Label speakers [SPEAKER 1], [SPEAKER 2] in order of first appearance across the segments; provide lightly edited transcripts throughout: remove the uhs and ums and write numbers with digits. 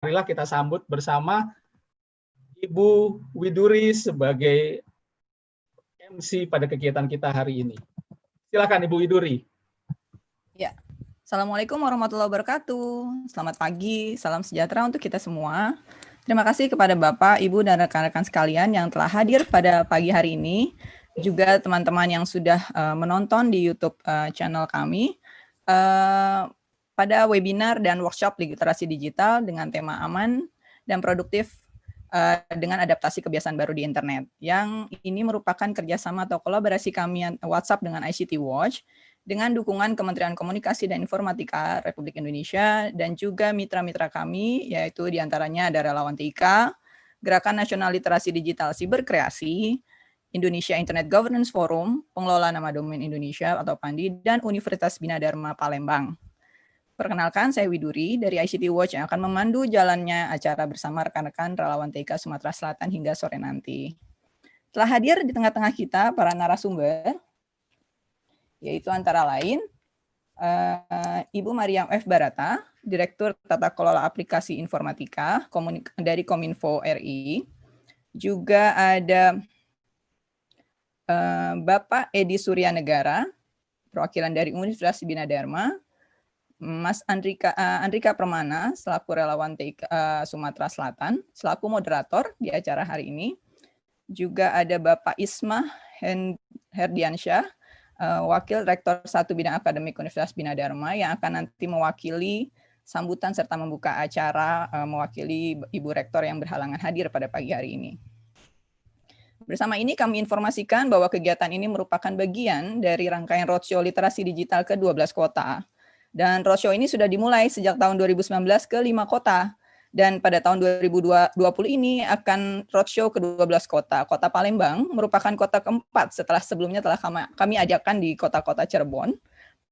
[SPEAKER 1] marilah kita sambut bersama Ibu Widuri sebagai MC pada kegiatan kita hari ini. Silakan Ibu Widuri.
[SPEAKER 2] Ya, Assalamualaikum warahmatullahi wabarakatuh. Selamat pagi, salam sejahtera untuk kita semua. Terima kasih kepada Bapak, Ibu, dan rekan-rekan sekalian yang telah hadir pada pagi hari ini. Juga teman-teman yang sudah menonton di YouTube channel kami. Pada webinar dan workshop literasi digital dengan tema aman dan produktif dengan adaptasi kebiasaan baru di internet. Yang ini merupakan kerjasama atau kolaborasi kami WhatsApp dengan ICT Watch dengan dukungan Kementerian Komunikasi dan Informatika Republik Indonesia dan juga mitra-mitra kami, yaitu diantaranya ada Relawan TIK, Gerakan Nasional Literasi Digital Siberkreasi, Indonesia Internet Governance Forum, Pengelola Nama Domain Indonesia atau PANDI, dan Universitas Bina Dharma Palembang. Perkenalkan, saya Widuri dari ICT Watch yang akan memandu jalannya acara bersama rekan-rekan Relawan TIK Sumatera Selatan hingga sore nanti. Telah hadir di tengah-tengah kita para narasumber, yaitu antara lain Ibu Mariam F. Barata, Direktur Tata Kelola Aplikasi Informatika dari Kominfo RI. Juga ada Bapak Edi Suryanegara, perwakilan dari Universitas Bina Dharma, Mas Andrika Permana, selaku relawan TIK Sumatera Selatan, selaku moderator di acara hari ini. Juga ada Bapak Isma Herdiansyah, Wakil Rektor 1 Bidang Akademik Universitas Bina Dharma, yang akan nanti mewakili sambutan serta membuka acara mewakili Ibu Rektor yang berhalangan hadir pada pagi hari ini. Bersama ini kami informasikan bahwa kegiatan ini merupakan bagian dari rangkaian roadshow literasi digital ke 12 kota. Dan roadshow ini sudah dimulai sejak tahun 2019 ke 5 kota. Dan pada tahun 2020 ini akan roadshow ke 12 kota. Kota Palembang merupakan kota keempat setelah sebelumnya telah kami ajakkan di kota-kota Cirebon,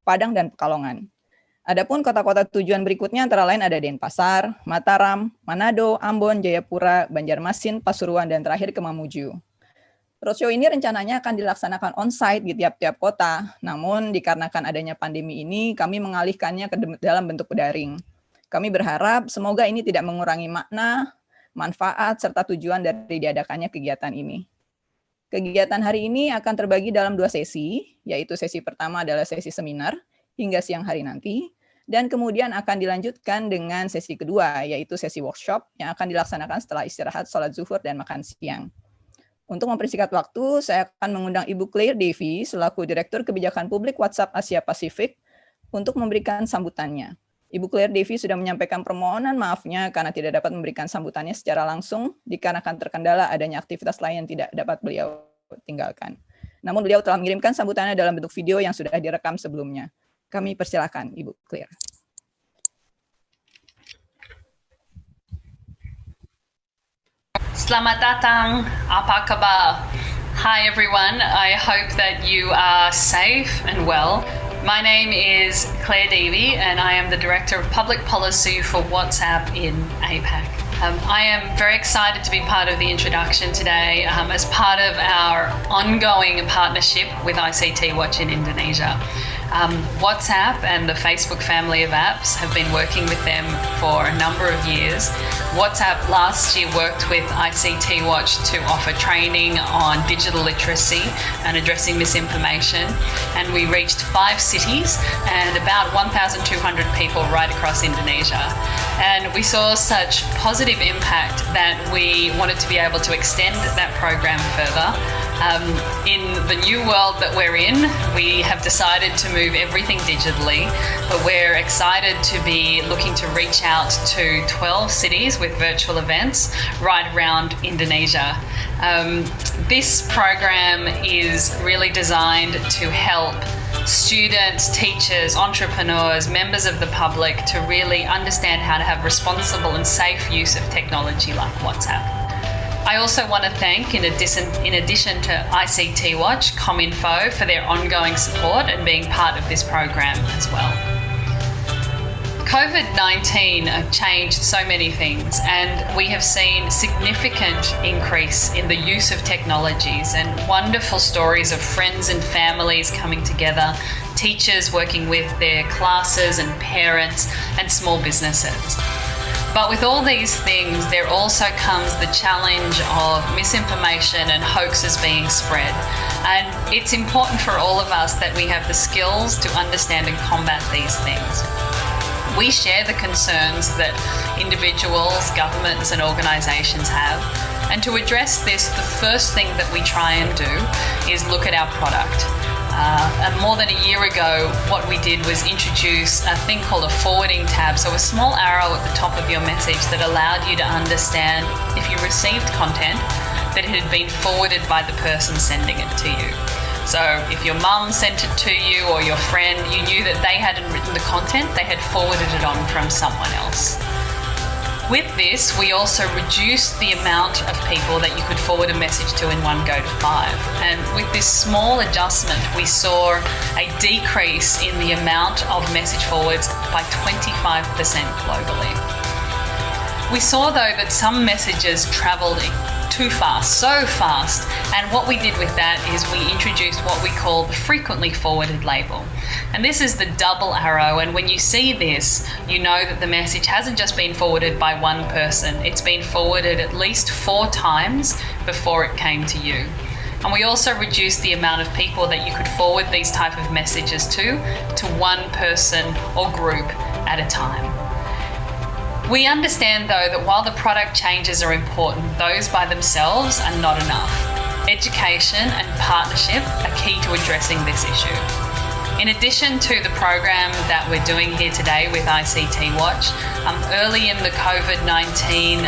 [SPEAKER 2] Padang, dan Pekalongan. Adapun kota-kota tujuan berikutnya antara lain ada Denpasar, Mataram, Manado, Ambon, Jayapura, Banjarmasin, Pasuruan, dan terakhir ke Mamuju. Roadshow ini rencananya akan dilaksanakan on-site di tiap-tiap kota, namun dikarenakan adanya pandemi ini, kami mengalihkannya ke dalam bentuk daring. Kami berharap semoga ini tidak mengurangi makna, manfaat, serta tujuan dari diadakannya kegiatan ini. Kegiatan hari ini akan terbagi dalam 2 sesi, yaitu sesi pertama adalah sesi seminar hingga siang hari nanti, dan kemudian akan dilanjutkan dengan sesi kedua, yaitu sesi workshop yang akan dilaksanakan setelah istirahat, sholat zuhur, dan makan siang. Untuk mempersingkat waktu, saya akan mengundang Ibu Claire Devi selaku Direktur Kebijakan Publik WhatsApp Asia Pasifik untuk memberikan sambutannya. Ibu Claire Devi sudah menyampaikan permohonan maafnya karena tidak dapat memberikan sambutannya secara langsung dikarenakan terkendala adanya aktivitas lain yang tidak dapat beliau tinggalkan. Namun beliau telah mengirimkan sambutannya dalam bentuk video yang sudah direkam sebelumnya. Kami persilakan Ibu Claire.
[SPEAKER 3] Selamat datang, apa kabar? Hi everyone, I hope that you are safe and well. My name is Claire Devi and I am the Director of Public Policy for WhatsApp in APAC. I am very excited to be part of the introduction today as part of our ongoing partnership with ICT Watch in Indonesia. WhatsApp and the Facebook family of apps have been working with them for a number of years. WhatsApp last year worked with ICT Watch to offer training on digital literacy and addressing misinformation, and we reached 5 cities and about 1,200 people right across Indonesia. And we saw such positive impact that we wanted to be able to extend that program further. In the new world that we're in, we have decided to move everything digitally, but we're excited to be looking to reach out to 12 cities with virtual events right around Indonesia. This program is really designed to help students, teachers, entrepreneurs, members of the public to really understand how to have responsible and safe use of technology like WhatsApp. I also want to thank, in addition to ICT Watch, Kominfo for their ongoing support and being part of this program as well. COVID-19 changed so many things, and we have seen significant increase in the use of technologies and wonderful stories of friends and families coming together, teachers working with their classes and parents, and small businesses. But with all these things, there also comes the challenge of misinformation and hoaxes being spread. And it's important for all of us that we have the skills to understand and combat these things. We share the concerns that individuals, governments and organisations have. And to address this, the first thing that we try and do is look at our product. And more than a year ago, what we did was introduce a thing called a forwarding tab. So a small arrow at the top of your message that allowed you to understand if you received content that it had been forwarded by the person sending it to you. So if your mum sent it to you or your friend, you knew that they hadn't written the content, they had forwarded it on from someone else. With this, we also reduced the amount of people that you could forward a message to in one go to 5. And with this small adjustment, we saw a decrease in the amount of message forwards by 25% globally. We saw, though, that some messages travelled too fast, so fast. And what we did with that is we introduced what we call the frequently forwarded label. And this is the double arrow, and when you see this, you know that the message hasn't just been forwarded by one person, it's been forwarded at least 4 times before it came to you. And we also reduced the amount of people that you could forward these type of messages to one person or group at a time. We understand, though, that while the product changes are important, those by themselves are not enough. Education and partnership are key to addressing this issue. In addition to the program that we're doing here today with ICT Watch, early in the COVID-19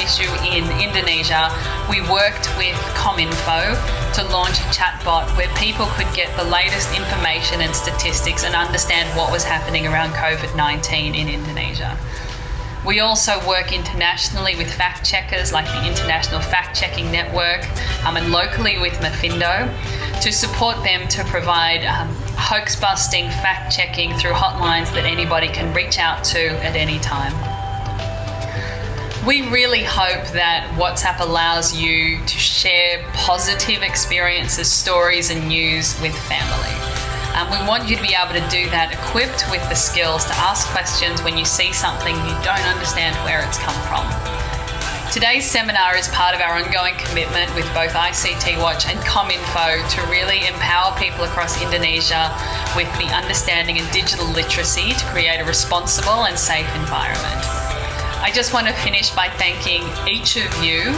[SPEAKER 3] issue in Indonesia, we worked with Kominfo to launch a chatbot where people could get the latest information and statistics and understand what was happening around COVID-19 in Indonesia. We also work internationally with fact checkers like the International Fact Checking Network and locally with Mafindo to support them to provide hoax busting, fact checking through hotlines that anybody can reach out to at any time. We really hope that WhatsApp allows you to share positive experiences, stories and news with family. We want you to be able to do that equipped with the skills to ask questions when you see something you don't understand where it's come from. Today's seminar is part of our ongoing commitment with both ICT Watch and Kominfo to really empower people across Indonesia with the understanding and digital literacy to create a responsible and safe environment. I just want to finish by thanking each of you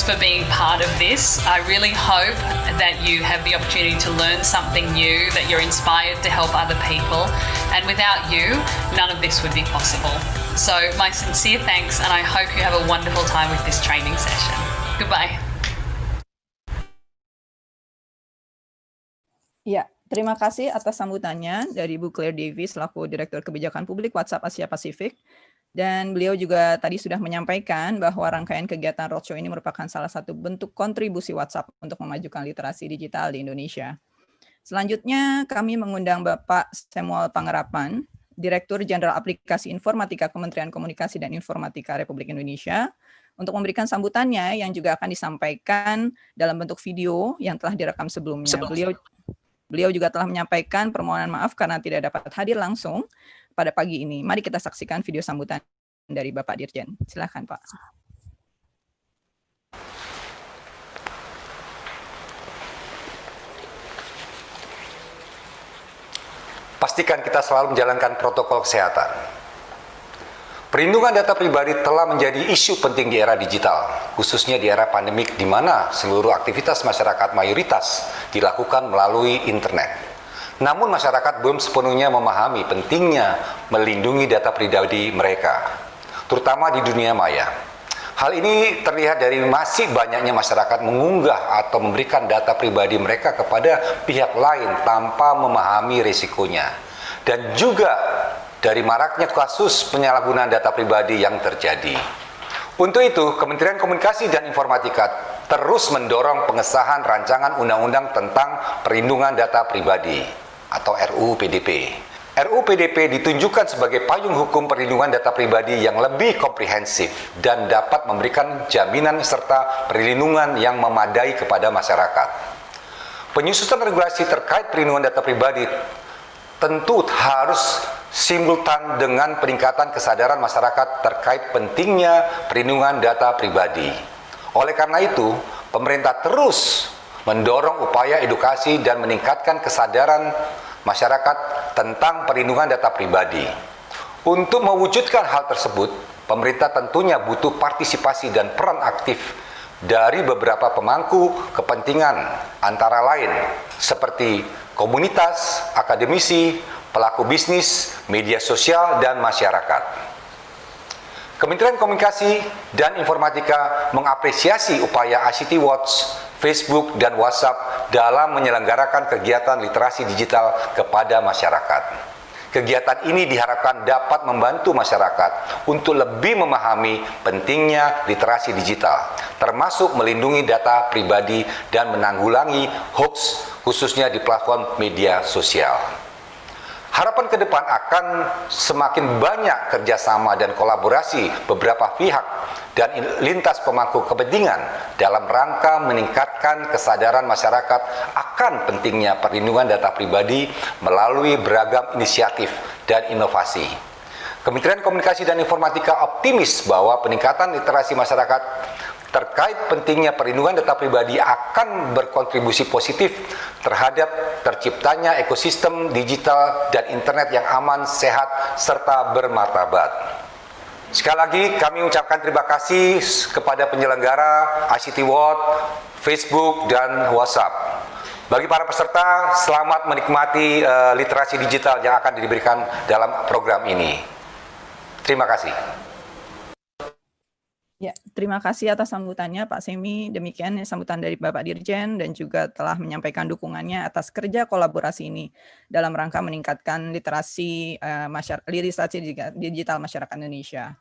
[SPEAKER 3] for being part of this. I really hope that you have the opportunity to learn something new, that you're inspired to help other people, and without you, none of this would be possible. So my sincere thanks, and I hope you have a wonderful time with this training session. Goodbye.
[SPEAKER 2] Ya, terima kasih atas sambutannya dari Bu Claire Davis selaku Direktur Kebijakan Publik WhatsApp Asia Pasifik. Dan beliau juga tadi sudah menyampaikan bahwa rangkaian kegiatan roadshow ini merupakan salah satu bentuk kontribusi WhatsApp untuk memajukan literasi digital di Indonesia. Selanjutnya kami mengundang Bapak Samuel Pangerapan, Direktur Jenderal Aplikasi Informatika Kementerian Komunikasi dan Informatika Republik Indonesia, untuk memberikan sambutannya yang juga akan disampaikan dalam bentuk video yang telah direkam sebelumnya. Beliau juga telah menyampaikan permohonan maaf karena tidak dapat hadir langsung pada pagi ini. Mari kita saksikan video sambutan dari Bapak Dirjen. Silakan, Pak.
[SPEAKER 4] Pastikan kita selalu menjalankan protokol kesehatan. Perlindungan data pribadi telah menjadi isu penting di era digital, khususnya di era pandemik di mana seluruh aktivitas masyarakat mayoritas dilakukan melalui internet. Namun masyarakat belum sepenuhnya memahami pentingnya melindungi data pribadi mereka, terutama di dunia maya. Hal ini terlihat dari masih banyaknya masyarakat mengunggah atau memberikan data pribadi mereka kepada pihak lain tanpa memahami risikonya. Dan juga dari maraknya kasus penyalahgunaan data pribadi yang terjadi. Untuk itu, Kementerian Komunikasi dan Informatika terus mendorong pengesahan rancangan undang-undang tentang perlindungan data pribadi atau RUU PDP. RUU PDP ditunjukkan sebagai payung hukum perlindungan data pribadi yang lebih komprehensif dan dapat memberikan jaminan serta perlindungan yang memadai kepada masyarakat. Penyusunan regulasi terkait perlindungan data pribadi tentu harus simultan dengan peningkatan kesadaran masyarakat terkait pentingnya perlindungan data pribadi. Oleh karena itu, pemerintah terus mendorong upaya edukasi dan meningkatkan kesadaran masyarakat tentang perlindungan data pribadi. Untuk mewujudkan hal tersebut, pemerintah tentunya butuh partisipasi dan peran aktif dari beberapa pemangku kepentingan, antara lain seperti komunitas, akademisi, pelaku bisnis, media sosial, dan masyarakat. Kementerian Komunikasi dan Informatika mengapresiasi upaya ICT Watch, Facebook, dan WhatsApp dalam menyelenggarakan kegiatan literasi digital kepada masyarakat. Kegiatan ini diharapkan dapat membantu masyarakat untuk lebih memahami pentingnya literasi digital, termasuk melindungi data pribadi dan menanggulangi hoax, khususnya di platform media sosial. Harapan ke depan akan semakin banyak kerjasama dan kolaborasi beberapa pihak dan lintas pemangku kepentingan dalam rangka meningkatkan kesadaran masyarakat akan pentingnya perlindungan data pribadi melalui beragam inisiatif dan inovasi. Kementerian Komunikasi dan Informatika optimis bahwa peningkatan literasi masyarakat terkait pentingnya perlindungan data pribadi akan berkontribusi positif terhadap terciptanya ekosistem digital dan internet yang aman, sehat, serta bermartabat. Sekali lagi kami ucapkan terima kasih kepada penyelenggara ICT World, Facebook, dan WhatsApp. Bagi para peserta, selamat menikmati literasi digital yang akan diberikan dalam program ini. Terima kasih.
[SPEAKER 2] Ya, terima kasih atas sambutannya Pak Semi. Demikian sambutan dari Bapak Dirjen dan juga telah menyampaikan dukungannya atas kerja kolaborasi ini dalam rangka meningkatkan literasi digital masyarakat Indonesia.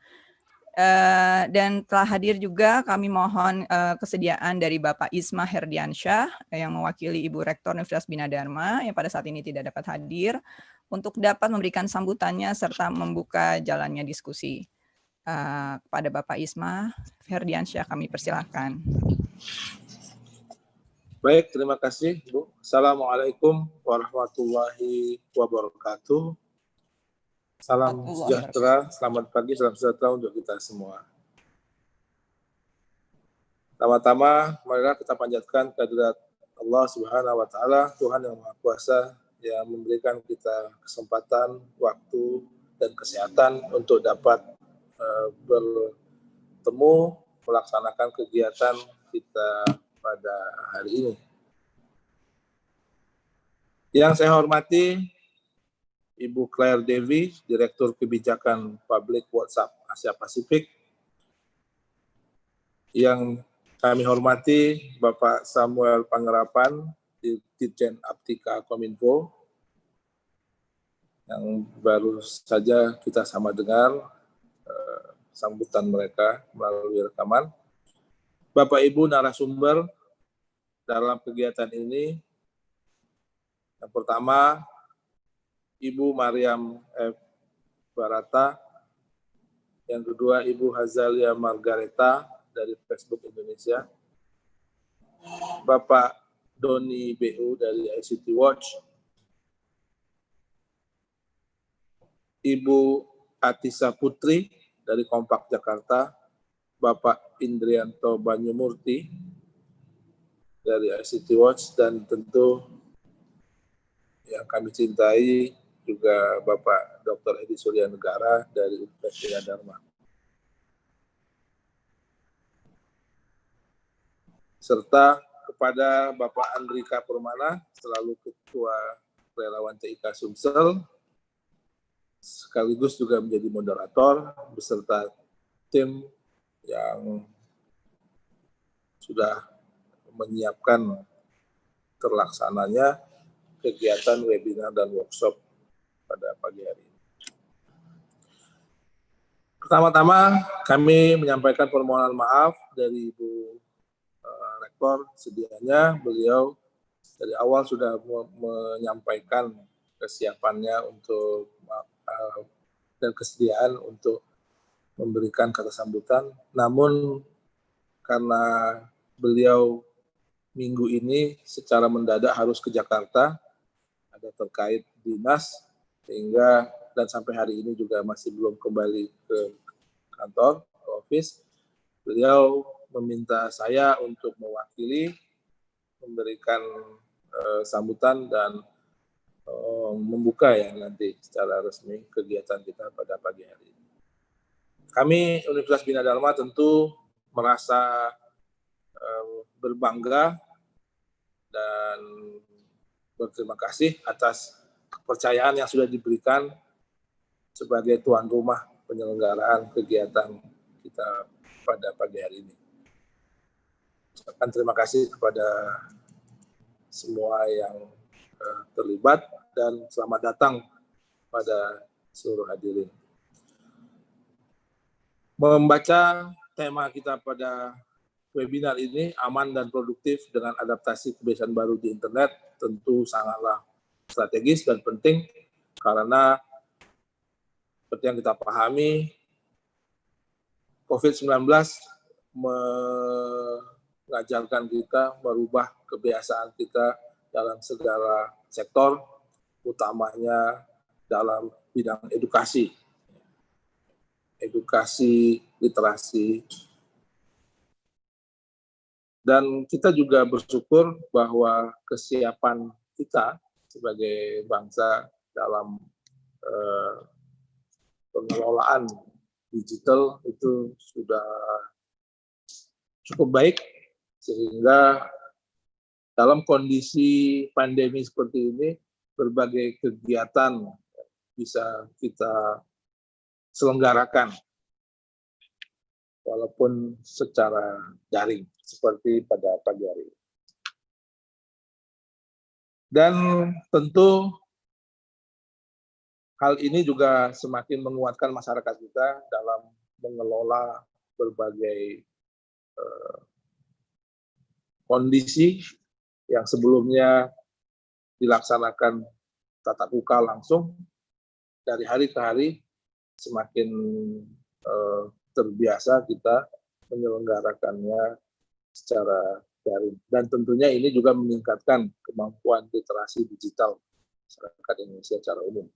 [SPEAKER 2] Dan telah hadir juga kami mohon kesediaan dari Bapak Isma Herdiansyah yang mewakili Ibu Rektor Universitas Bina Dharma yang pada saat ini tidak dapat hadir untuk dapat memberikan sambutannya serta membuka jalannya diskusi. Kepada Bapak Isma Herdiansyah kami persilahkan.
[SPEAKER 5] Baik, terima kasih Bu. Assalamualaikum warahmatullahi wabarakatuh. Salam sejahtera, selamat pagi, salam sejahtera untuk kita semua. Pertama-tama, marilah kita panjatkan kehadirat Allah Subhanahu wa Ta'ala, Tuhan yang Maha Kuasa, yang memberikan kita kesempatan, waktu, dan kesehatan untuk dapat bertemu, melaksanakan kegiatan kita pada hari ini. Yang saya hormati Ibu Claire Devi, Direktur Kebijakan Publik WhatsApp Asia Pasifik. Yang kami hormati Bapak Samuel Pangerapan, Dirjen Aptika Kominfo, yang baru saja kita sama dengar sambutan mereka melalui rekaman. Bapak Ibu narasumber dalam kegiatan ini, yang pertama Ibu Mariam F. Barata, yang kedua Ibu Hazalia Margareta dari Facebook Indonesia, Bapak Doni BU dari ICT Watch, Ibu Atisa Putri dari Kompak Jakarta, Bapak Indrianto Banyumurti dari ICT Watch, dan tentu yang kami cintai juga Bapak Dr. Edi Suryanegara dari Universitas Bina Dharma. Serta kepada Bapak Andrika Permana, selalu Ketua Relawan TIK Sumsel, sekaligus juga menjadi moderator beserta tim yang sudah menyiapkan terlaksananya kegiatan webinar dan workshop pada pagi hari ini. Pertama-tama kami menyampaikan permohonan maaf dari Ibu Rektor. Sedianya beliau dari awal sudah menyampaikan kesiapannya untuk dan kesediaan untuk memberikan kata sambutan. Namun karena beliau minggu ini secara mendadak harus ke Jakarta, ada terkait dinas, sehingga dan sampai hari ini juga masih belum kembali ke kantor, ke office. Beliau meminta saya untuk mewakili, memberikan sambutan dan membuka ya nanti secara resmi kegiatan kita pada pagi hari ini. Kami Universitas Bina Dharma tentu merasa berbangga dan berterima kasih atas kepercayaan yang sudah diberikan sebagai tuan rumah penyelenggaraan kegiatan kita pada pagi hari ini. Ucapkan terima kasih kepada semua yang terlibat dan selamat datang pada seluruh hadirin. Membaca tema kita pada webinar ini, aman dan produktif dengan adaptasi kebiasaan baru di internet, tentu sangatlah strategis dan penting karena seperti yang kita pahami, COVID-19 mengajarkan kita merubah kebiasaan kita dalam segala sektor, utamanya dalam bidang edukasi, literasi. Dan kita juga bersyukur bahwa kesiapan kita sebagai bangsa dalam pengelolaan digital itu sudah cukup baik, sehingga dalam kondisi pandemi seperti ini, berbagai kegiatan bisa kita selenggarakan, walaupun secara daring, seperti pada pagi hari ini. Dan tentu hal ini juga semakin menguatkan masyarakat kita dalam mengelola berbagai kondisi yang sebelumnya dilaksanakan tatap muka langsung, dari hari ke hari semakin terbiasa kita menyelenggarakannya secara daring. Dan tentunya ini juga meningkatkan kemampuan literasi digital masyarakat Indonesia secara umum.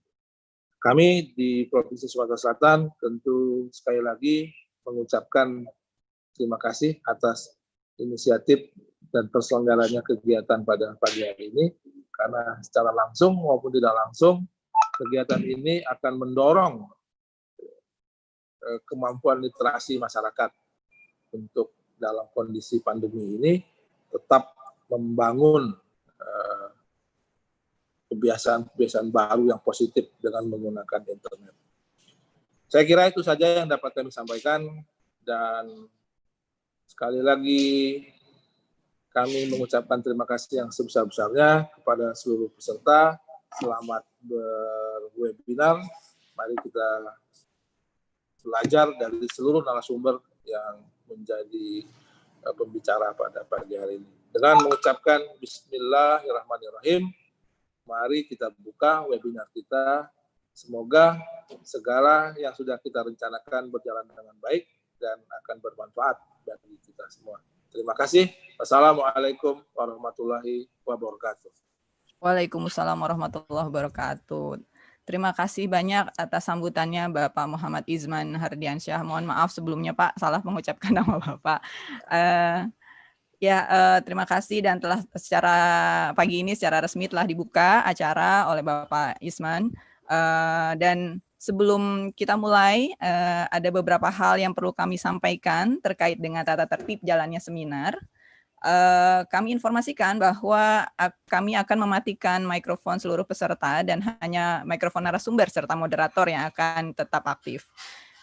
[SPEAKER 5] Kami di Provinsi Sumatera Selatan tentu sekali lagi mengucapkan terima kasih atas inisiatif dan terselenggaranya kegiatan pada pagi hari ini, karena secara langsung maupun tidak langsung kegiatan ini akan mendorong kemampuan literasi masyarakat untuk dalam kondisi pandemi ini tetap membangun kebiasaan-kebiasaan baru yang positif dengan menggunakan internet. Saya kira itu saja yang dapat kami sampaikan, dan sekali lagi kami mengucapkan terima kasih yang sebesar-besarnya kepada seluruh peserta. Selamat berwebinar. Mari kita belajar dari seluruh narasumber yang menjadi pembicara pada pagi hari ini. Dengan mengucapkan Bismillahirrahmanirrahim, mari kita buka webinar kita. Semoga segala yang sudah kita rencanakan berjalan dengan baik dan akan bermanfaat bagi kita semua. Terima kasih. Wassalamualaikum warahmatullahi wabarakatuh.
[SPEAKER 2] Waalaikumsalam warahmatullahi wabarakatuh. Terima kasih banyak atas sambutannya Bapak Muhammad Izman Hardiansyah. Mohon maaf sebelumnya Pak, salah mengucapkan nama Bapak. Terima kasih, dan telah secara pagi ini secara resmi telah dibuka acara oleh Bapak Izman. Dan sebelum kita mulai, ada beberapa hal yang perlu kami sampaikan terkait dengan tata tertib jalannya seminar. Kami informasikan bahwa kami akan mematikan mikrofon seluruh peserta dan hanya mikrofon narasumber serta moderator yang akan tetap aktif.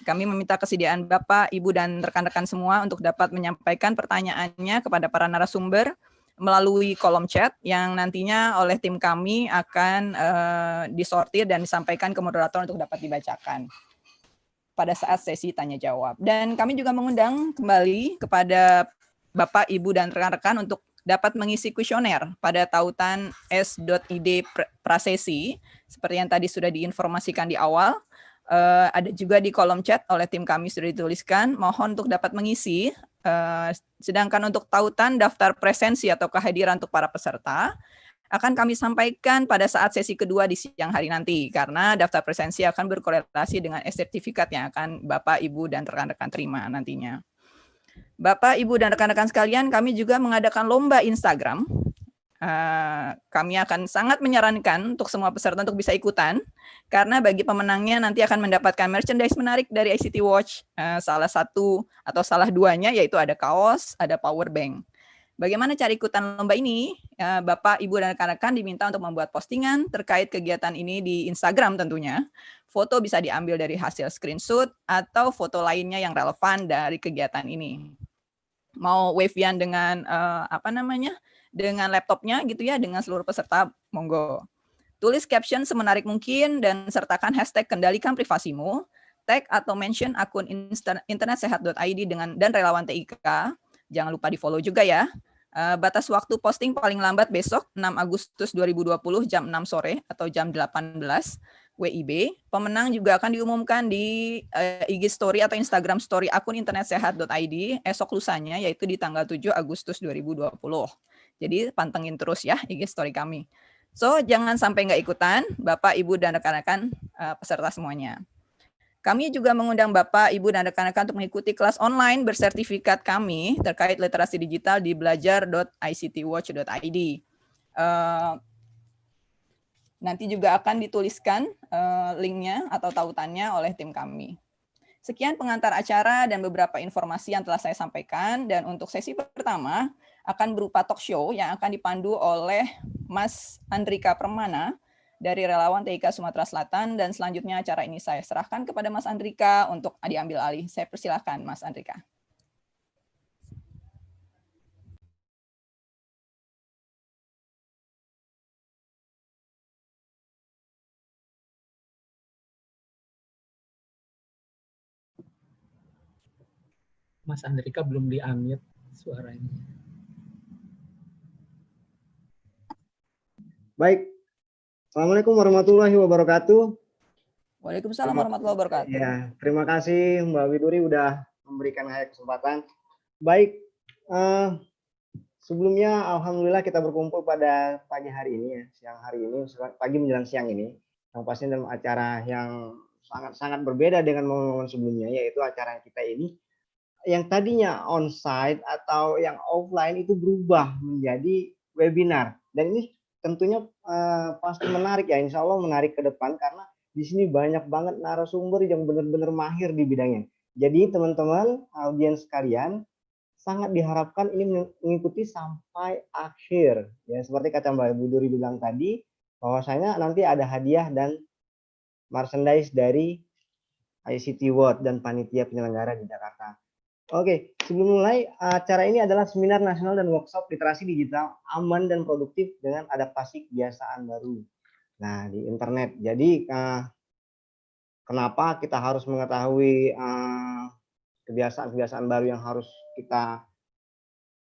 [SPEAKER 2] Kami meminta kesediaan Bapak, Ibu, dan rekan-rekan semua untuk dapat menyampaikan pertanyaannya kepada para narasumber melalui kolom chat yang nantinya oleh tim kami akan disortir dan disampaikan ke moderator untuk dapat dibacakan pada saat sesi tanya jawab. Dan kami juga mengundang kembali kepada Bapak, Ibu, dan rekan-rekan untuk dapat mengisi kuesioner pada tautan S.id prasesi, seperti yang tadi sudah diinformasikan di awal. Ada juga di kolom chat oleh tim kami sudah dituliskan, mohon untuk dapat mengisi. Sedangkan untuk tautan daftar presensi atau kehadiran untuk para peserta, akan kami sampaikan pada saat sesi kedua di siang hari nanti, karena daftar presensi akan berkorelasi dengan sertifikat yang akan Bapak, Ibu, dan rekan-rekan terima nantinya. Bapak, Ibu, dan rekan-rekan sekalian, kami juga mengadakan lomba Instagram. Kami akan sangat menyarankan untuk semua peserta untuk bisa ikutan, karena bagi pemenangnya nanti akan mendapatkan merchandise menarik dari ICT Watch. Salah satu atau salah duanya yaitu ada kaos, ada power bank. Bagaimana cara ikutan lomba ini? Bapak, Ibu, dan rekan-rekan diminta untuk membuat postingan terkait kegiatan ini di Instagram tentunya. Foto bisa diambil dari hasil screenshot atau foto lainnya yang relevan dari kegiatan ini. Mau wave-an dengan dengan laptopnya gitu ya, dengan seluruh peserta, monggo. Tulis caption semenarik mungkin dan sertakan hashtag kendalikan privasimu, tag atau mention akun internetsehat.id dan relawan TIK. Jangan lupa di-follow juga ya. Batas waktu posting paling lambat besok 6 Agustus 2020 jam 6 sore atau jam 18 WIB. Pemenang juga akan diumumkan di IG Story atau Instagram Story akun internetsehat.id esok lusanya, yaitu di tanggal 7 Agustus 2020. Jadi pantengin terus ya IG Story kami. So, jangan sampai nggak ikutan, Bapak, Ibu, dan rekan-rekan peserta semuanya. Kami juga mengundang Bapak, Ibu, dan rekan-rekan untuk mengikuti kelas online bersertifikat kami terkait literasi digital di belajar.ictwatch.id. Nanti juga akan dituliskan linknya atau tautannya oleh tim kami. Sekian pengantar acara dan beberapa informasi yang telah saya sampaikan. Dan untuk sesi pertama akan berupa talk show yang akan dipandu oleh Mas Andrika Permana dari relawan TIK Sumatera Selatan, dan selanjutnya acara ini saya serahkan kepada Mas Andrika untuk diambil alih. Saya persilahkan Mas Andrika.
[SPEAKER 1] Mas Andrika belum di-unmute suaranya.
[SPEAKER 6] Baik. Assalamualaikum warahmatullahi wabarakatuh.
[SPEAKER 2] Waalaikumsalam warahmatullahi wabarakatuh.
[SPEAKER 6] Ya, terima kasih Mbak Widuri udah memberikan saya kesempatan. Baik, sebelumnya alhamdulillah kita berkumpul pada pagi hari ini ya, siang hari ini, pagi menjelang siang ini, yang pasti dalam acara yang sangat-sangat berbeda dengan momen-momen sebelumnya, yaitu acara kita ini yang tadinya onsite atau yang offline itu berubah menjadi webinar, dan ini tentunya pasti menarik ya, insya Allah menarik ke depan karena di sini banyak banget narasumber yang benar-benar mahir di bidangnya. Jadi teman-teman audiens sekalian sangat diharapkan ini mengikuti sampai akhir ya, seperti kata Mbak Widuri bilang tadi bahwasanya nanti ada hadiah dan merchandise dari ICT World dan panitia penyelenggara di Jakarta. Oke, sebelum mulai, acara ini adalah seminar nasional dan workshop literasi digital aman dan produktif dengan adaptasi kebiasaan baru. Nah, di internet. Jadi, kenapa kita harus mengetahui kebiasaan-kebiasaan baru yang harus kita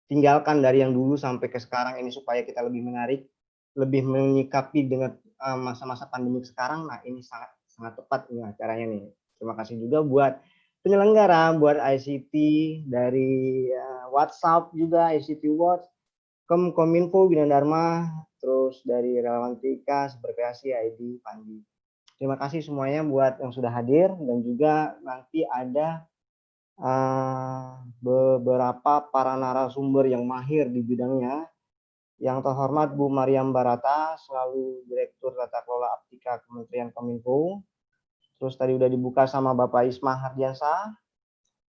[SPEAKER 6] tinggalkan dari yang dulu sampai ke sekarang ini supaya kita lebih menarik, lebih menyikapi dengan masa-masa pandemi sekarang. Nah, ini sangat tepat ini acaranya nih. Terima kasih juga buat penyelenggara, buat ICT dari WhatsApp juga, ICT Watch, Kominfo, Bina Dharma, terus dari relawan TIK, Superkreasi, ID, Pandi. Terima kasih semuanya buat yang sudah hadir, dan juga nanti ada beberapa para narasumber yang mahir di bidangnya. Yang terhormat Bu Mariam Barata, selalu Direktur Tata Kelola Aptika Kementerian Kominfo. Terus tadi udah dibuka sama Bapak Isma Hardiansa.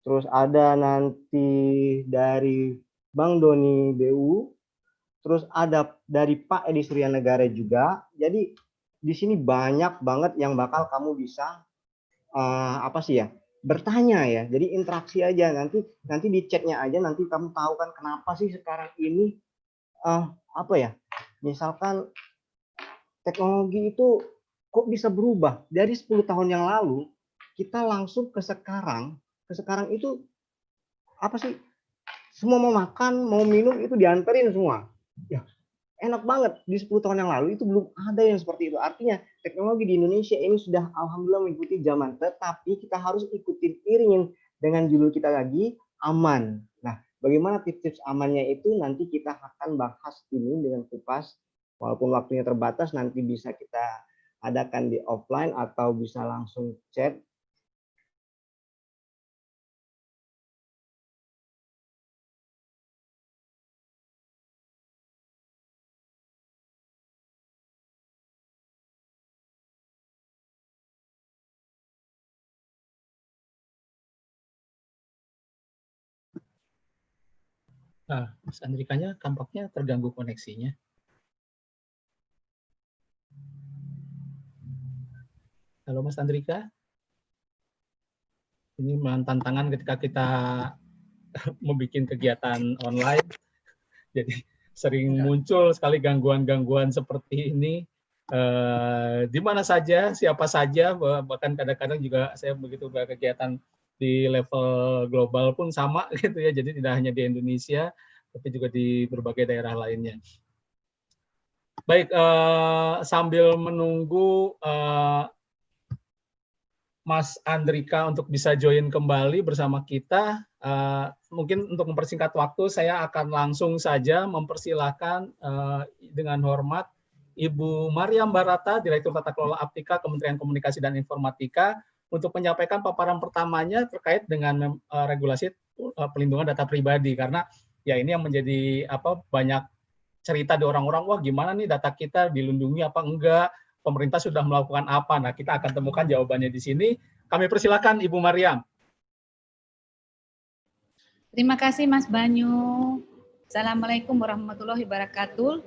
[SPEAKER 6] Terus ada nanti dari Bang Doni BU. Terus ada dari Pak Edi Suryanegara juga. Jadi di sini banyak banget yang bakal kamu bisa bertanya ya. Jadi interaksi aja, nanti di chatnya aja, nanti kamu tahu kan kenapa sih sekarang ini misalkan teknologi itu kok bisa berubah dari 10 tahun yang lalu kita langsung ke sekarang itu semua mau makan mau minum itu dianterin semua ya, enak banget. Di 10 tahun yang lalu itu belum ada yang seperti itu. Artinya teknologi di Indonesia ini sudah alhamdulillah mengikuti zaman, tetapi kita harus ikutin iringin dengan judul kita lagi, aman. Nah, bagaimana tips-tips amannya itu nanti kita akan bahas ini dengan kupas Walaupun waktunya terbatas, nanti bisa kita adakan di offline atau bisa langsung chat.
[SPEAKER 1] Nah, Mas Andrikanya tampaknya terganggu koneksinya. Halo Mas Andrika. Ini tantangan ketika kita membuat kegiatan online. Jadi sering muncul sekali gangguan-gangguan seperti ini. Di mana saja, siapa saja, bahkan kadang-kadang juga saya begitu berkegiatan di level global pun sama gitu ya. Jadi tidak hanya di Indonesia, tapi juga di berbagai daerah lainnya. Baik, sambil menunggu Mas Andrika untuk bisa join kembali bersama kita, mungkin untuk mempersingkat waktu, saya akan langsung saja mempersilahkan dengan hormat Ibu Mariam Barata, Direktur Tata Kelola Aptika, Kementerian Komunikasi dan Informatika, untuk menyampaikan paparan pertamanya terkait dengan regulasi pelindungan data pribadi, karena ya ini yang menjadi banyak cerita di orang-orang, wah gimana nih data kita dilindungi apa enggak, pemerintah sudah melakukan apa. Nah, kita akan temukan jawabannya di sini. Kami persilakan Ibu Mariam.
[SPEAKER 7] Terima kasih Mas Banyu. Assalamualaikum warahmatullahi wabarakatuh.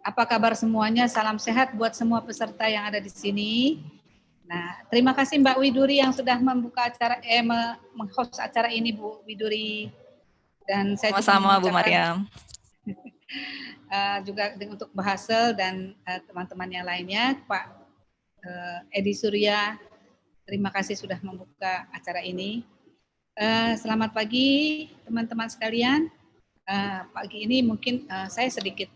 [SPEAKER 7] Apa kabar semuanya? Salam sehat buat semua peserta yang ada di sini. Nah, terima kasih Mbak Widuri yang sudah membuka acara, meng-host acara ini, Bu Widuri. Dan saya
[SPEAKER 2] sama-sama Bu Mariam.
[SPEAKER 7] Juga untuk Bahasel dan teman-teman yang lainnya, Pak Edi Surya, terima kasih sudah membuka acara ini. Selamat pagi teman-teman sekalian. Pagi ini mungkin saya sedikit,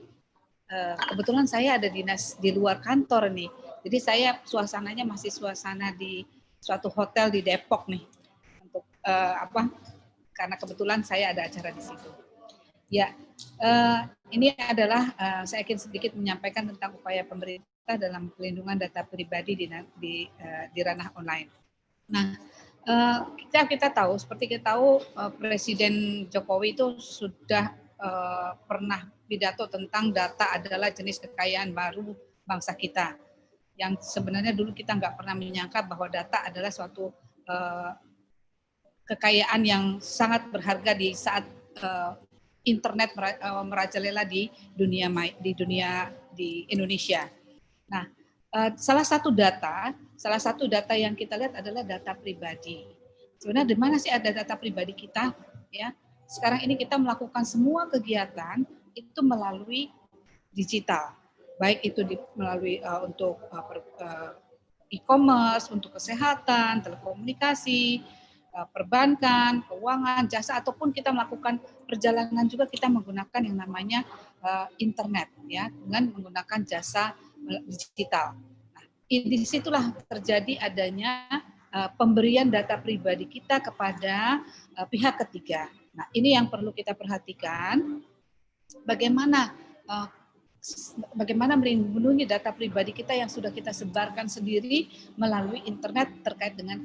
[SPEAKER 7] kebetulan saya ada dinas di luar kantor nih, jadi saya suasananya masih suasana di suatu hotel di Depok nih, untuk karena kebetulan saya ada acara di situ. Ya, ini adalah saya ingin sedikit menyampaikan tentang upaya pemerintah dalam pelindungan data pribadi di ranah online. Nah, kita tahu, seperti kita tahu, Presiden Jokowi itu sudah pernah pidato tentang data adalah jenis kekayaan baru bangsa kita. Yang sebenarnya dulu kita nggak pernah menyangka bahwa data adalah suatu kekayaan yang sangat berharga di saat internet merajalela di Indonesia. Nah, salah satu data yang kita lihat adalah data pribadi. Sebenarnya di mana sih ada data pribadi kita? Ya, sekarang ini kita melakukan semua kegiatan itu melalui digital, baik itu melalui untuk e-commerce, untuk kesehatan, telekomunikasi, perbankan, keuangan, jasa, ataupun kita melakukan perjalanan juga kita menggunakan yang namanya internet, ya, dengan menggunakan jasa digital. Nah, di situlah terjadi adanya pemberian data pribadi kita kepada pihak ketiga. Nah, ini yang perlu kita perhatikan, bagaimana melindungi data pribadi kita yang sudah kita sebarkan sendiri melalui internet terkait dengan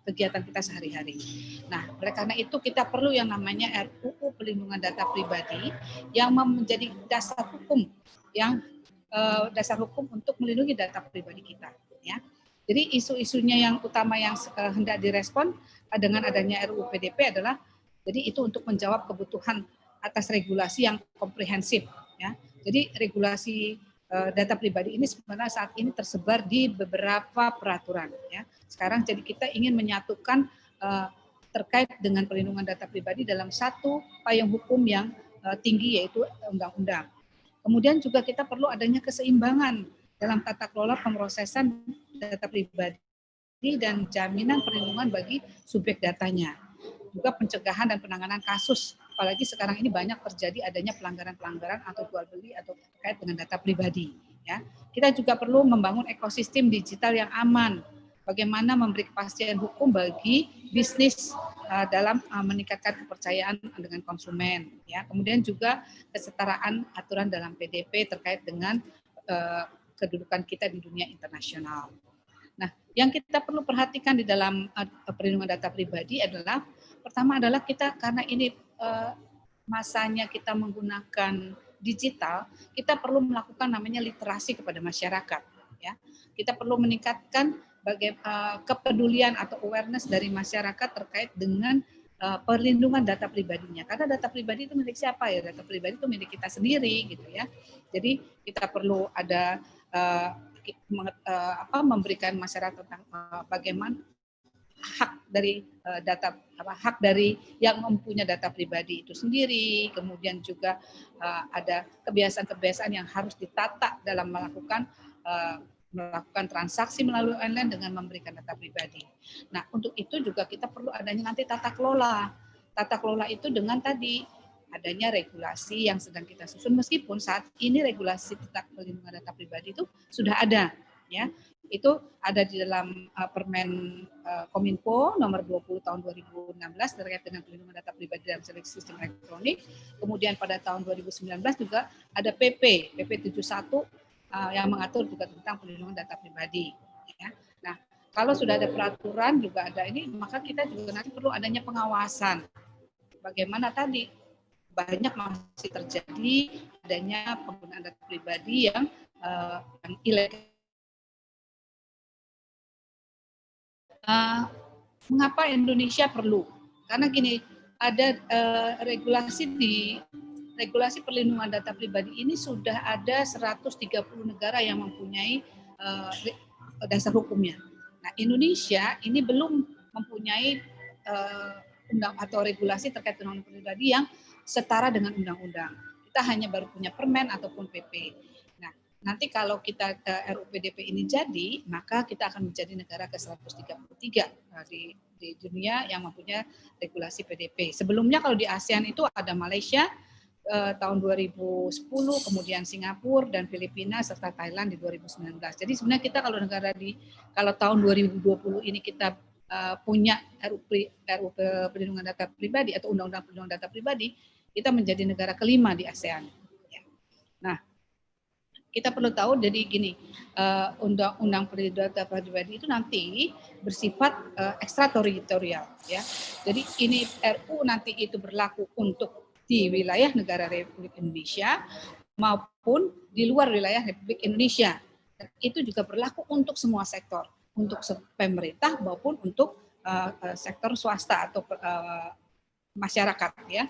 [SPEAKER 7] kegiatan kita sehari-hari. Nah, oleh karena itu kita perlu yang namanya RUU Pelindungan Data Pribadi yang menjadi dasar hukum untuk melindungi data pribadi kita. Ya, jadi isu-isunya yang utama yang hendak direspon dengan adanya RUU PDP adalah, jadi itu untuk menjawab kebutuhan atas regulasi yang komprehensif. Ya, jadi regulasi data pribadi ini sebenarnya saat ini tersebar di beberapa peraturan. Ya. Sekarang jadi kita ingin menyatukan terkait dengan perlindungan data pribadi dalam satu payung hukum yang tinggi, yaitu undang-undang. Kemudian juga kita perlu adanya keseimbangan dalam tata kelola pemrosesan data pribadi dan jaminan perlindungan bagi subjek datanya. Juga pencegahan dan penanganan kasus, apalagi sekarang ini banyak terjadi adanya pelanggaran-pelanggaran atau jual beli atau terkait dengan data pribadi. Ya, kita juga perlu membangun ekosistem digital yang aman, bagaimana memberi kepastian hukum bagi bisnis dalam meningkatkan kepercayaan dengan konsumen. Ya, kemudian juga kesetaraan aturan dalam PDP terkait dengan kedudukan kita di dunia internasional. Nah, yang kita perlu perhatikan di dalam perlindungan data pribadi adalah pertama adalah kita karena ini masanya kita menggunakan digital, kita perlu melakukan namanya literasi kepada masyarakat. Ya, kita perlu meningkatkan kepedulian atau awareness dari masyarakat terkait dengan perlindungan data pribadinya. Karena data pribadi itu milik siapa ya? Data pribadi itu milik kita sendiri, gitu ya. Jadi kita perlu ada memberikan masyarakat tentang bagaimana hak dari hak dari yang mempunyai data pribadi itu sendiri, kemudian juga ada kebiasaan-kebiasaan yang harus ditata dalam melakukan transaksi melalui online dengan memberikan data pribadi. Nah, untuk itu juga kita perlu adanya nanti tata kelola. Tata kelola itu dengan tadi adanya regulasi yang sedang kita susun, meskipun saat ini regulasi tentang perlindungan data pribadi itu sudah ada, ya. Itu ada di dalam Permen Kominfo nomor 20 tahun 2016 terkait dengan perlindungan data pribadi dalam sistem elektronik. Kemudian pada tahun 2019 juga ada PP 71 yang mengatur juga tentang perlindungan data pribadi. Ya. Nah, kalau sudah ada peraturan juga ada ini, maka kita juga nanti perlu adanya pengawasan. Bagaimana tadi banyak masih terjadi adanya penggunaan data pribadi yang ilegal. Mengapa Indonesia perlu? Karena gini, ada regulasi perlindungan data pribadi ini sudah ada 130 negara yang mempunyai dasar hukumnya. Nah, Indonesia ini belum mempunyai undang atau regulasi terkait dengan pribadi yang setara dengan undang-undang. Kita hanya baru punya permen ataupun PP. Nah, nanti kalau kita RUU PDP ini jadi, maka kita akan menjadi negara ke-133 di dunia yang mempunyai regulasi PDP. Sebelumnya kalau di ASEAN itu ada Malaysia tahun 2010, kemudian Singapura dan Filipina serta Thailand di 2019. Jadi sebenarnya kita kalau tahun 2020 ini kita punya RUU perlindungan data pribadi atau undang-undang perlindungan data pribadi, kita menjadi negara kelima di ASEAN. Nah, kita perlu tahu jadi gini, undang-undang perlindungan data pribadi itu nanti bersifat ekstrateritorial, ya. Jadi ini RU nanti itu berlaku untuk di wilayah negara Republik Indonesia maupun di luar wilayah Republik Indonesia. Dan itu juga berlaku untuk semua sektor, untuk pemerintah maupun untuk sektor swasta atau masyarakat, ya.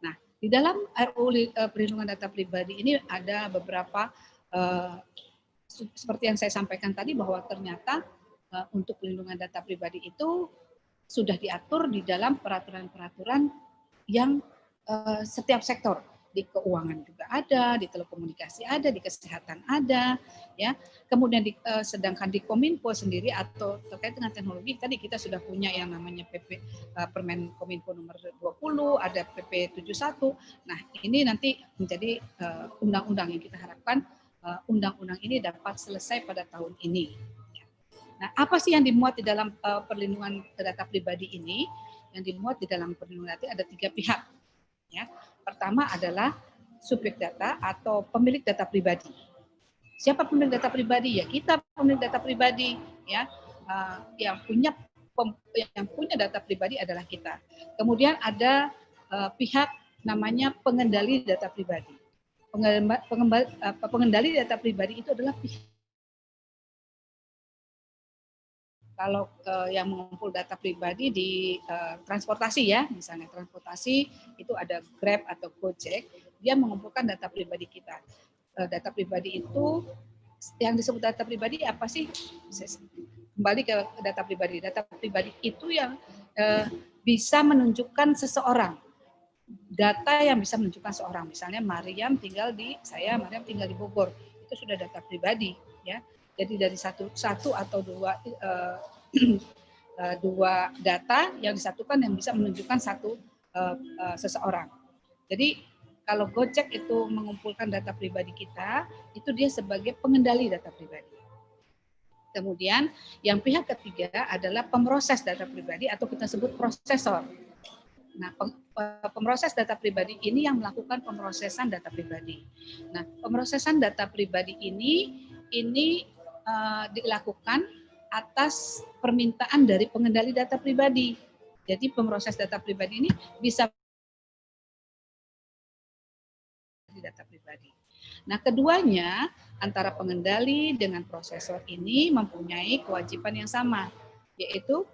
[SPEAKER 7] Nah, di dalam RUU perlindungan data pribadi ini ada beberapa seperti yang saya sampaikan tadi bahwa ternyata untuk perlindungan data pribadi itu sudah diatur di dalam peraturan-peraturan yang setiap sektor, di keuangan juga ada, di telekomunikasi ada, di kesehatan ada, ya. Kemudian sedangkan di Kominfo sendiri atau terkait dengan teknologi tadi kita sudah punya yang namanya PP Permen Kominfo nomor 20, ada PP 71. Nah, ini nanti menjadi undang-undang yang kita harapkan undang-undang ini dapat selesai pada tahun ini. Nah, apa sih yang dimuat di dalam perlindungan data pribadi ini? Yang dimuat di dalam perlindungan data ada 3 pihak. Ya. Pertama adalah subjek data atau pemilik data pribadi. Siapa pemilik data pribadi? Ya kita pemilik data pribadi, ya. Yang punya data pribadi adalah kita. Kemudian ada pihak namanya pengendali data pribadi. Pengendali data pribadi itu adalah pihak kalau yang mengumpul data pribadi di transportasi, ya, misalnya transportasi itu ada Grab atau Gojek, dia mengumpulkan data pribadi kita. Data pribadi itu yang disebut data pribadi apa sih? Kembali ke data pribadi. Data pribadi itu yang bisa menunjukkan seseorang. Data yang bisa menunjukkan seorang. Misalnya Mariam tinggal di Bogor. Itu sudah data pribadi, ya. Jadi dari satu atau dua data yang disatukan yang bisa menunjukkan seseorang. Jadi kalau Gojek itu mengumpulkan data pribadi kita, itu dia sebagai pengendali data pribadi. Kemudian yang pihak ketiga adalah pemroses data pribadi atau kita sebut prosesor. Nah, pemroses data pribadi ini yang melakukan pemrosesan data pribadi. Nah, pemrosesan data pribadi ini dilakukan atas permintaan dari pengendali data pribadi. Jadi pemroses data pribadi ini bisa di data pribadi. Nah, keduanya antara pengendali dengan prosesor ini mempunyai kewajiban yang sama, yaitu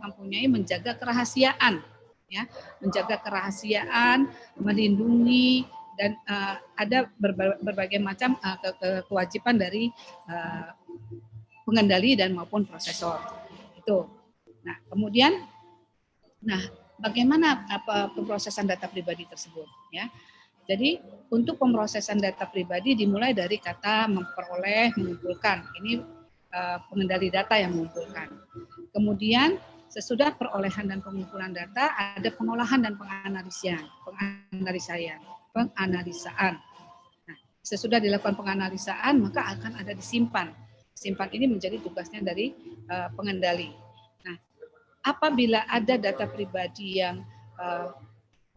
[SPEAKER 7] mempunyai menjaga kerahasiaan, ya, menjaga kerahasiaan, melindungi, dan ada berbagai macam kewajiban dari pengendali dan maupun prosesor. Itu. Nah, kemudian, bagaimana pemrosesan data pribadi tersebut? Ya, jadi untuk pemrosesan data pribadi dimulai dari kata memperoleh, mengumpulkan. Ini pengendali data yang mengumpulkan. Kemudian sesudah perolehan dan pengumpulan data ada pengolahan dan penganalisaan. Nah, sesudah dilakukan penganalisaan maka akan ada disimpan. Simpan ini menjadi tugasnya dari pengendali. Nah, apabila ada data pribadi yang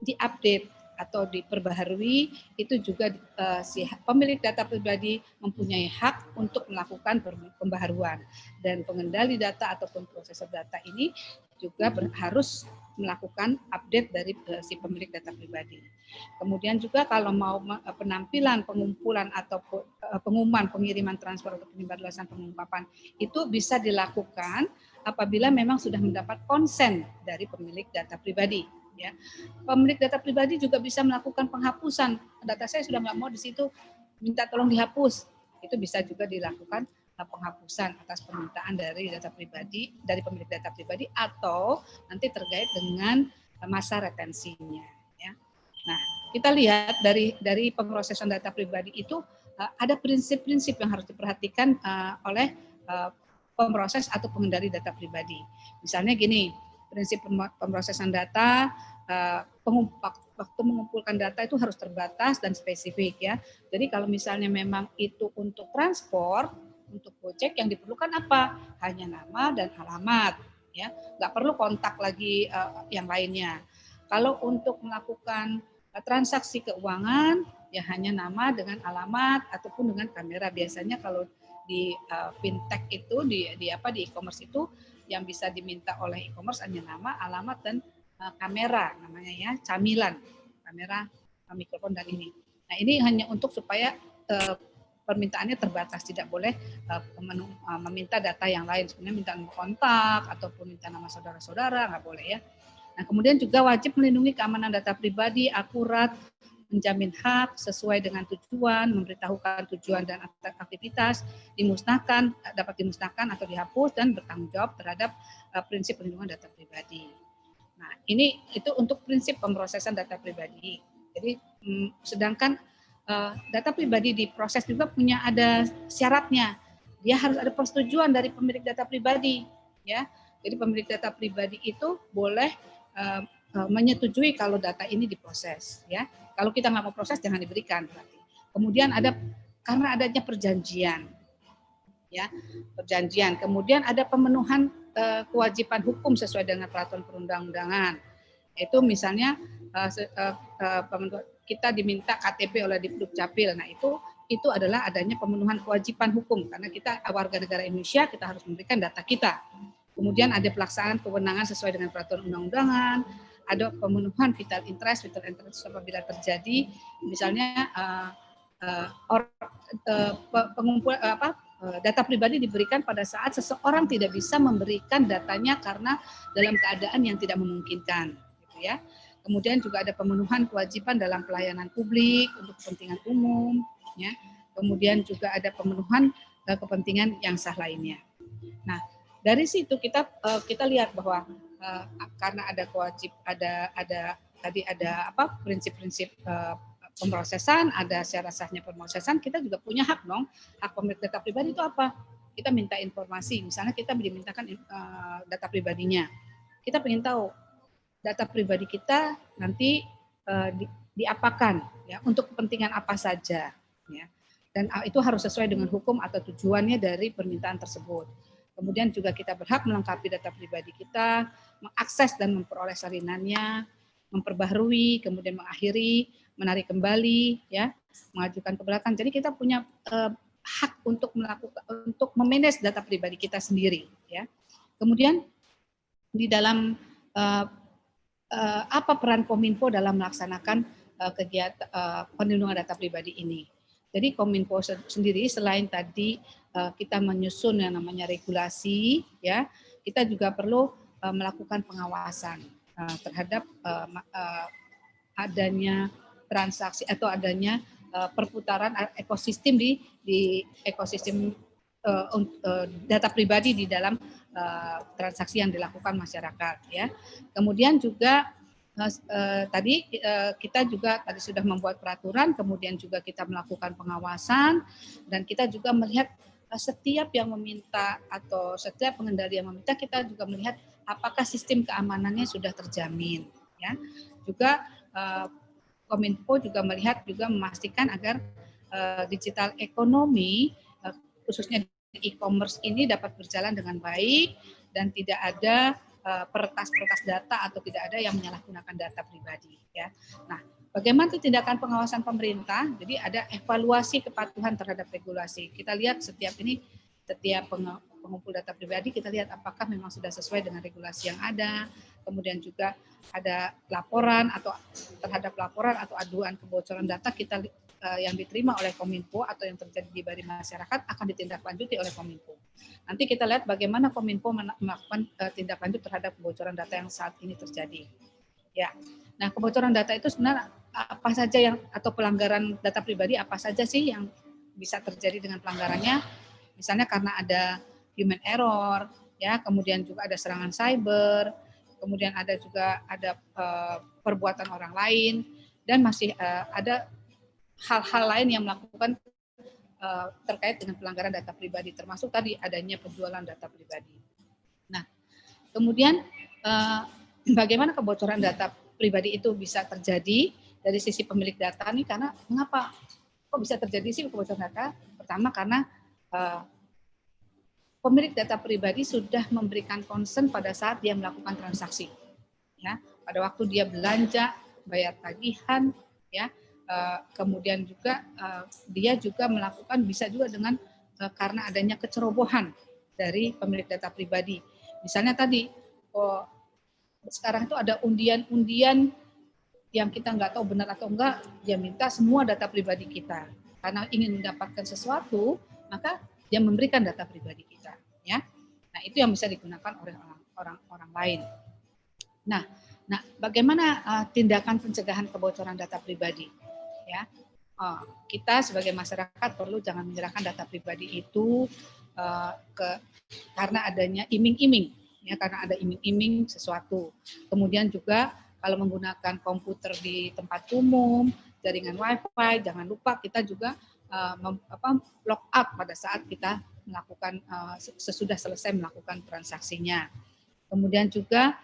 [SPEAKER 7] diupdate atau diperbaharui, itu juga si pemilik data pribadi mempunyai hak untuk melakukan pembaharuan, dan pengendali data ataupun prosesor data ini juga harus melakukan update dari si pemilik data pribadi. Kemudian juga kalau mau penampilan, pengumpulan atau pengumuman, pengiriman transfer atau penyebarluasan pengungkapan itu bisa dilakukan apabila memang sudah mendapat konsen dari pemilik data pribadi. Ya, pemilik data pribadi juga bisa melakukan penghapusan. Data saya sudah nggak mau di situ, minta tolong dihapus. Itu bisa juga dilakukan penghapusan atas permintaan dari data pribadi, dari pemilik data pribadi, atau nanti terkait dengan masa retensinya. Ya. Nah, kita lihat dari pemrosesan data pribadi itu ada prinsip-prinsip yang harus diperhatikan oleh pemroses atau pengendali data pribadi. Misalnya gini. Prinsip pemrosesan data, waktu mengumpulkan data itu harus terbatas dan spesifik, ya. Jadi kalau misalnya memang itu untuk transport, untuk Gojek yang diperlukan apa? Hanya nama dan alamat, ya. Nggak perlu kontak lagi yang lainnya. Kalau untuk melakukan transaksi keuangan, ya hanya nama dengan alamat ataupun dengan kamera. Biasanya kalau di fintech itu di e-commerce itu yang bisa diminta oleh e-commerce hanya nama, alamat, dan kamera, namanya ya, camilan, kamera, mikrofon, dan ini. Nah, ini hanya untuk supaya permintaannya terbatas, tidak boleh meminta data yang lain, sebenarnya minta nomor kontak ataupun minta nama saudara-saudara, nggak boleh, ya. Nah, kemudian juga wajib melindungi keamanan data pribadi, akurat, menjamin hak sesuai dengan tujuan, memberitahukan tujuan dan aktivitas, dapat dimusnahkan atau dihapus, dan bertanggung jawab terhadap prinsip perlindungan data pribadi. Nah, itu untuk prinsip pemrosesan data pribadi. Jadi, sedangkan data pribadi diproses juga ada syaratnya. Dia harus ada persetujuan dari pemilik data pribadi, ya. Jadi pemilik data pribadi itu boleh menyetujui kalau data ini diproses, ya. Kalau kita nggak mau proses, jangan diberikan. Berarti. Kemudian karena adanya perjanjian, ya, perjanjian. Kemudian ada pemenuhan kewajiban hukum sesuai dengan peraturan perundang-undangan. Itu misalnya kita diminta KTP oleh Dukcapil. Nah, itu adalah adanya pemenuhan kewajiban hukum karena kita warga negara Indonesia, kita harus memberikan data kita. Kemudian ada pelaksanaan kewenangan sesuai dengan peraturan undang-undangan. Ada pemenuhan vital interest apabila terjadi misalnya data pribadi diberikan pada saat seseorang tidak bisa memberikan datanya karena dalam keadaan yang tidak memungkinkan, gitu ya. Kemudian juga ada pemenuhan kewajiban dalam pelayanan publik untuk kepentingan umum, ya. Kemudian juga ada pemenuhan kepentingan yang sah lainnya. Nah, dari situ kita lihat bahwa karena ada prinsip-prinsip pemrosesan, ada syarat sahnya pemrosesan, kita juga punya hak dong. Hak pemilik data pribadi itu apa? Kita minta informasi, misalnya kita dimintakan data pribadinya. Kita ingin tahu data pribadi kita nanti diapakan, ya, untuk kepentingan apa saja, ya. dan itu harus sesuai dengan hukum atau tujuannya dari permintaan tersebut. Kemudian juga kita berhak melengkapi data pribadi kita, mengakses dan memperoleh salinannya, memperbaharui, kemudian mengakhiri, menarik kembali, ya, mengajukan keberatan. Jadi kita punya hak untuk memanage data pribadi kita sendiri, ya. Kemudian di dalam apa peran Kominfo dalam melaksanakan kegiatan perlindungan data pribadi ini? Jadi Kominfo sendiri selain tadi kita menyusun yang namanya regulasi, ya, kita juga perlu melakukan pengawasan terhadap adanya transaksi atau adanya perputaran ekosistem di ekosistem data pribadi di dalam transaksi yang dilakukan masyarakat, ya. Kemudian juga tadi kita juga tadi sudah membuat peraturan, kemudian juga kita melakukan pengawasan, dan kita juga melihat setiap yang meminta atau setiap pengendali yang meminta, kita juga melihat apakah sistem keamanannya sudah terjamin, ya. Juga Kominfo juga melihat, juga memastikan agar digital ekonomi khususnya di e-commerce ini dapat berjalan dengan baik dan tidak ada peretas-peretas data atau tidak ada yang menyalahgunakan data pribadi, ya. Nah, bagaimana tindakan pengawasan pemerintah? Jadi ada evaluasi kepatuhan terhadap regulasi. Kita lihat setiap pengumpul data pribadi, kita lihat apakah memang sudah sesuai dengan regulasi yang ada. Kemudian juga ada laporan atau terhadap laporan atau aduan kebocoran data kita yang diterima oleh Kominfo atau yang terjadi di masyarakat akan ditindaklanjuti oleh Kominfo. Nanti kita lihat bagaimana Kominfo melakukan tindak lanjut terhadap kebocoran data yang saat ini terjadi. Ya, nah kebocoran data itu sebenarnya apa saja yang atau pelanggaran data pribadi apa saja sih yang bisa terjadi dengan pelanggarannya? Misalnya karena ada human error, ya, kemudian juga ada serangan cyber, kemudian ada juga perbuatan orang lain, dan masih ada hal-hal lain yang melakukan terkait dengan pelanggaran data pribadi, termasuk tadi adanya penjualan data pribadi. Nah, kemudian bagaimana kebocoran data pribadi itu bisa terjadi dari sisi pemilik data nih? Karena mengapa kok bisa terjadi sih kebocoran data? Pertama karena pemilik data pribadi sudah memberikan concern pada saat dia melakukan transaksi, ya, pada waktu dia belanja, bayar tagihan, ya. Kemudian juga dia juga melakukan bisa juga dengan karena adanya kecerobohan dari pemilik data pribadi. Misalnya tadi sekarang itu ada undian-undian yang kita nggak tahu benar atau enggak, dia minta semua data pribadi kita karena ingin mendapatkan sesuatu, maka dia memberikan data pribadi kita, ya. Nah, itu yang bisa digunakan oleh orang lain. Nah, bagaimana tindakan pencegahan kebocoran data pribadi? Ya, kita sebagai masyarakat perlu jangan menyerahkan data pribadi itu karena adanya iming-iming, ya, karena ada iming-iming sesuatu. Kemudian juga kalau menggunakan komputer di tempat umum, jaringan WiFi, jangan lupa kita juga log out pada saat kita melakukan sesudah selesai melakukan transaksinya. Kemudian juga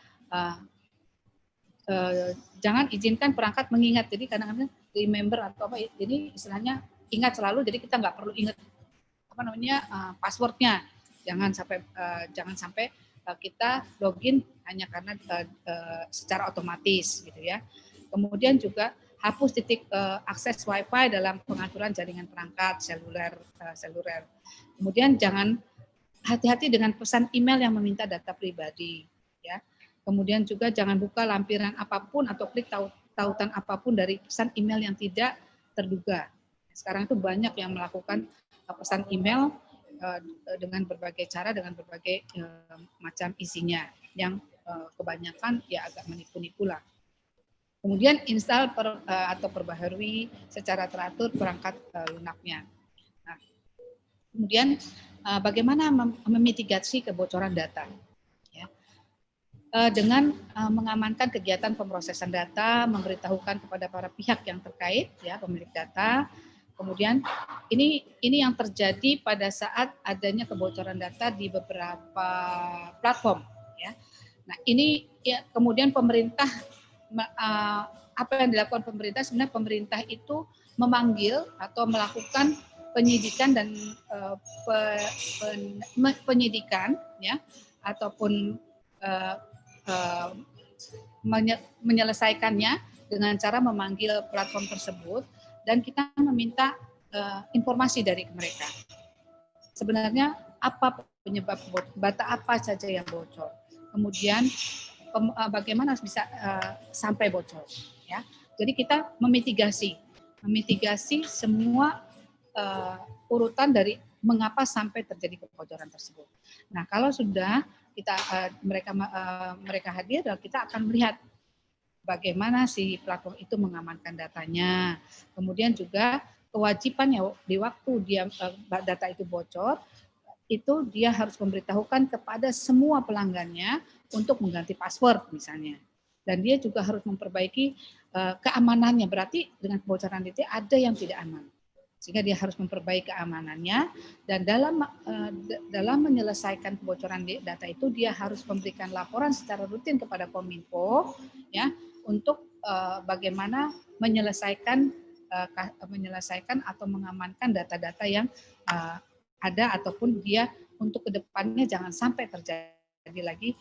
[SPEAKER 7] jangan izinkan perangkat mengingat. Jadi kadang-kadang remember atau apa ini istilahnya ingat selalu, jadi kita nggak perlu ingat passwordnya. Jangan sampai kita login hanya karena secara otomatis gitu, ya. Kemudian juga hapus titik akses WiFi dalam pengaturan jaringan perangkat seluler. Kemudian jangan hati-hati dengan pesan email yang meminta data pribadi, ya. Kemudian juga jangan buka lampiran apapun atau klik tautan apapun dari pesan email yang tidak terduga. Sekarang itu banyak yang melakukan pesan email dengan berbagai cara, dengan berbagai macam isinya, yang kebanyakan ya agak menipu-nipu lah. Kemudian install atau perbaharui secara teratur perangkat lunaknya. Nah, kemudian bagaimana memitigasi kebocoran data? Dengan mengamankan kegiatan pemrosesan data, memberitahukan kepada para pihak yang terkait, ya, pemilik data. Kemudian ini yang terjadi pada saat adanya kebocoran data di beberapa platform, ya. Nah, ini ya kemudian pemerintah apa yang dilakukan pemerintah, sebenarnya pemerintah itu memanggil atau melakukan penyidikan dan penyidikan ya ataupun menyelesaikannya dengan cara memanggil platform tersebut dan kita meminta informasi dari mereka. Sebenarnya apa penyebab data apa saja yang bocor, kemudian bagaimana bisa sampai bocor, ya. Jadi kita memitigasi semua urutan dari mengapa sampai terjadi kebocoran tersebut. Nah, kalau sudah mereka hadir, kita akan melihat bagaimana si platform itu mengamankan datanya. Kemudian juga kewajibannya di waktu data itu bocor, itu dia harus memberitahukan kepada semua pelanggannya untuk mengganti password misalnya. Dan dia juga harus memperbaiki keamanannya. Berarti dengan kebocoran itu ada yang tidak aman. Sehingga dia harus memperbaiki keamanannya dan dalam menyelesaikan kebocoran data itu dia harus memberikan laporan secara rutin kepada Kominfo ya untuk bagaimana menyelesaikan atau mengamankan data-data yang ada ataupun dia untuk kedepannya jangan sampai terjadi lagi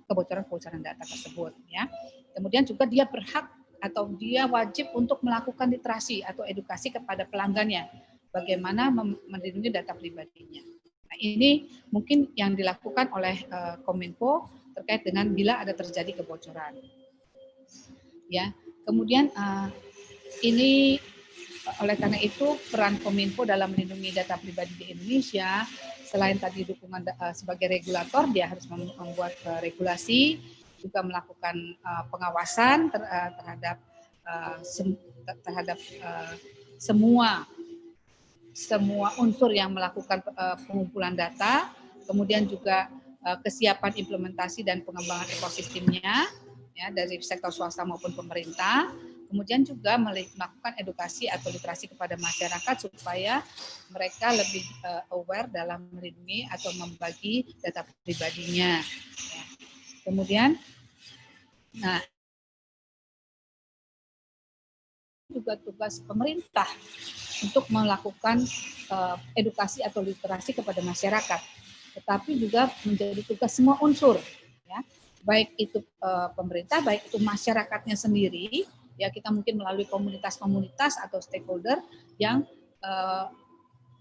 [SPEAKER 7] kebocoran data tersebut ya. Kemudian juga dia berhak atau dia wajib untuk melakukan literasi atau edukasi kepada pelanggannya bagaimana melindungi data pribadinya. Nah, ini mungkin yang dilakukan oleh Kominfo terkait dengan bila ada terjadi kebocoran. Ya, kemudian ini oleh karena itu peran Kominfo dalam melindungi data pribadi di Indonesia selain tadi dukungan sebagai regulator, dia harus membuat regulasi, juga melakukan pengawasan terhadap semua unsur yang melakukan pengumpulan data, kemudian juga kesiapan implementasi dan pengembangan ekosistemnya ya dari sektor swasta maupun pemerintah. Kemudian juga melakukan edukasi atau literasi kepada masyarakat supaya mereka lebih aware dalam melindungi atau membagi data pribadinya. Ya. Kemudian, nah juga tugas pemerintah untuk melakukan edukasi atau literasi kepada masyarakat, tetapi juga menjadi tugas semua unsur, ya, baik itu pemerintah, baik itu masyarakatnya sendiri. Ya, kita mungkin melalui komunitas-komunitas atau stakeholder yang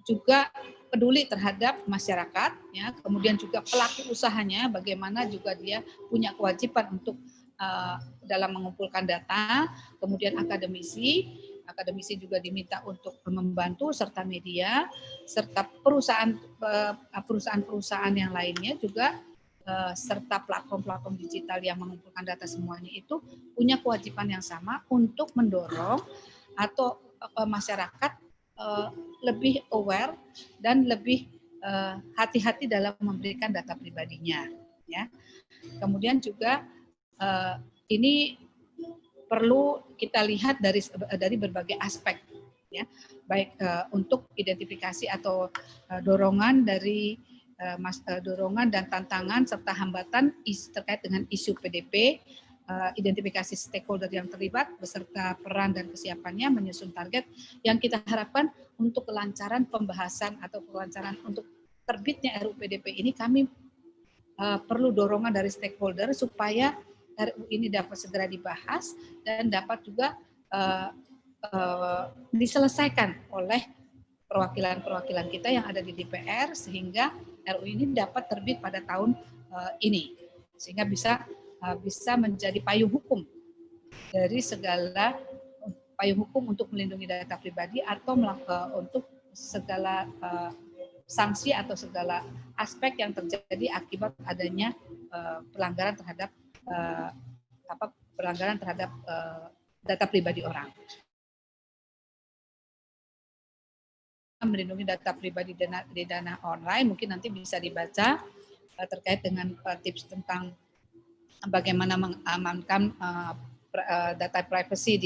[SPEAKER 7] juga peduli terhadap masyarakat, ya. Kemudian juga pelaku usahanya, bagaimana juga dia punya kewajiban untuk dalam mengumpulkan data. Kemudian akademisi juga diminta untuk membantu, serta media, serta perusahaan-perusahaan yang lainnya juga. Serta platform-platform digital yang mengumpulkan data semuanya itu punya kewajiban yang sama untuk mendorong atau masyarakat lebih aware dan lebih hati-hati dalam memberikan data pribadinya. Ya. Kemudian juga ini perlu kita lihat dari berbagai aspek, ya, baik untuk identifikasi atau dorongan dan tantangan serta hambatan terkait dengan isu PDP, identifikasi stakeholder yang terlibat beserta peran dan kesiapannya, menyusun target yang kita harapkan untuk kelancaran pembahasan atau kelancaran untuk terbitnya RUU PDP ini. Kami perlu dorongan dari stakeholder supaya RUU ini dapat segera dibahas dan dapat juga diselesaikan oleh perwakilan-perwakilan kita yang ada di DPR sehingga RUU ini dapat terbit pada tahun ini, sehingga bisa menjadi payung hukum dari segala payung hukum untuk melindungi data pribadi atau untuk segala sanksi atau segala aspek yang terjadi akibat adanya pelanggaran terhadap data pribadi orang. Melindungi data pribadi di dana online mungkin nanti bisa dibaca terkait dengan tips tentang bagaimana mengamankan data privacy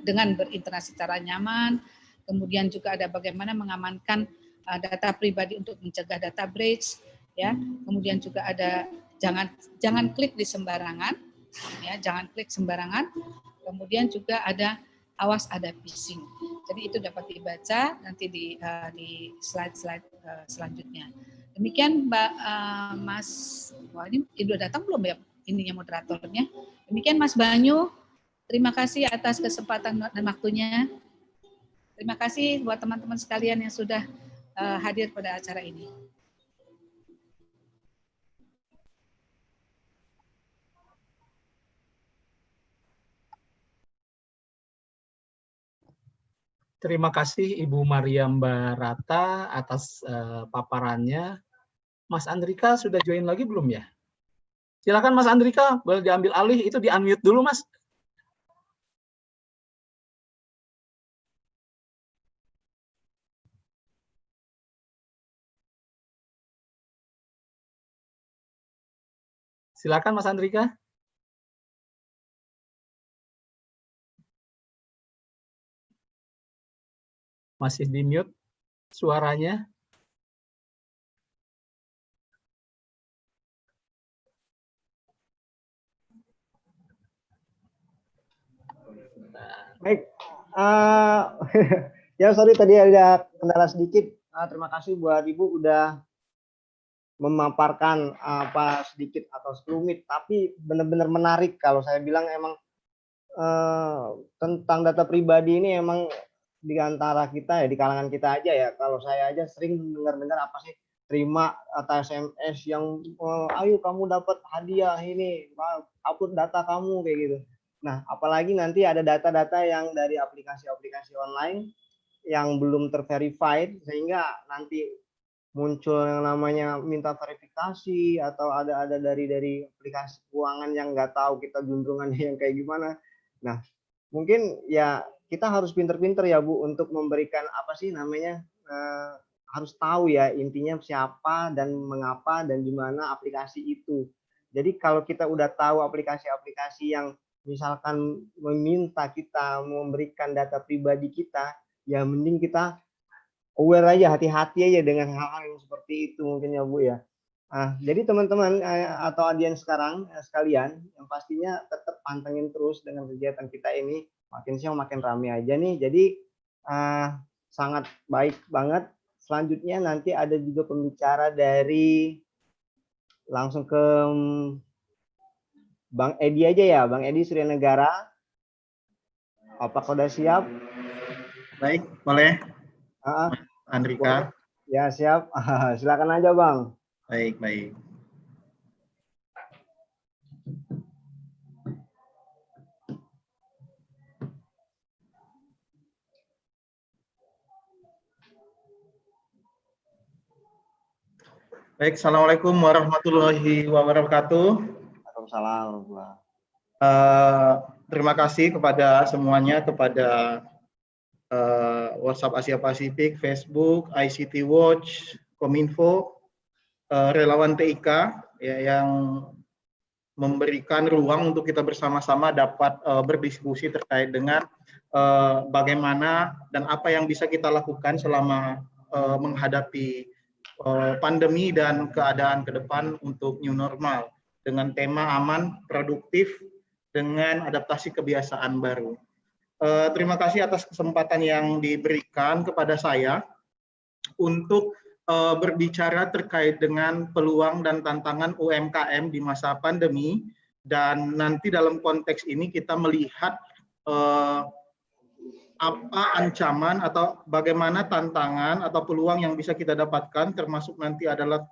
[SPEAKER 7] dengan berinteraksi secara nyaman. Kemudian juga ada bagaimana mengamankan data pribadi untuk mencegah data breach, ya. Kemudian juga ada jangan klik di sembarangan, ya, jangan klik sembarangan. Kemudian juga ada awas ada phishing. Jadi itu dapat dibaca nanti di slide-slide selanjutnya. Demikian Mbak Mas, wah ini udah datang belum ya ininya moderatornya? Demikian Mas Banyu, terima kasih atas kesempatan dan waktunya. Terima kasih buat teman-teman sekalian yang sudah hadir pada acara ini.
[SPEAKER 1] Terima kasih Ibu Mariam Barata atas paparannya. Mas Andrika sudah join lagi belum ya? Silakan Mas Andrika, boleh diambil alih, itu di-unmute dulu Mas. Silakan Mas Andrika. Masih di-mute suaranya.
[SPEAKER 6] Baik, ya sorry tadi ada kendala sedikit. Terima kasih buat Ibu udah memaparkan apa sedikit atau sekelumit, tapi benar-benar menarik. Kalau saya bilang emang tentang data pribadi ini emang di antara kita ya, di kalangan kita aja ya. Kalau saya aja sering dengar-dengar apa sih, terima atau SMS yang ayo kamu dapat hadiah ini, upload data kamu kayak gitu. Nah, apalagi nanti ada data-data yang dari aplikasi-aplikasi online yang belum terverified, sehingga nanti muncul yang namanya minta verifikasi atau ada dari aplikasi keuangan yang nggak tahu kita juntrungannya yang kayak gimana. Nah, mungkin ya kita harus pinter-pinter ya Bu untuk memberikan apa sih namanya, harus tahu ya intinya siapa dan mengapa dan di mana aplikasi itu. Jadi kalau kita udah tahu aplikasi-aplikasi yang misalkan meminta kita memberikan data pribadi kita, ya mending kita aware aja, hati-hati aja dengan hal-hal yang seperti itu mungkin ya Bu ya. Jadi teman-teman atau audiens sekarang sekalian, yang pastinya tetap pantengin terus dengan kegiatan kita ini, makin siang makin ramai aja nih. Jadi sangat baik banget. Selanjutnya nanti ada juga pembicara dari langsung ke Bang Edi aja ya, Bang Edi Surya Negara. Apakah sudah siap?
[SPEAKER 8] Baik, boleh.
[SPEAKER 6] Boleh.
[SPEAKER 8] Andrika.
[SPEAKER 6] Ya siap. Silakan aja Bang.
[SPEAKER 8] Baik, baik. Baik, Assalamualaikum warahmatullahi wabarakatuh.
[SPEAKER 6] Waalaikumsalam.
[SPEAKER 8] Terima kasih kepada semuanya, kepada WhatsApp Asia Pasifik, Facebook, ICT Watch, Kominfo, relawan TIK ya, yang memberikan ruang untuk kita bersama-sama dapat berdiskusi terkait dengan bagaimana dan apa yang bisa kita lakukan selama menghadapi pandemi dan keadaan ke depan untuk new normal dengan tema aman, produktif, dengan adaptasi kebiasaan baru. Terima kasih atas kesempatan yang diberikan kepada saya untuk berbicara terkait dengan peluang dan tantangan UMKM di masa pandemi, dan nanti dalam konteks ini kita melihat apa ancaman atau bagaimana tantangan atau peluang yang bisa kita dapatkan, termasuk nanti adalah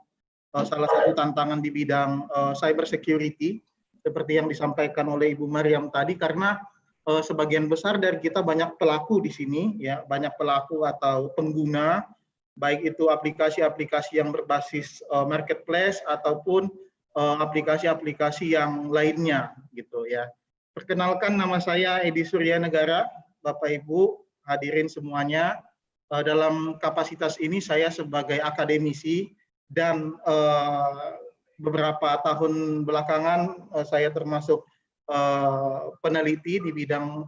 [SPEAKER 8] salah satu tantangan di bidang cyber security seperti yang disampaikan oleh Ibu Mariam tadi, karena sebagian besar dari kita banyak pelaku di sini ya, banyak pelaku atau pengguna, baik itu aplikasi-aplikasi yang berbasis marketplace ataupun aplikasi-aplikasi yang lainnya gitu ya. Perkenalkan, nama saya Edi Surya Negara, Bapak Ibu hadirin semuanya. Dalam kapasitas ini saya sebagai akademisi dan beberapa tahun belakangan saya termasuk peneliti di bidang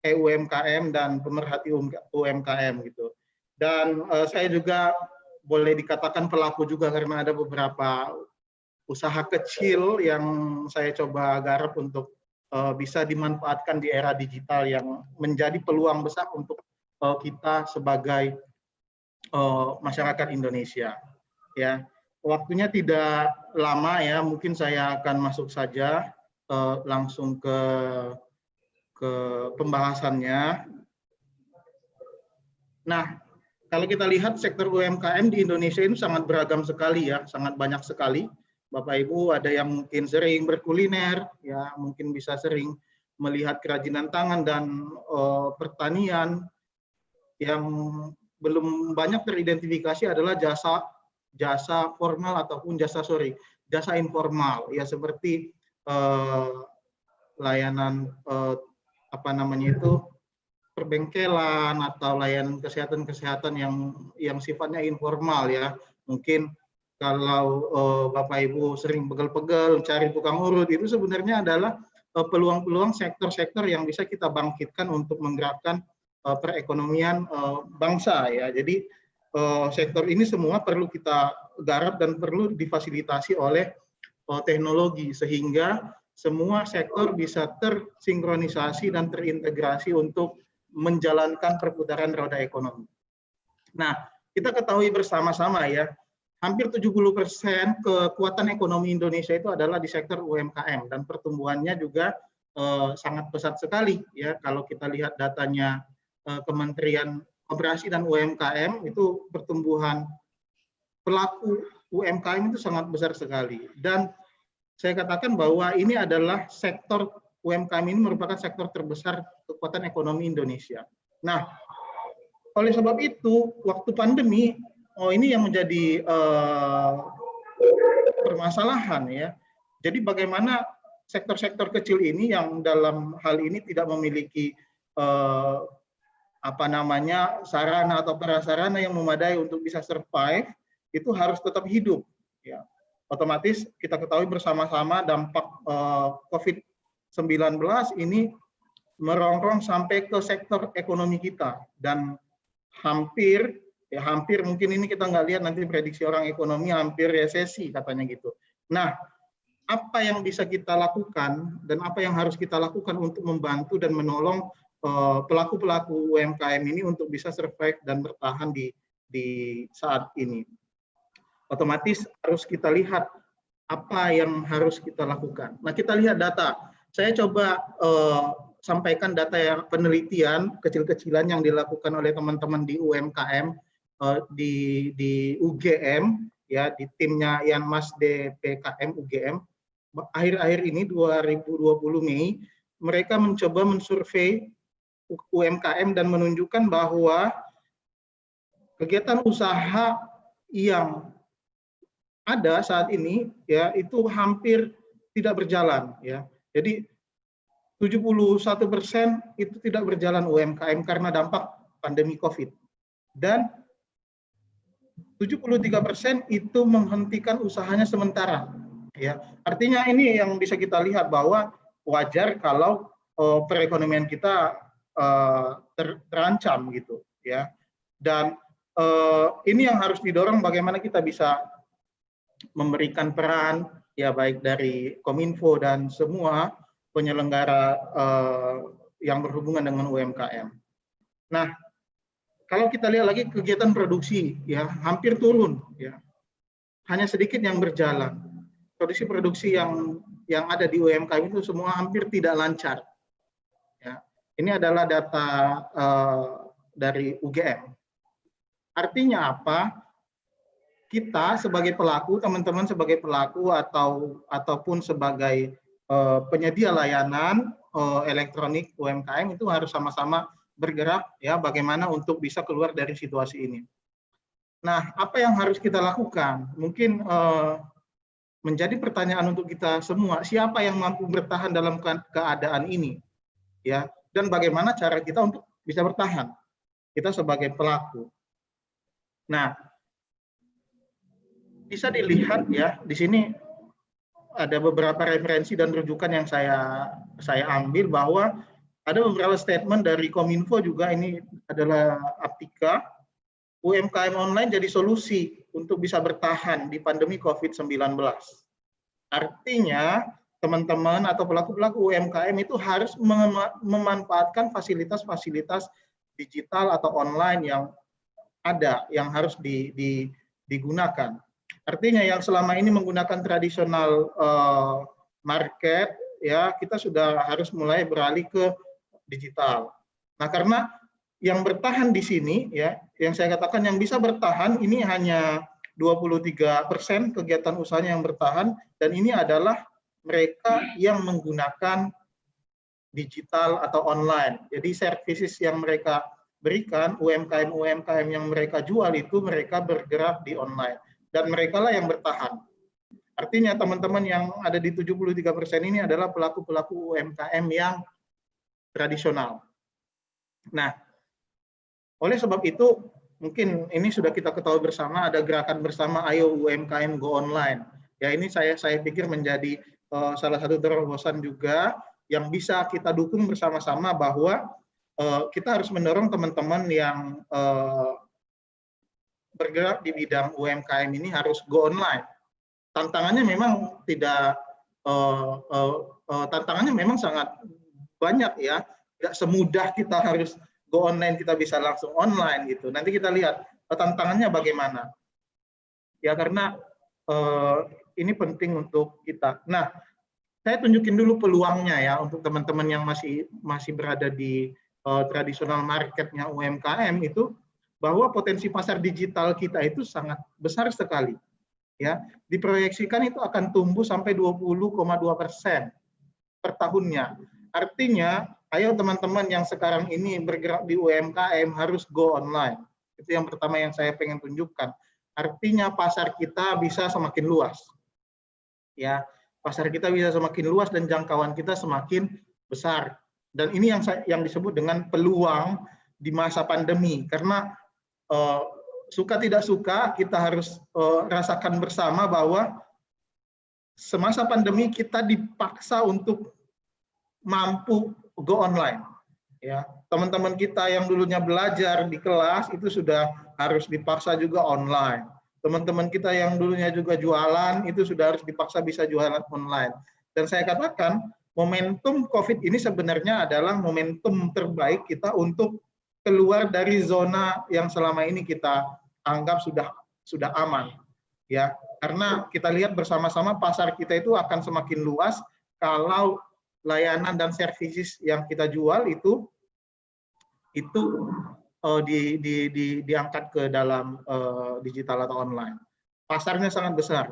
[SPEAKER 8] UMKM dan pemerhati UMKM gitu. Dan saya juga boleh dikatakan pelaku juga karena ada beberapa usaha kecil yang saya coba garap untuk bisa dimanfaatkan di era digital yang menjadi peluang besar untuk kita sebagai masyarakat Indonesia. Ya, waktunya tidak lama ya, mungkin saya akan masuk saja langsung ke pembahasannya. Nah, kalau kita lihat sektor UMKM di Indonesia ini sangat beragam sekali ya, sangat banyak sekali. Bapak Ibu ada yang mungkin sering berkuliner, ya mungkin bisa sering melihat kerajinan tangan dan pertanian. Yang belum banyak teridentifikasi adalah jasa formal ataupun jasa informal, ya seperti layanan perbengkelan atau layanan kesehatan yang sifatnya informal ya. Mungkin kalau Bapak Ibu sering pegel-pegel cari tukang urut, itu sebenarnya adalah peluang-peluang sektor-sektor yang bisa kita bangkitkan untuk menggerakkan perekonomian bangsa ya. Jadi sektor ini semua perlu kita garap dan perlu difasilitasi oleh teknologi sehingga semua sektor bisa tersinkronisasi dan terintegrasi untuk menjalankan perputaran roda ekonomi. Nah, kita ketahui bersama-sama ya, hampir 70% kekuatan ekonomi Indonesia itu adalah di sektor UMKM dan pertumbuhannya juga sangat pesat sekali ya. Kalau kita lihat datanya Kementerian Koperasi dan UMKM itu pertumbuhan pelaku UMKM itu sangat besar sekali. Dan saya katakan bahwa ini adalah sektor UMKM ini merupakan sektor terbesar kekuatan ekonomi Indonesia. Nah, oleh sebab itu waktu pandemi ini yang menjadi permasalahan ya. Jadi bagaimana sektor-sektor kecil ini yang dalam hal ini tidak memiliki sarana atau prasarana yang memadai untuk bisa survive, itu harus tetap hidup. Ya. Otomatis kita ketahui bersama-sama dampak COVID-19 ini merongrong sampai ke sektor ekonomi kita dan hampir mungkin ini kita nggak lihat nanti prediksi orang ekonomi hampir resesi katanya gitu. Nah, apa yang bisa kita lakukan dan apa yang harus kita lakukan untuk membantu dan menolong pelaku-pelaku UMKM ini untuk bisa survive dan bertahan di saat ini. Otomatis harus kita lihat apa yang harus kita lakukan. Nah, kita lihat data. Saya coba sampaikan data yang penelitian kecil-kecilan yang dilakukan oleh teman-teman di UMKM di UGM ya, di timnya Yanmas DPKM UGM. Akhir-akhir ini 2020 Mei mereka mencoba mensurvei UMKM dan menunjukkan bahwa kegiatan usaha yang ada saat ini ya itu hampir tidak berjalan ya. Jadi 71% itu tidak berjalan UMKM karena dampak pandemi Covid. Dan 73% itu menghentikan usahanya sementara. Ya, artinya ini yang bisa kita lihat bahwa wajar kalau perekonomian kita terancam gitu, ya. Dan ini yang harus didorong bagaimana kita bisa memberikan peran, ya baik dari Kominfo dan semua penyelenggara yang berhubungan dengan UMKM. Nah, kalau kita lihat lagi kegiatan produksi, ya hampir turun, ya hanya sedikit yang berjalan. Produksi yang ada di UMKM itu semua hampir tidak lancar. Ya, ini adalah data dari UGM. Artinya apa? Kita sebagai pelaku, teman-teman sebagai pelaku ataupun sebagai penyedia layanan elektronik UMKM itu harus sama-sama bergerak ya bagaimana untuk bisa keluar dari situasi ini. Nah, apa yang harus kita lakukan? Mungkin menjadi pertanyaan untuk kita semua, siapa yang mampu bertahan dalam keadaan ini? Ya, dan bagaimana cara kita untuk bisa bertahan? Kita sebagai pelaku. Nah, bisa dilihat ya di sini ada beberapa referensi dan rujukan yang saya ambil bahwa ada beberapa statement dari Kominfo juga, ini adalah Aptika, UMKM online jadi solusi untuk bisa bertahan di pandemi COVID-19. Artinya, teman-teman atau pelaku-pelaku UMKM itu harus memanfaatkan fasilitas-fasilitas digital atau online yang ada, yang harus digunakan. Artinya yang selama ini menggunakan tradisional market, ya kita sudah harus mulai beralih ke digital. Nah, karena yang bertahan di sini, ya, yang saya katakan yang bisa bertahan ini hanya 23% kegiatan usahanya yang bertahan, dan ini adalah mereka yang menggunakan digital atau online. Jadi services yang mereka berikan, UMKM yang mereka jual itu mereka bergerak di online. Dan mereka lah yang bertahan. Artinya teman-teman yang ada di 73% ini adalah pelaku-pelaku UMKM yang tradisional. Nah, oleh sebab itu, mungkin ini sudah kita ketahui bersama, ada gerakan bersama Ayo UMKM Go Online. Ya, ini saya pikir menjadi salah satu terobosan juga yang bisa kita dukung bersama-sama, bahwa kita harus mendorong teman-teman yang bergerak di bidang UMKM ini harus go online. Tantangannya memang tantangannya memang sangat banyak, ya. Tidak semudah kita harus go online, kita bisa langsung online gitu. Nanti kita lihat tantangannya bagaimana. Ya, karena ini penting untuk kita. Nah, saya tunjukin dulu peluangnya ya untuk teman-teman yang masih berada di tradisional marketnya UMKM itu, bahwa potensi pasar digital kita itu sangat besar sekali. Ya, diproyeksikan itu akan tumbuh sampai 20,2% per tahunnya. Artinya, ayo teman-teman yang sekarang ini bergerak di UMKM harus go online. Itu yang pertama yang saya pengen tunjukkan. Artinya pasar kita bisa semakin luas. Ya, pasar kita bisa semakin luas dan jangkauan kita semakin besar. Dan ini yang disebut dengan peluang di masa pandemi. Karena suka tidak suka kita harus rasakan bersama bahwa semasa pandemi kita dipaksa untuk mampu go online. Ya, teman-teman kita yang dulunya belajar di kelas itu sudah harus dipaksa juga online. Teman-teman kita yang dulunya juga jualan itu sudah harus dipaksa bisa jualan online. Dan saya katakan momentum COVID ini sebenarnya adalah momentum terbaik kita untuk keluar dari zona yang selama ini kita anggap sudah aman. Ya, karena kita lihat bersama-sama pasar kita itu akan semakin luas kalau layanan dan services yang kita jual itu diangkat ke dalam digital atau online. Pasarnya sangat besar.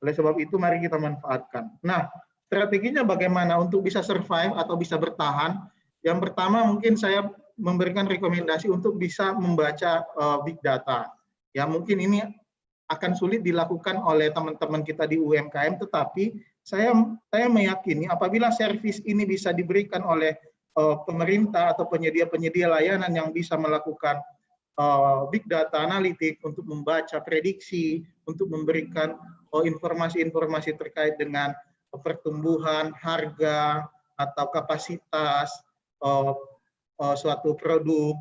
[SPEAKER 8] Oleh sebab itu mari kita manfaatkan. Nah, strateginya bagaimana untuk bisa survive atau bisa bertahan? Yang pertama mungkin saya memberikan rekomendasi untuk bisa membaca big data. Ya, mungkin ini akan sulit dilakukan oleh teman-teman kita di UMKM, tetapi saya meyakini apabila servis ini bisa diberikan oleh pemerintah atau penyedia-penyedia layanan yang bisa melakukan big data analitik untuk membaca prediksi, untuk memberikan informasi-informasi terkait dengan pertumbuhan harga atau kapasitas suatu produk,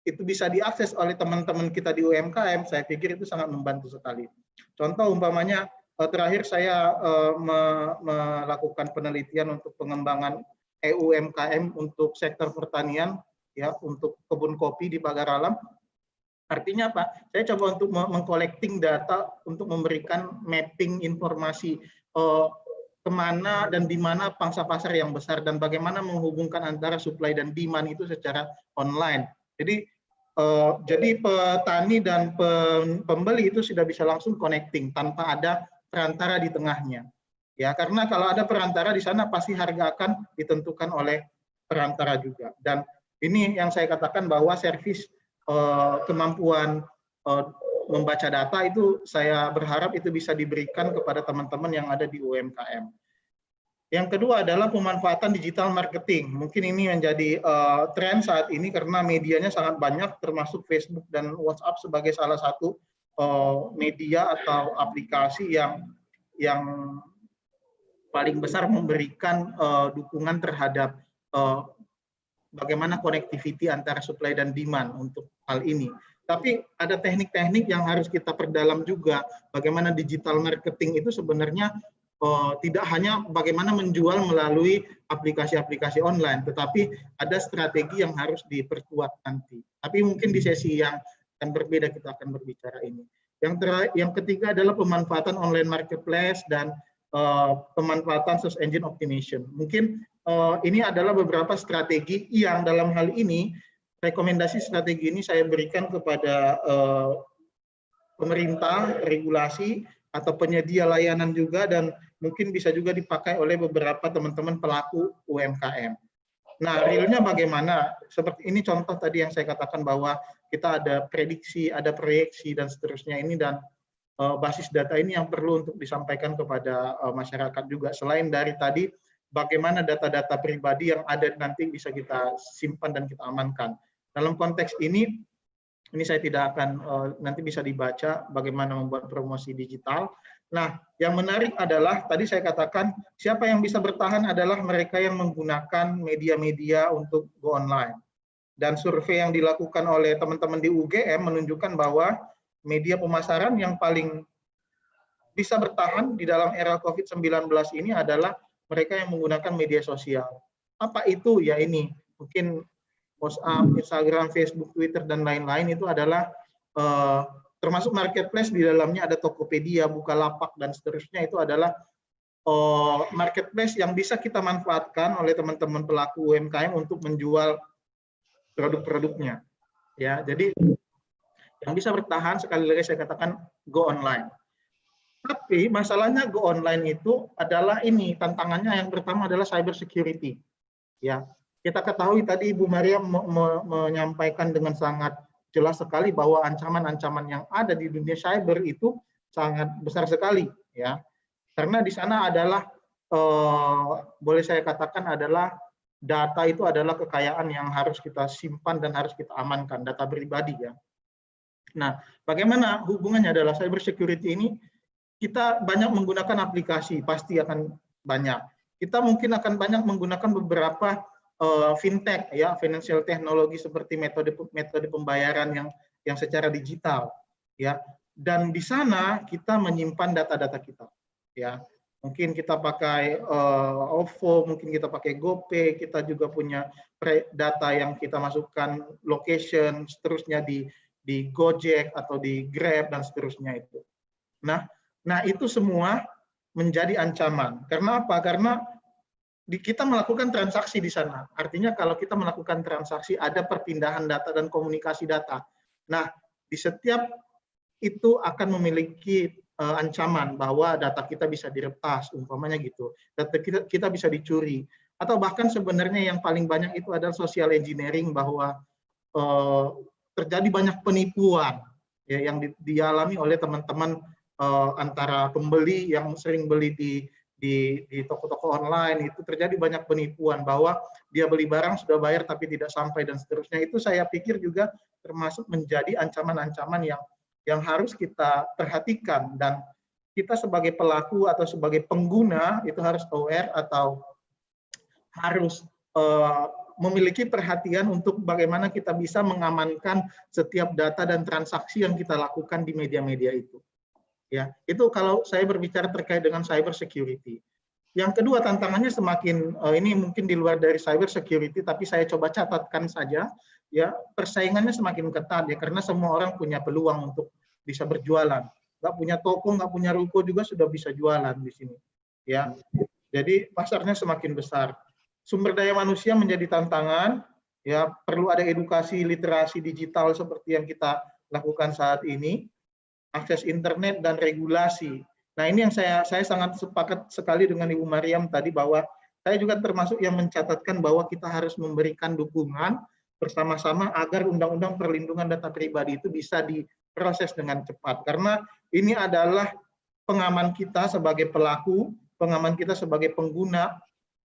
[SPEAKER 8] itu bisa diakses oleh teman-teman kita di UMKM, saya pikir itu sangat membantu sekali. Contoh umpamanya, terakhir saya melakukan penelitian untuk pengembangan UMKM untuk sektor pertanian, ya, untuk kebun kopi di Pagar Alam. Artinya apa? Saya coba untuk mengcollecting data untuk memberikan mapping informasi kemana dan di mana pangsa pasar yang besar dan bagaimana menghubungkan antara supply dan demand itu secara online. Jadi petani dan pembeli itu sudah bisa langsung connecting tanpa ada perantara di tengahnya. Ya, karena kalau ada perantara di sana pasti harga akan ditentukan oleh perantara juga. Dan ini yang saya katakan bahwa servis kemampuan membaca data itu saya berharap itu bisa diberikan kepada teman-teman yang ada di UMKM. Yang kedua adalah pemanfaatan digital marketing. Mungkin ini menjadi tren saat ini karena medianya sangat banyak, termasuk Facebook dan WhatsApp sebagai salah satu media atau aplikasi yang paling besar memberikan dukungan terhadap bagaimana connectivity antara supply dan demand untuk hal ini. Tapi ada teknik-teknik yang harus kita perdalam juga. Bagaimana digital marketing itu sebenarnya tidak hanya bagaimana menjual melalui aplikasi-aplikasi online, tetapi ada strategi yang harus diperkuat nanti. Tapi mungkin di sesi yang akan berbeda kita akan berbicara ini. Yang ketiga adalah pemanfaatan online marketplace dan pemanfaatan search engine optimization. Mungkin ini adalah beberapa strategi yang dalam hal ini, rekomendasi strategi ini saya berikan kepada pemerintah, regulasi, atau penyedia layanan juga, dan mungkin bisa juga dipakai oleh beberapa teman-teman pelaku UMKM. Nah, realnya bagaimana? Seperti ini contoh tadi yang saya katakan bahwa kita ada prediksi, ada proyeksi, dan seterusnya ini, dan basis data ini yang perlu untuk disampaikan kepada masyarakat juga. Selain dari tadi, bagaimana data-data pribadi yang ada nanti bisa kita simpan dan kita amankan. Dalam konteks ini saya tidak akan, nanti bisa dibaca bagaimana membuat promosi digital. Nah, yang menarik adalah, tadi saya katakan, siapa yang bisa bertahan adalah mereka yang menggunakan media-media untuk go online. Dan survei yang dilakukan oleh teman-teman di UGM menunjukkan bahwa media pemasaran yang paling bisa bertahan di dalam era COVID-19 ini adalah mereka yang menggunakan media sosial. Apa itu? Ya ini, mungkin WhatsApp, Instagram, Facebook, Twitter, dan lain-lain itu adalah termasuk marketplace, di dalamnya ada Tokopedia, Bukalapak, dan seterusnya. Itu adalah marketplace yang bisa kita manfaatkan oleh teman-teman pelaku UMKM untuk menjual produk-produknya. Ya, jadi yang bisa bertahan, sekali lagi saya katakan, go online. Tapi masalahnya go online itu adalah ini, tantangannya yang pertama adalah cyber security. Ya, kita ketahui tadi Ibu Maria menyampaikan dengan sangat jelas sekali bahwa ancaman-ancaman yang ada di dunia cyber itu sangat besar sekali, ya. Karena di sana adalah boleh saya katakan adalah data itu adalah kekayaan yang harus kita simpan dan harus kita amankan, data pribadi, ya. Nah, bagaimana hubungannya adalah cyber security ini? Kita banyak menggunakan aplikasi, pasti akan banyak. Kita mungkin akan banyak menggunakan beberapa fintech, ya, financial technology, seperti metode pembayaran yang secara digital, ya. Dan di sana kita menyimpan data-data kita, ya. Mungkin kita pakai OVO, mungkin kita pakai GoPay, kita juga punya data yang kita masukkan location, seterusnya di Gojek atau di Grab dan seterusnya itu. Nah itu semua menjadi ancaman. Karena apa? Karena kita melakukan transaksi di sana. Artinya kalau kita melakukan transaksi ada perpindahan data dan komunikasi data. Nah, di setiap itu akan memiliki ancaman bahwa data kita bisa diretas, umpamanya gitu. Data kita bisa dicuri. Atau bahkan sebenarnya yang paling banyak itu adalah social engineering, bahwa terjadi banyak penipuan, ya, yang dialami oleh teman-teman antara pembeli yang sering beli di toko-toko online. Itu terjadi banyak penipuan, bahwa dia beli barang sudah bayar tapi tidak sampai dan seterusnya. Itu saya pikir juga termasuk menjadi ancaman-ancaman yang harus kita perhatikan, dan kita sebagai pelaku atau sebagai pengguna itu harus aware atau harus memiliki perhatian untuk bagaimana kita bisa mengamankan setiap data dan transaksi yang kita lakukan di media-media itu. Ya, itu kalau saya berbicara terkait dengan cyber security. Yang kedua, tantangannya semakin ini mungkin di luar dari cyber security, tapi saya coba catatkan saja, ya, persaingannya semakin ketat, ya, karena semua orang punya peluang untuk bisa berjualan. Nggak punya toko, nggak punya ruko juga sudah bisa jualan di sini, ya. Jadi pasarnya semakin besar. Sumber daya manusia menjadi tantangan, ya, perlu ada edukasi literasi digital seperti yang kita lakukan saat ini. Akses internet dan regulasi. Nah, ini yang saya sangat sepakat sekali dengan Ibu Mariam tadi, bahwa saya juga termasuk yang mencatatkan bahwa kita harus memberikan dukungan bersama-sama agar Undang-Undang Perlindungan Data Pribadi itu bisa diproses dengan cepat. Karena ini adalah pengaman kita sebagai pelaku, pengaman kita sebagai pengguna,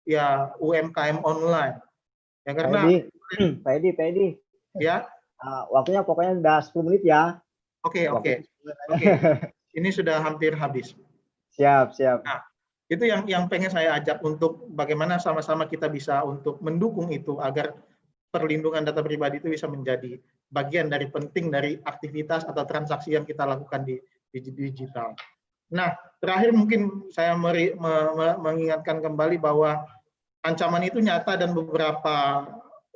[SPEAKER 8] ya, UMKM online. Ya, karena
[SPEAKER 6] Pak Edi.
[SPEAKER 8] Ya.
[SPEAKER 6] Waktunya pokoknya udah 10 menit ya.
[SPEAKER 8] Oke. Ini sudah hampir habis.
[SPEAKER 6] Siap.
[SPEAKER 8] Nah, itu yang pengen saya ajak untuk bagaimana sama-sama kita bisa untuk mendukung itu agar perlindungan data pribadi itu bisa menjadi bagian dari penting dari aktivitas atau transaksi yang kita lakukan di digital. Nah, terakhir mungkin saya mengingatkan kembali bahwa ancaman itu nyata dan beberapa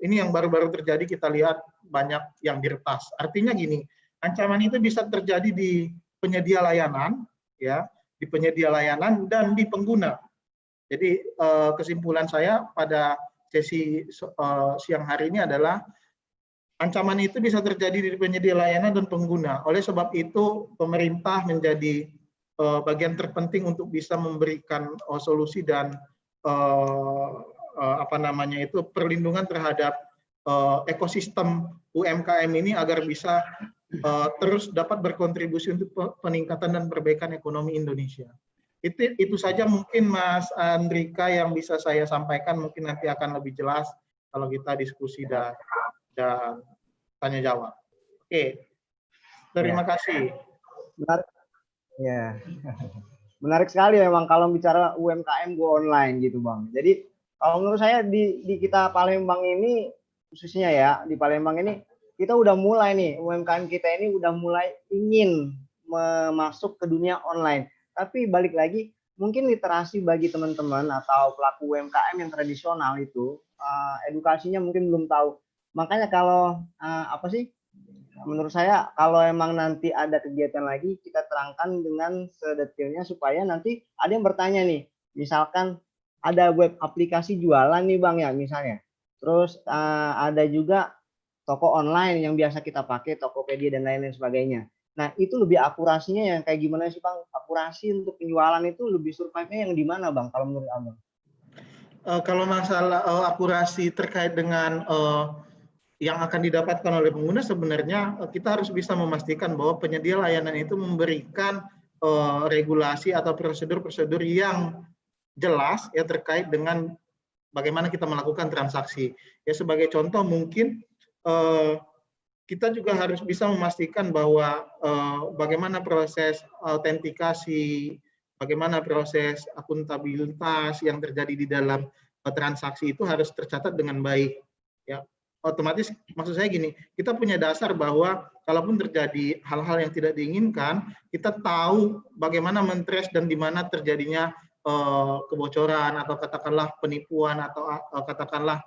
[SPEAKER 8] ini yang baru-baru terjadi kita lihat banyak yang diretas. Artinya gini, ancaman itu bisa terjadi di penyedia layanan, ya, di penyedia layanan dan di pengguna. Jadi kesimpulan saya pada sesi siang hari ini adalah ancaman itu bisa terjadi di penyedia layanan dan pengguna. Oleh sebab itu, pemerintah menjadi bagian terpenting untuk bisa memberikan solusi dan perlindungan terhadap ekosistem UMKM ini agar bisa terus dapat berkontribusi untuk peningkatan dan perbaikan ekonomi Indonesia. Itu saja mungkin Mas Andrika yang bisa saya sampaikan, mungkin nanti akan lebih jelas kalau kita diskusi dan tanya jawab. Oke, terima kasih.
[SPEAKER 6] Menarik, ya. Menarik sekali memang kalau bicara UMKM go online gitu Bang. Jadi kalau menurut saya di kita Palembang ini khususnya ya, di Palembang ini kita udah mulai nih, UMKM kita ini udah mulai ingin masuk ke dunia online. Tapi balik lagi, mungkin literasi bagi teman-teman atau pelaku UMKM yang tradisional itu, edukasinya mungkin belum tahu. Makanya kalau menurut saya kalau emang nanti ada kegiatan lagi, kita terangkan dengan sedetailnya supaya nanti ada yang bertanya nih, misalkan ada web aplikasi jualan nih Bang ya misalnya, terus ada juga toko online yang biasa kita pakai, Tokopedia dan lain-lain sebagainya. Nah, itu lebih akurasinya yang kayak gimana sih Bang? Akurasi untuk penjualan itu lebih survive-nya yang di mana Bang kalau menurut Abang?
[SPEAKER 8] Kalau masalah akurasi terkait dengan yang akan didapatkan oleh pengguna, sebenarnya kita harus bisa memastikan bahwa penyedia layanan itu memberikan regulasi atau prosedur-prosedur yang jelas ya terkait dengan bagaimana kita melakukan transaksi. Ya sebagai contoh mungkin kita juga harus bisa memastikan bahwa bagaimana proses autentikasi, bagaimana proses akuntabilitas yang terjadi di dalam transaksi itu harus tercatat dengan baik. Ya, otomatis maksud saya gini, kita punya dasar bahwa kalaupun terjadi hal-hal yang tidak diinginkan, kita tahu bagaimana men-trace dan di mana terjadinya kebocoran atau katakanlah penipuan atau katakanlah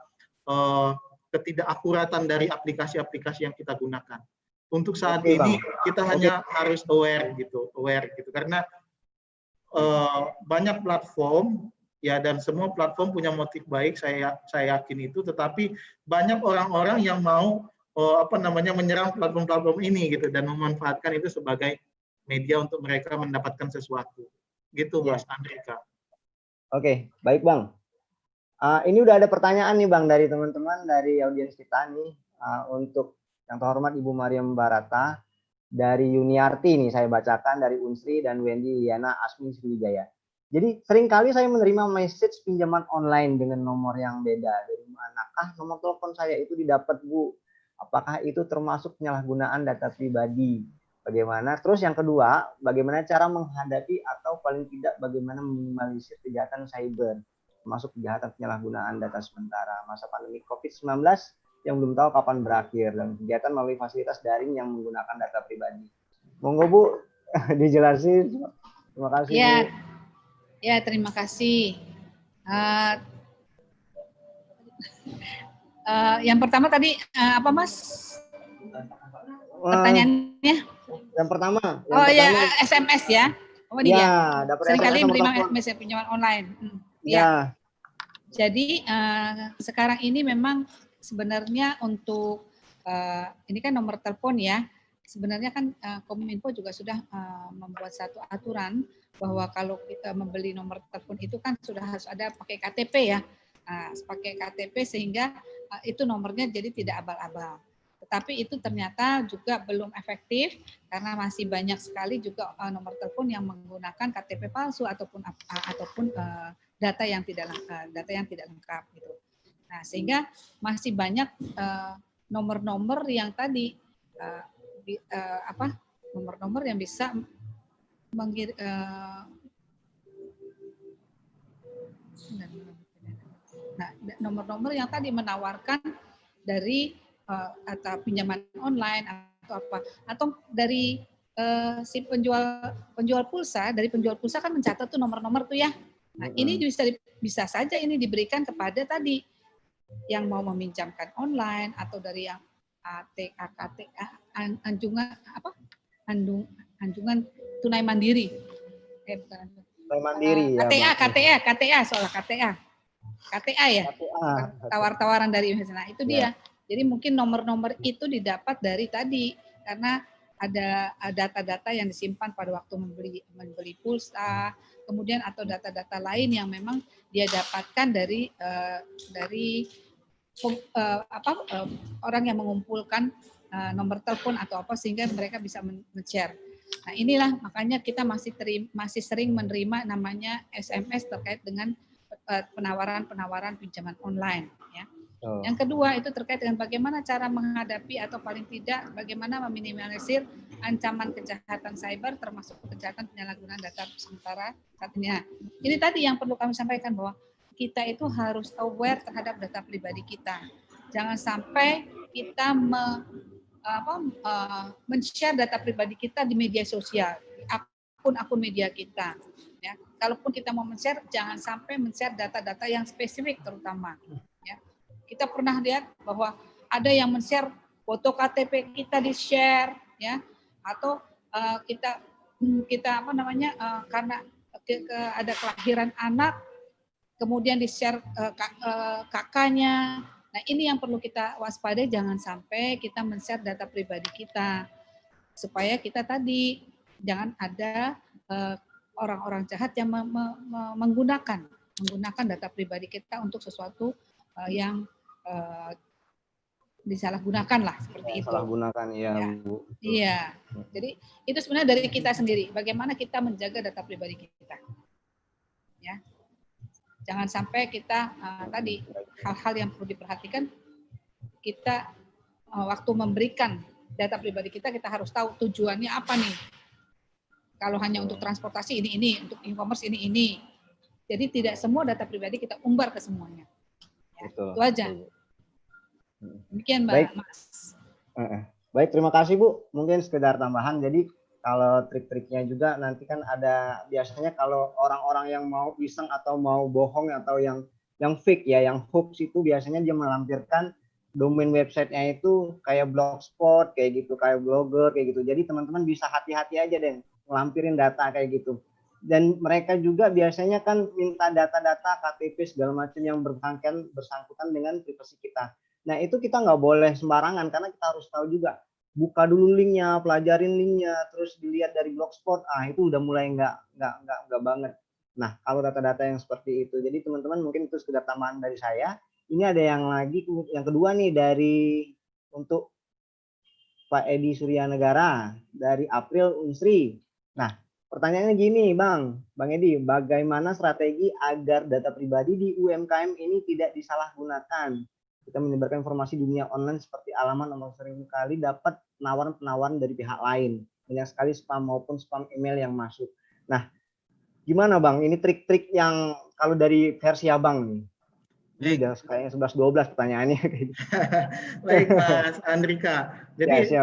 [SPEAKER 8] ketidakakuratan dari aplikasi-aplikasi yang kita gunakan. Untuk saat ini kita hanya harus aware gitu karena banyak platform ya dan semua platform punya motif baik, saya yakin itu, tetapi banyak orang-orang yang mau menyerang platform-platform ini gitu dan memanfaatkan itu sebagai media untuk mereka mendapatkan sesuatu. Gitu Mas Andrika. Oke,
[SPEAKER 6] baik Bang. Ini udah ada pertanyaan nih Bang dari teman-teman dari audiens kita nih, untuk yang terhormat Ibu Mariam Barata dari Yuniarti nih saya bacakan dari Unsri dan Wendy Liana Asmi Sriwijaya. Jadi seringkali saya menerima message pinjaman online dengan nomor yang beda. Dari manakah nomor telepon saya itu didapat Bu? Apakah itu termasuk penyalahgunaan data pribadi? Bagaimana? Terus yang kedua, bagaimana cara menghadapi atau paling tidak bagaimana meminimalisir kejahatan cyber? Termasuk kejahatan penyalahgunaan data sementara masa pandemi COVID-19 yang belum tahu kapan berakhir dan kegiatan melalui fasilitas daring yang menggunakan data pribadi. Monggo Bu, dijelasin. Terima kasih.
[SPEAKER 7] Ya, terima kasih. Yang pertama tadi apa Mas? Pertanyaannya?
[SPEAKER 6] Yang pertama.
[SPEAKER 7] SMS ya. Oh ini ya. Seringkali menerima SMS pinjaman online. Ya. Jadi sekarang ini memang sebenarnya untuk ini kan nomor telepon ya. Sebenarnya kan Kominfo juga sudah membuat satu aturan bahwa kalau kita membeli nomor telepon itu kan sudah harus ada pakai KTP ya. Pakai KTP sehingga itu nomornya jadi tidak abal-abal. Tetapi itu ternyata juga belum efektif karena masih banyak sekali juga nomor telepon yang menggunakan KTP palsu ataupun data yang tidak lengkap gitu. Nah, sehingga masih banyak nomor-nomor yang tadi nomor-nomor yang bisa nomor-nomor yang tadi menawarkan dari atau pinjaman online atau apa, atau dari si penjual pulsa, dari penjual pulsa kan mencatat tuh nomor-nomor tuh ya. Nah, ini bisa saja ini diberikan kepada tadi yang mau meminjamkan online atau dari yang ATA, KTA, anjungan tunai mandiri.
[SPEAKER 6] Tunai mandiri ya.
[SPEAKER 7] KTA soal KTA ya. Tawar-tawaran dari nah itu dia. Jadi mungkin nomor-nomor itu didapat dari tadi karena ada data-data yang disimpan pada waktu membeli pulsa, kemudian atau data-data lain yang memang dia dapatkan dari orang yang mengumpulkan nomor telepon atau apa sehingga mereka bisa men-share. Nah, inilah makanya kita masih sering menerima namanya SMS terkait dengan penawaran pinjaman online ya. Yang kedua itu terkait dengan bagaimana cara menghadapi atau paling tidak bagaimana meminimalisir ancaman kejahatan cyber termasuk kejahatan penyalahgunaan data sementara saat ini. Nah, ini tadi yang perlu kami sampaikan bahwa kita itu harus aware terhadap data pribadi kita. Jangan sampai kita men-share data pribadi kita di media sosial, di akun-akun media kita. Ya, kalaupun kita mau men-share, jangan sampai men-share data-data yang spesifik terutama. Ya. Kita pernah lihat bahwa ada yang men-share foto KTP kita di-share, ya, atau kita karena ada kelahiran anak, kemudian di-share kakaknya. Nah, ini yang perlu kita waspadai, jangan sampai kita men-share data pribadi kita. Supaya kita tadi, jangan ada orang-orang jahat yang menggunakan data pribadi kita untuk sesuatu yang disalahgunakan lah, seperti itu.
[SPEAKER 6] Disalahgunakan, ya, Bu.
[SPEAKER 7] Iya, jadi itu sebenarnya dari kita sendiri, bagaimana kita menjaga data pribadi kita. Ya. Jangan sampai kita tadi hal-hal yang perlu diperhatikan, kita waktu memberikan data pribadi kita harus tahu tujuannya apa nih. Kalau hanya untuk transportasi ini, untuk e-commerce ini. Jadi tidak semua data pribadi kita umbar ke semuanya. Ya, itu aja. Demikian Mbak Mas.
[SPEAKER 6] Baik, terima kasih Bu. Mungkin sekedar tambahan. Jadi kalau trik-triknya juga nanti kan ada biasanya kalau orang-orang yang mau iseng atau mau bohong atau yang fake ya, yang hoax itu biasanya dia melampirkan domain websitenya itu kayak blogspot kayak gitu, kayak blogger kayak gitu. Jadi teman-teman bisa hati-hati aja deh melampirin data kayak gitu. Dan mereka juga biasanya kan minta data-data KTP segala macam yang bersangkutan dengan privasi kita. Nah itu kita nggak boleh sembarangan karena kita harus tahu juga. Buka dulu linknya, pelajarin linknya, terus dilihat dari blogspot, itu udah mulai nggak banget. Nah, kalau data-data yang seperti itu, jadi teman-teman mungkin itu sekedar tambahan dari saya. Ini ada yang lagi, yang kedua nih untuk Pak Edi Suryanegara dari April Unsri. Nah, pertanyaannya gini, Bang Edi, bagaimana strategi agar data pribadi di UMKM ini tidak disalahgunakan? Kita menyebarkan informasi dunia online seperti alamat nomor sering kali dapat penawaran-penawaran dari pihak lain. Banyak sekali spam maupun spam email yang masuk. Nah, gimana Bang? Ini trik-trik yang kalau dari versi Abang nih. Ini udah kayaknya 11-12 pertanyaannya.
[SPEAKER 8] Baik Mas Andrika. Jadi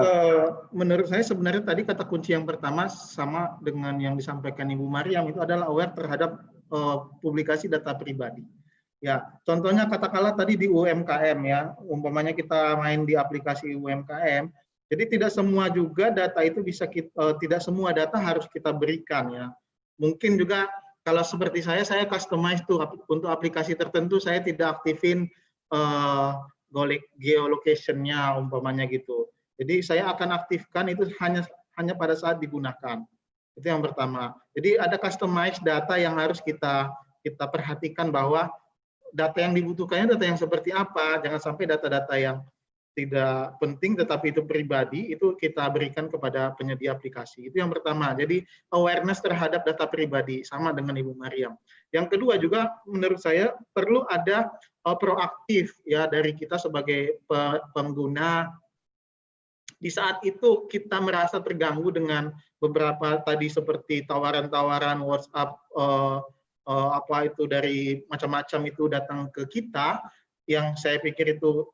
[SPEAKER 8] menurut saya sebenarnya tadi kata kunci yang pertama sama dengan yang disampaikan Ibu Mariam, itu adalah aware terhadap publikasi data pribadi. Ya, contohnya katakanlah tadi di UMKM ya, umpamanya kita main di aplikasi UMKM, jadi tidak semua juga data itu bisa tidak semua data harus kita berikan ya. Mungkin juga kalau seperti saya customize tuh untuk aplikasi tertentu saya tidak aktifin geolocation-nya umpamanya gitu. Jadi saya akan aktifkan itu hanya pada saat digunakan. Itu yang pertama. Jadi ada customize data yang harus kita perhatikan bahwa data yang dibutuhkannya data yang seperti apa, jangan sampai data-data yang tidak penting tetapi itu pribadi itu kita berikan kepada penyedia aplikasi. Itu yang pertama. Jadi awareness terhadap data pribadi sama dengan Ibu Mariam. Yang kedua juga menurut saya perlu ada proaktif ya dari kita sebagai pengguna. Di saat itu kita merasa terganggu dengan beberapa tadi seperti tawaran-tawaran WhatsApp apa itu dari macam-macam itu datang ke kita, yang saya pikir itu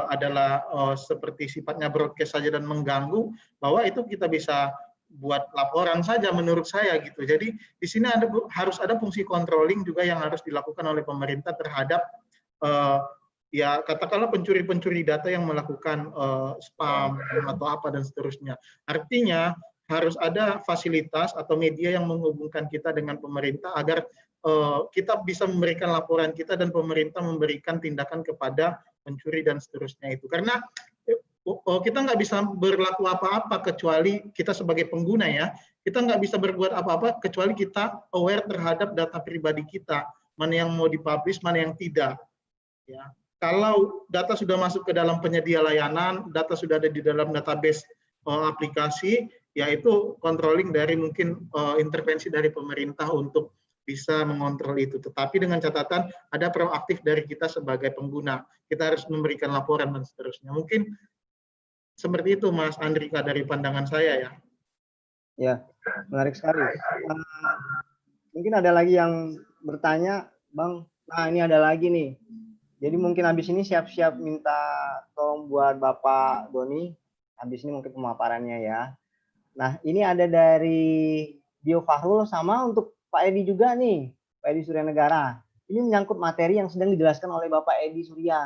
[SPEAKER 8] adalah seperti sifatnya broadcast saja dan mengganggu, bahwa itu kita bisa buat laporan saja menurut saya gitu. Jadi di sini harus ada fungsi controlling juga yang harus dilakukan oleh pemerintah terhadap ya katakanlah pencuri-pencuri data yang melakukan spam atau apa dan seterusnya. Artinya harus ada fasilitas atau media yang menghubungkan kita dengan pemerintah agar kita bisa memberikan laporan kita dan pemerintah memberikan tindakan kepada pencuri dan seterusnya itu. Karena kita nggak bisa berlaku apa-apa kecuali kita sebagai pengguna ya. Kita nggak bisa berbuat apa-apa kecuali kita aware terhadap data pribadi kita. Mana yang mau dipublish, mana yang tidak. Ya. Kalau data sudah masuk ke dalam penyedia layanan, data sudah ada di dalam database aplikasi, yaitu controlling dari mungkin intervensi dari pemerintah untuk bisa mengontrol itu. Tetapi dengan catatan ada proaktif dari kita sebagai pengguna. Kita harus memberikan laporan dan seterusnya. Mungkin seperti itu Mas Andrika dari pandangan saya ya.
[SPEAKER 6] Ya, menarik sekali. Mungkin ada lagi yang bertanya, Bang. Nah, ini ada lagi nih. Jadi mungkin habis ini siap-siap minta tolong buat Bapak Doni. Habis ini mungkin pemaparannya ya. Nah, ini ada dari Bio Fahrul sama untuk Pak Edi juga nih, Pak Edi Surya Negara. Ini menyangkut materi yang sedang dijelaskan oleh Bapak Edi Surya.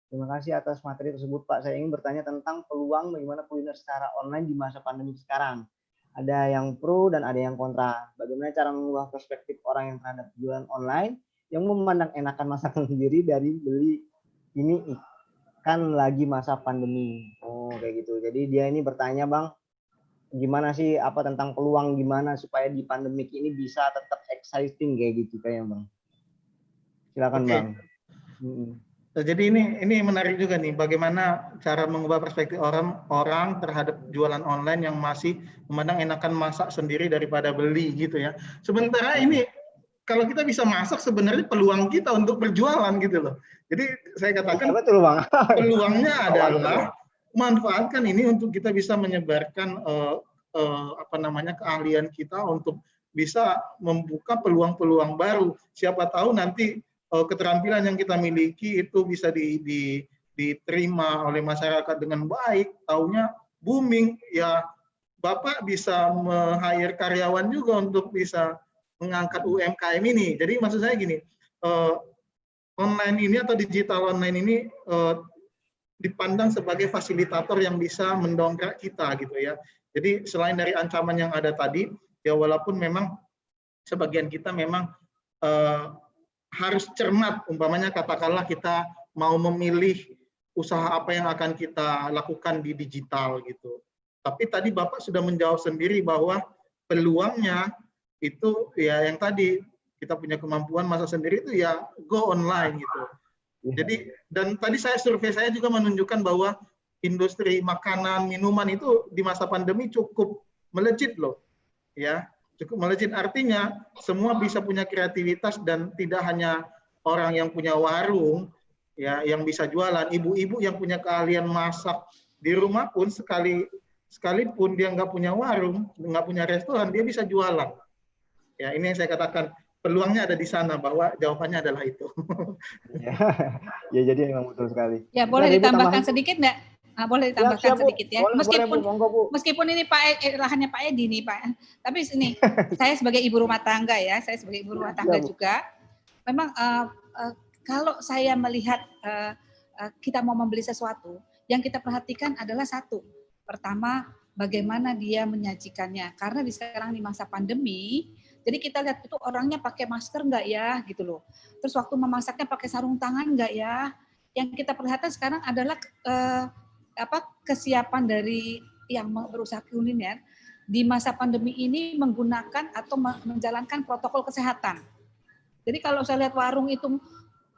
[SPEAKER 6] Terima kasih atas materi tersebut, Pak. Saya ingin bertanya tentang peluang bagaimana kuliner secara online di masa pandemi sekarang. Ada yang pro dan ada yang kontra. Bagaimana cara mengubah perspektif orang yang terhadap jualan online yang memandang enakan masakan sendiri dari beli ini kan lagi masa pandemi. Oh, kayak gitu. Jadi dia ini bertanya, Bang, gimana sih apa tentang peluang gimana supaya di pandemik ini bisa tetap exciting kayak gitu kayak Bang. Silakan Bang.
[SPEAKER 8] Jadi ini menarik juga nih, bagaimana cara mengubah perspektif orang terhadap jualan online yang masih memandang enakan masak sendiri daripada beli gitu ya. Sementara ini kalau kita bisa masak sebenarnya peluang kita untuk berjualan gitu loh. Jadi saya katakan
[SPEAKER 6] betul, Bang.
[SPEAKER 8] Peluangnya adalah manfaatkan ini untuk kita bisa menyebarkan keahlian kita untuk bisa membuka peluang-peluang baru. Siapa tahu nanti keterampilan yang kita miliki itu bisa diterima oleh masyarakat dengan baik, taunya booming, ya Bapak bisa meng-hire karyawan juga untuk bisa mengangkat UMKM ini. Jadi maksud saya gini, online ini atau digital online ini dipandang sebagai fasilitator yang bisa mendongkrak kita gitu ya. Jadi selain dari ancaman yang ada tadi, ya walaupun memang sebagian kita memang harus cermat, umpamanya katakanlah kita mau memilih usaha apa yang akan kita lakukan di digital gitu. Tapi tadi Bapak sudah menjawab sendiri bahwa peluangnya itu ya yang tadi kita punya kemampuan masak sendiri itu ya go online gitu. Jadi dan tadi survei saya juga menunjukkan bahwa industri makanan, minuman itu di masa pandemi cukup melejit loh. Ya. Cukup melejit artinya semua bisa punya kreativitas dan tidak hanya orang yang punya warung ya yang bisa jualan, ibu-ibu yang punya keahlian masak di rumah pun sekalipun dia nggak punya warung, nggak punya restoran, dia bisa jualan. Ya ini yang saya katakan peluangnya ada di sana bahwa jawabannya adalah itu.
[SPEAKER 6] Ya jadi memang betul sekali.
[SPEAKER 7] Ya boleh ditambahkan sedikit nggak? Boleh ditambahkan sedikit ya. Meskipun ini lahannya Pak Edi nih Pak. Tapi ini saya sebagai ibu rumah tangga ya, saya sebagai ibu rumah tangga juga. Memang kalau saya melihat kita mau membeli sesuatu, yang kita perhatikan adalah satu. Pertama, bagaimana dia menyajikannya. Karena sekarang di masa pandemi, jadi kita lihat itu orangnya pakai masker nggak ya, gitu loh. Terus waktu memasaknya pakai sarung tangan nggak ya. Yang kita perhatikan sekarang adalah kesiapan dari yang berusaha kuliner di masa pandemi ini menggunakan atau menjalankan protokol kesehatan. Jadi kalau saya lihat warung itu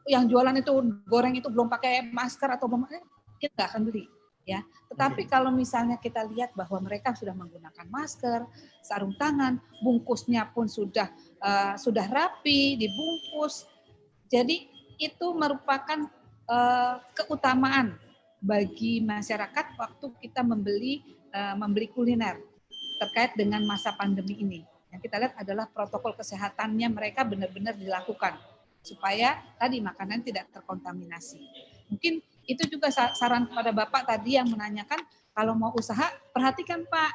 [SPEAKER 7] yang jualan itu goreng itu belum pakai masker atau belum, kita nggak akan beli ya. Tetapi kalau misalnya kita lihat bahwa mereka sudah menggunakan masker, sarung tangan, bungkusnya pun sudah rapi, dibungkus. Jadi itu merupakan keutamaan bagi masyarakat waktu kita membeli kuliner terkait dengan masa pandemi ini. Yang kita lihat adalah protokol kesehatannya mereka benar-benar dilakukan supaya tadi makanan tidak terkontaminasi. Mungkin itu juga saran kepada Bapak tadi yang menanyakan kalau mau usaha perhatikan Pak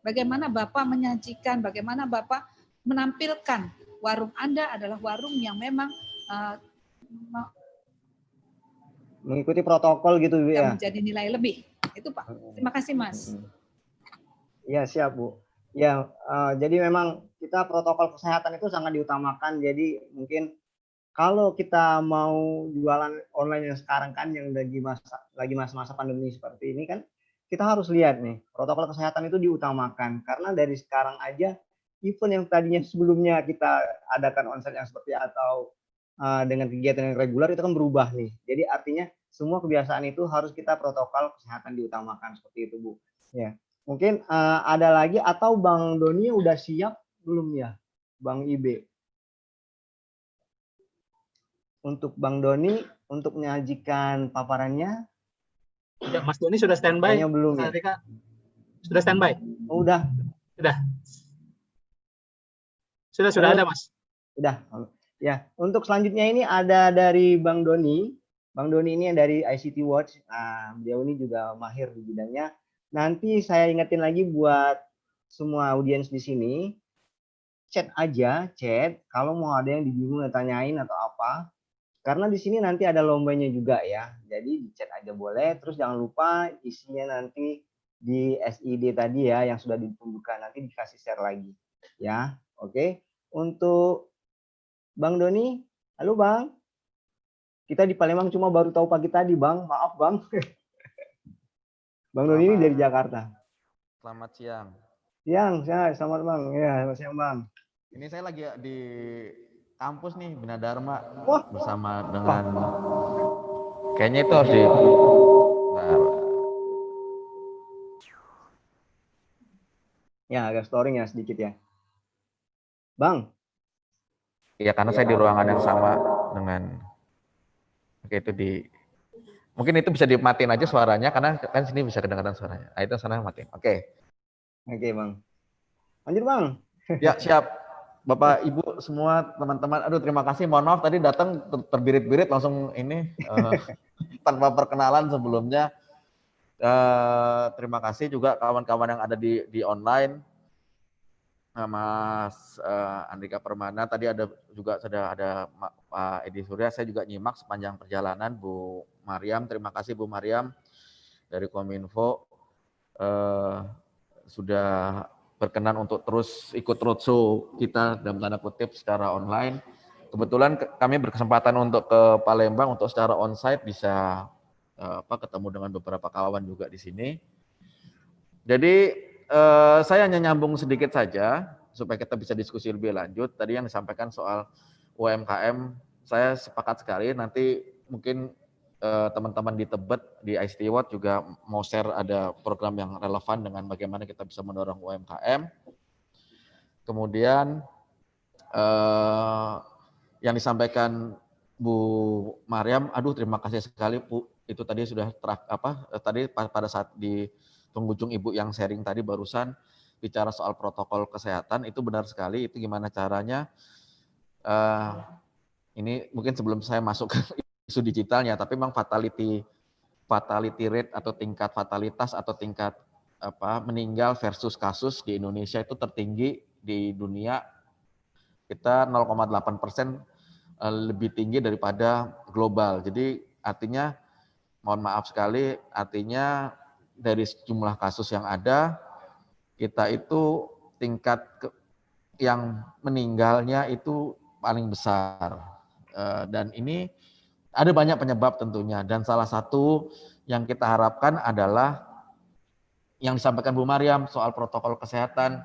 [SPEAKER 7] bagaimana Bapak menyajikan, bagaimana Bapak menampilkan warung Anda adalah warung yang memang
[SPEAKER 6] mengikuti protokol gitu Bu ya.
[SPEAKER 7] menjadi nilai lebih. Itu Pak. Terima kasih Mas.
[SPEAKER 6] Iya siap Bu. Ya, jadi memang kita protokol kesehatan itu sangat diutamakan. Jadi mungkin kalau kita mau jualan online yang sekarang kan yang lagi masa-masa pandemi seperti ini kan, kita harus lihat nih protokol kesehatan itu diutamakan karena dari sekarang aja event yang tadinya sebelumnya kita adakan onsite yang seperti atau dengan kegiatan yang reguler itu kan berubah nih. Jadi artinya semua kebiasaan itu harus kita protokol kesehatan diutamakan seperti itu Bu. Ya. Mungkin ada lagi atau Bang Doni udah siap belum ya? Bang Ibe. Untuk Bang Doni untuk menyajikan paparannya.
[SPEAKER 1] Ya, Mas Doni sudah standby.
[SPEAKER 6] Belum ya?
[SPEAKER 1] Sudah standby.
[SPEAKER 6] Oh, udah.
[SPEAKER 1] Sudah ada Mas.
[SPEAKER 6] Udah. Ya, untuk selanjutnya ini ada dari Bang Doni. Bang Doni ini yang dari ICT Watch. Nah, beliau ini juga mahir di bidangnya. Nanti saya ingetin lagi buat semua audiens di sini, chat aja, kalau mau ada yang dibingung tanyain atau apa. Karena di sini nanti ada lombanya juga ya. Jadi di chat aja boleh. Terus jangan lupa isinya nanti di SID tadi ya yang sudah ditunjukkan, nanti dikasih share lagi. Ya, oke. Untuk Bang Doni, halo Bang. Kita di Palembang cuma baru tahu pagi tadi Bang, maaf Bang. Bang Doni ini dari Jakarta.
[SPEAKER 9] Selamat siang.
[SPEAKER 6] Selamat Bang. Ya, selamat siang Bang.
[SPEAKER 9] Ini saya lagi di kampus nih, Bina Dharma.
[SPEAKER 6] Wah.
[SPEAKER 9] Bersama dengan, kayaknya itu harus di...
[SPEAKER 6] Ya, agak storing ya sedikit ya. Bang.
[SPEAKER 9] Iya, karena saya di ruangan yang sama dengan, oke itu di, mungkin itu bisa dimatiin aja suaranya, karena kan sini bisa kedengaran suaranya. Nah, itu sana matiin. Oke.
[SPEAKER 6] Oke Bang. Lanjut Bang.
[SPEAKER 9] Ya, siap. Bapak, Ibu, semua teman-teman, aduh terima kasih, mohon maaf tadi datang terbirit-birit langsung ini, tanpa perkenalan sebelumnya. Terima kasih juga kawan-kawan yang ada di online. Mas Andrika Permana, tadi ada juga sudah ada Pak Edi Surya, saya juga nyimak sepanjang perjalanan. Bu Mariam, terima kasih Bu Mariam dari Kominfo sudah berkenan untuk terus ikut roadshow kita dalam tanda kutip secara online. Kebetulan kami berkesempatan untuk ke Palembang untuk secara onsite bisa ketemu dengan beberapa kawan juga di sini. Jadi saya hanya nyambung sedikit saja supaya kita bisa diskusi lebih lanjut. Tadi yang disampaikan soal UMKM, saya sepakat sekali. Nanti mungkin teman-teman di Tebet, di ICT Watch juga mau share ada program yang relevan dengan bagaimana kita bisa mendorong UMKM. Kemudian yang disampaikan Bu Mariam, aduh terima kasih sekali Bu. Itu tadi sudah tadi pada saat di penghujung Ibu yang sharing tadi barusan bicara soal protokol kesehatan, itu benar sekali. Itu gimana caranya, ini mungkin sebelum saya masuk ke isu digitalnya, tapi memang fatality rate atau tingkat fatalitas atau tingkat meninggal versus kasus di Indonesia itu tertinggi di dunia. Kita 0,8% lebih tinggi daripada global. Jadi artinya, mohon maaf sekali, artinya dari jumlah kasus yang ada, kita itu tingkat yang meninggalnya itu paling besar. Dan ini ada banyak penyebab tentunya. Dan salah satu yang kita harapkan adalah yang disampaikan Bu Mariam soal protokol kesehatan.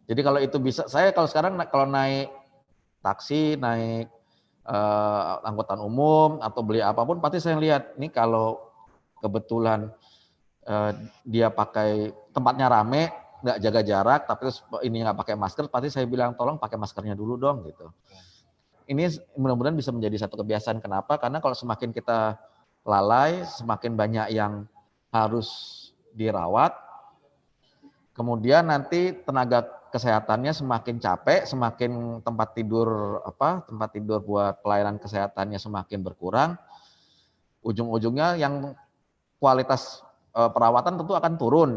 [SPEAKER 9] Jadi kalau itu bisa, saya kalau sekarang kalau naik taksi, naik angkutan umum atau beli apapun, pasti saya lihat nih kalau kebetulan dia pakai tempatnya rame, nggak jaga jarak, tapi terus ini nggak pakai masker, pasti saya bilang tolong pakai maskernya dulu dong gitu. Ini mudah-mudahan bisa menjadi satu kebiasaan. Kenapa? Karena kalau semakin kita lalai, semakin banyak yang harus dirawat, kemudian nanti tenaga kesehatannya semakin capek, semakin tempat tidur buat pelayanan kesehatannya semakin berkurang, ujung-ujungnya yang kualitas perawatan tentu akan turun.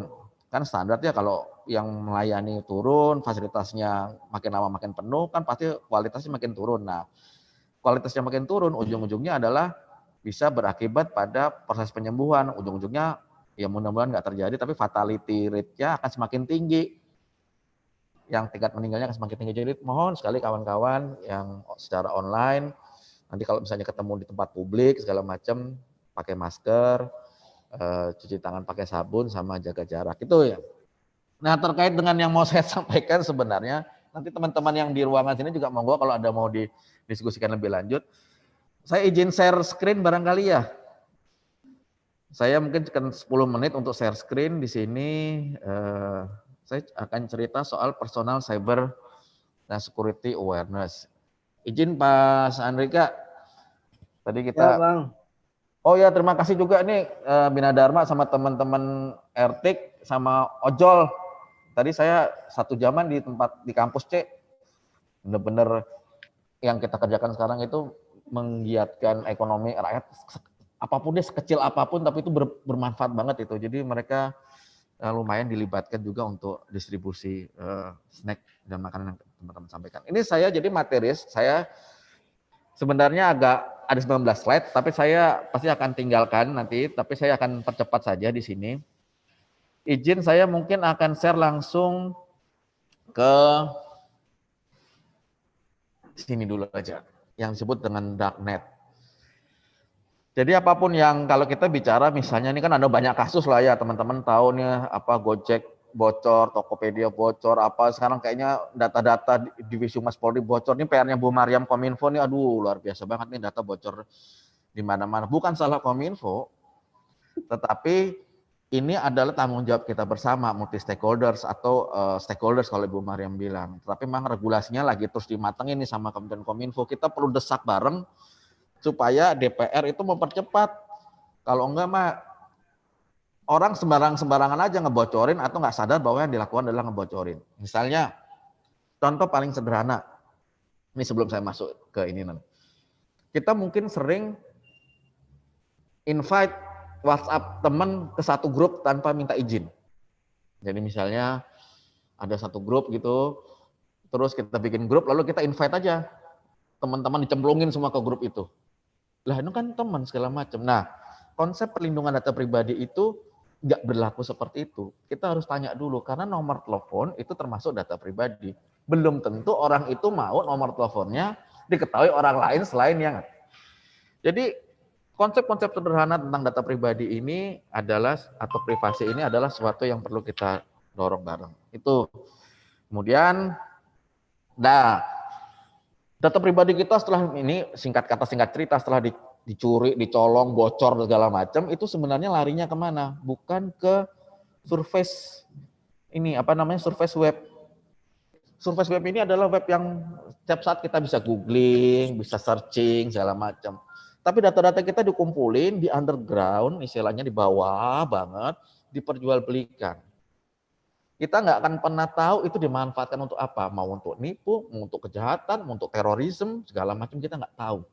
[SPEAKER 9] Kan standarnya kalau yang melayani turun, fasilitasnya makin lama makin penuh, kan pasti kualitasnya makin turun. Nah, kualitasnya makin turun, ujung-ujungnya adalah bisa berakibat pada proses penyembuhan. Ujung-ujungnya ya mudah-mudahan nggak terjadi, tapi fatality rate-nya akan semakin tinggi. Yang tingkat meninggalnya akan semakin tinggi. Jadi mohon sekali kawan-kawan yang secara online, nanti kalau misalnya ketemu di tempat publik segala macam, pakai masker, cuci tangan pakai sabun, sama jaga jarak. Itu ya. Nah, terkait dengan yang mau saya sampaikan sebenarnya, nanti teman-teman yang di ruangan sini juga monggo kalau ada mau didiskusikan lebih lanjut. Saya izin share screen barangkali ya. Saya mungkin 10 menit untuk share screen di sini. Saya akan cerita soal personal cyber dan security awareness. Izin Pak Andrika. Tadi kita...
[SPEAKER 6] Ya, Bang.
[SPEAKER 9] Oh ya, terima kasih juga nih Bina Dharma sama teman-teman Ertik sama Ojol. Tadi saya 1 jaman di kampus C. Bener-bener yang kita kerjakan sekarang itu menggiatkan ekonomi rakyat. Apapun dia sekecil apapun, tapi itu bermanfaat banget itu. Jadi mereka lumayan dilibatkan juga untuk distribusi snack dan makanan yang teman-teman sampaikan. Ini saya jadi materis, saya sebenarnya agak ada 19 slide, tapi saya pasti akan tinggalkan nanti, tapi saya akan percepat saja di sini. Izin saya mungkin akan share langsung ke sini dulu aja, yang disebut dengan darknet. Jadi apapun yang kalau kita bicara, misalnya ini kan ada banyak kasus lah ya, teman-teman tahu nih apa Gojek bocor, Tokopedia bocor, apa sekarang kayaknya data-data Divisi Humas Polri bocor. Ini PR-nya Bu Mariam Kominfo nih, aduh luar biasa banget nih data bocor di mana-mana. Bukan salah Kominfo, tetapi ini adalah tanggung jawab kita bersama, multi stakeholders atau stakeholders kalau Ibu Mariam bilang. Tapi memang regulasinya lagi terus dimatengin nih sama Kementerian Kominfo. Kita perlu desak bareng supaya DPR itu mempercepat. Kalau enggak mah orang sembarangan aja ngebocorin atau nggak sadar bahwa yang dilakukan adalah ngebocorin. Misalnya, contoh paling sederhana, ini sebelum saya masuk ke ini nanti. Kita mungkin sering invite WhatsApp teman ke satu grup tanpa minta izin. Jadi misalnya ada satu grup gitu, terus kita bikin grup, lalu kita invite aja teman-teman dicemplungin semua ke grup itu. Lah itu kan teman segala macam. Nah, konsep perlindungan data pribadi itu nggak berlaku seperti itu. Kita harus tanya dulu, karena nomor telepon itu termasuk data pribadi. Belum tentu orang itu mau nomor teleponnya diketahui orang lain selain yang. Jadi konsep-konsep sederhana tentang data pribadi ini adalah, atau privasi ini adalah sesuatu yang perlu kita dorong bareng. Itu. Kemudian, data pribadi kita setelah ini, singkat kata singkat cerita, setelah dicuri, dicolong, bocor, segala macam, itu sebenarnya larinya kemana? Bukan ke surface ini, surface web. Surface web ini adalah web yang setiap saat kita bisa googling, bisa searching, segala macam. Tapi data-data kita dikumpulin di underground, istilahnya di bawah banget, diperjualbelikan. Kita nggak akan pernah tahu itu dimanfaatkan untuk apa, mau untuk nipu, mau untuk kejahatan, mau untuk terorisme, segala macam kita nggak tahu.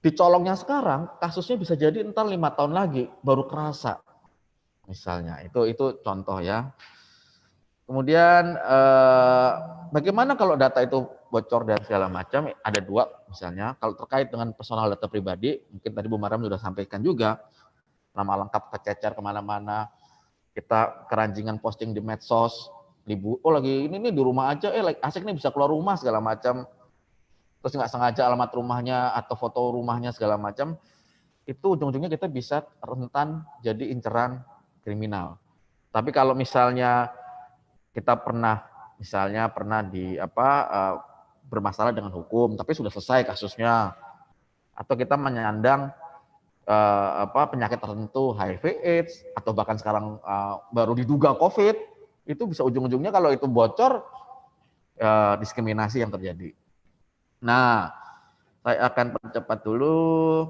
[SPEAKER 9] Dicolongnya sekarang, kasusnya bisa jadi entar 5 tahun lagi baru kerasa, misalnya. Itu contoh ya. Kemudian bagaimana kalau data itu bocor dan segala macam? Ada 2 misalnya. Kalau terkait dengan personal data pribadi, mungkin tadi Bu Mariam sudah sampaikan juga, nama lengkap kececer kemana-mana. Kita keranjingan posting di medsos, lagi ini di rumah aja, asik nih bisa keluar rumah segala macam. Terus nggak sengaja alamat rumahnya atau foto rumahnya segala macam, itu ujung-ujungnya kita bisa rentan jadi inceran kriminal. Tapi kalau misalnya kita pernah bermasalah dengan hukum, tapi sudah selesai kasusnya, atau kita menyandang penyakit tertentu, HIV/AIDS, atau bahkan sekarang baru diduga COVID, itu bisa ujung-ujungnya kalau itu bocor, diskriminasi yang terjadi. Nah, saya akan percepat dulu.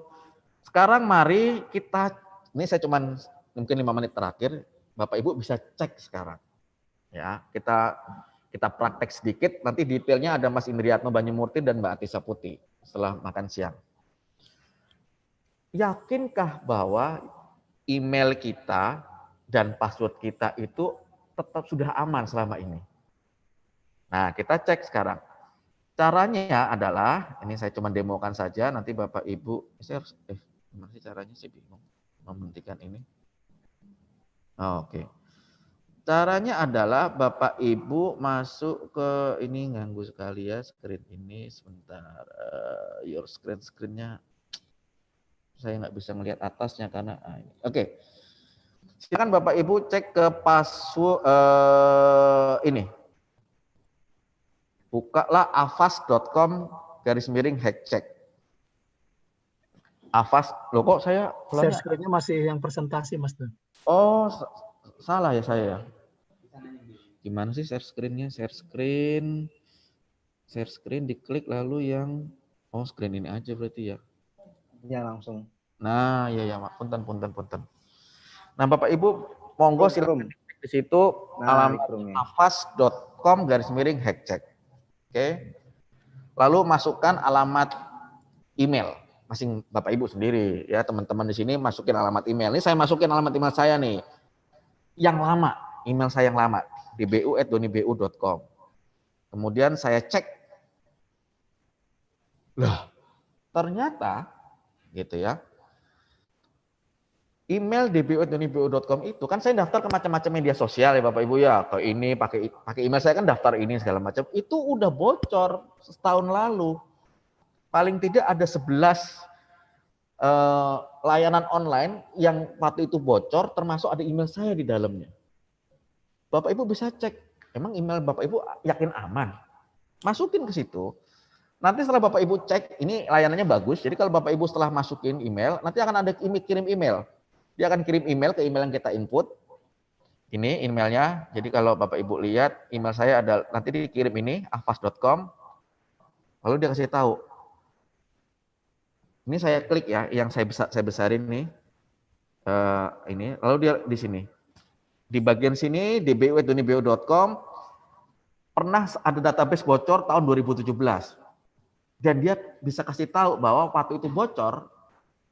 [SPEAKER 9] Sekarang mari kita, ini saya cuman mungkin 5 menit terakhir, Bapak Ibu bisa cek sekarang. Ya, kita praktek sedikit, nanti detailnya ada Mas Indriatno Banyumurti dan Mbak Atisa Putih setelah makan siang. Yakinkah bahwa email kita dan password kita itu tetap sudah aman selama ini. Nah, kita cek sekarang. Caranya adalah, ini saya cuma demokan saja, nanti Bapak Ibu, saya harus, gimana sih caranya sih bingung menghentikan ini. Oke. Caranya adalah Bapak Ibu masuk ke, ini ganggu sekali ya, screen ini, sebentar, your screen-nya, saya nggak bisa melihat atasnya karena, oke. Silakan Bapak Ibu cek ke password, ini. Bukalah avast.com/hackcheck. Avast, loh kok saya
[SPEAKER 1] Share screen-nya masih yang presentasi, Mas.
[SPEAKER 9] Oh, salah ya saya. Gimana sih share screen-nya? Share screen diklik lalu yang, oh screen ini aja berarti ya?
[SPEAKER 6] Ya langsung.
[SPEAKER 9] Nah, ya, punten. Nah, Bapak Ibu, monggo silakan di situ alamat avast.com/hackcheck. Oke. Lalu masukkan alamat email masing Bapak Ibu sendiri ya, teman-teman di sini masukin alamat email. Ini saya masukin alamat email saya nih. Yang lama, email saya yang lama di bu@donibu.com. Kemudian saya cek. Lah, ternyata gitu ya. Email dbu@donibu.com itu kan saya daftar ke macam-macam media sosial ya Bapak Ibu ya. Ke ini pakai email saya kan daftar ini segala macam. Itu udah bocor setahun lalu. Paling tidak ada 11 layanan online yang waktu itu bocor, termasuk ada email saya di dalamnya. Bapak Ibu bisa cek, emang email Bapak Ibu yakin aman? Masukin ke situ. Nanti setelah Bapak Ibu cek, ini layanannya bagus. Jadi kalau Bapak Ibu setelah masukin email, nanti akan ada kirim email. Dia akan kirim email ke email yang kita input. Ini emailnya. Jadi kalau Bapak Ibu lihat email saya ada, nanti dikirim ini avast.com. Lalu dia kasih tahu. Ini saya klik ya, yang saya besarin nih. Ini. Lalu dia di sini. Di bagian sini dbu@donibu.com pernah ada database bocor tahun 2017. Dan dia bisa kasih tahu bahwa waktu itu bocor,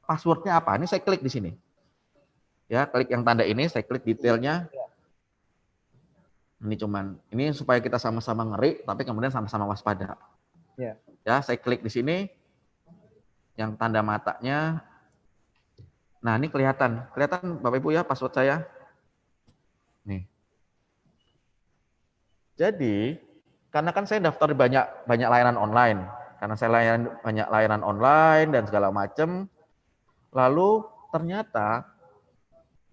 [SPEAKER 9] passwordnya apa. Ini saya klik di sini. Ya, klik yang tanda ini, saya klik detailnya. Ini supaya kita sama-sama ngeri, tapi kemudian sama-sama waspada. Ya, saya klik di sini, yang tanda matanya. Nah, ini kelihatan Bapak Ibu ya password saya. Nih. Jadi, karena kan saya daftar di banyak layanan online, karena saya banyak layanan online dan segala macam, lalu ternyata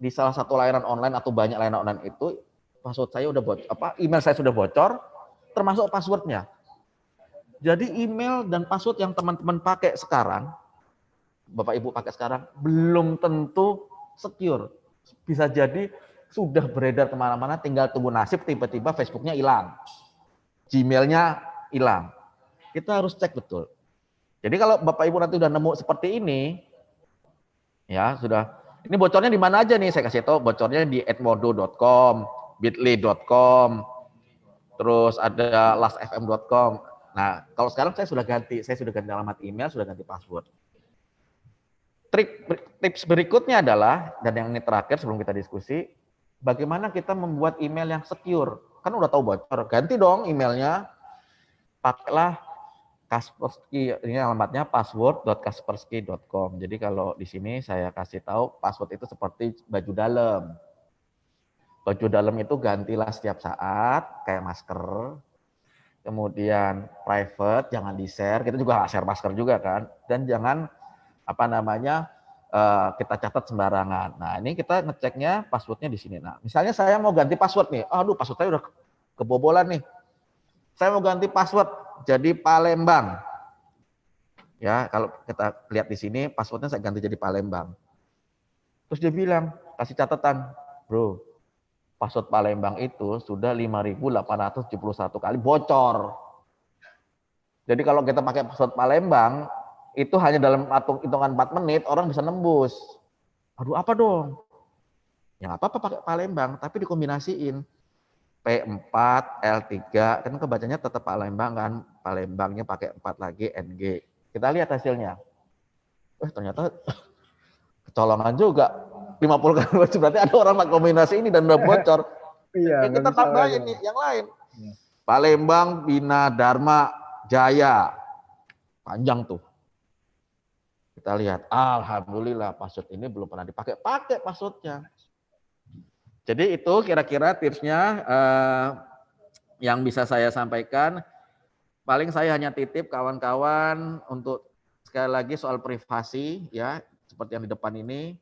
[SPEAKER 9] di salah satu layanan online atau banyak layanan online itu password saya udah bocor, email saya sudah bocor, termasuk passwordnya. Jadi email dan password yang teman-teman pakai sekarang, Bapak Ibu pakai sekarang, belum tentu secure. Bisa jadi sudah beredar kemana-mana, tinggal tunggu nasib tiba-tiba Facebooknya hilang, Gmailnya hilang. Kita harus cek betul. Jadi kalau Bapak Ibu nanti udah nemu seperti ini, ya sudah. Ini bocornya di mana aja nih? Saya kasih tahu bocornya di edmodo.com, bitly.com, terus ada lastfm.com. Nah, kalau sekarang saya sudah ganti alamat email, sudah ganti password. Tips berikutnya adalah, dan yang ini terakhir sebelum kita diskusi, bagaimana kita membuat email yang secure. Kan udah tahu bocor, ganti dong emailnya. Pakailah Kaspersky, ini alamatnya password.kaspersky.com. Jadi kalau di sini saya kasih tahu password itu seperti baju dalam. Baju dalam itu gantilah setiap saat, kayak masker. Kemudian private, jangan di-share. Kita juga share masker juga kan. Dan jangan kita catat sembarangan. Nah, ini kita ngeceknya passwordnya di sini. Nah, misalnya saya mau ganti password nih. Aduh, password saya udah kebobolan nih. Saya mau ganti password jadi Palembang. Ya, kalau kita lihat di sini passwordnya saya ganti jadi Palembang. Terus dia bilang, kasih catatan, bro, password Palembang itu sudah 5.871 kali bocor. Jadi kalau kita pakai password Palembang, itu hanya dalam hitungan 4 menit orang bisa nembus. Aduh, apa dong? Ya nggak apa-apa pakai Palembang, tapi dikombinasiin. P4, L3, kan kebacanya tetap Palembang kan, Palembangnya pakai 4 lagi, NG. Kita lihat hasilnya. Ternyata kecolongan juga. 50 kali bocor, berarti ada orang kombinasi ini dan udah bocor.
[SPEAKER 6] Iya,
[SPEAKER 9] Ya, kita tambahin nih yang lain. Palembang, Bina, Dharma, Jaya. Panjang tuh. Kita lihat, alhamdulillah password ini belum pernah dipakai. Pakai passwordnya. Jadi itu kira-kira tipsnya yang bisa saya sampaikan. Paling saya hanya titip kawan-kawan untuk sekali lagi soal privasi, ya, seperti yang di depan ini.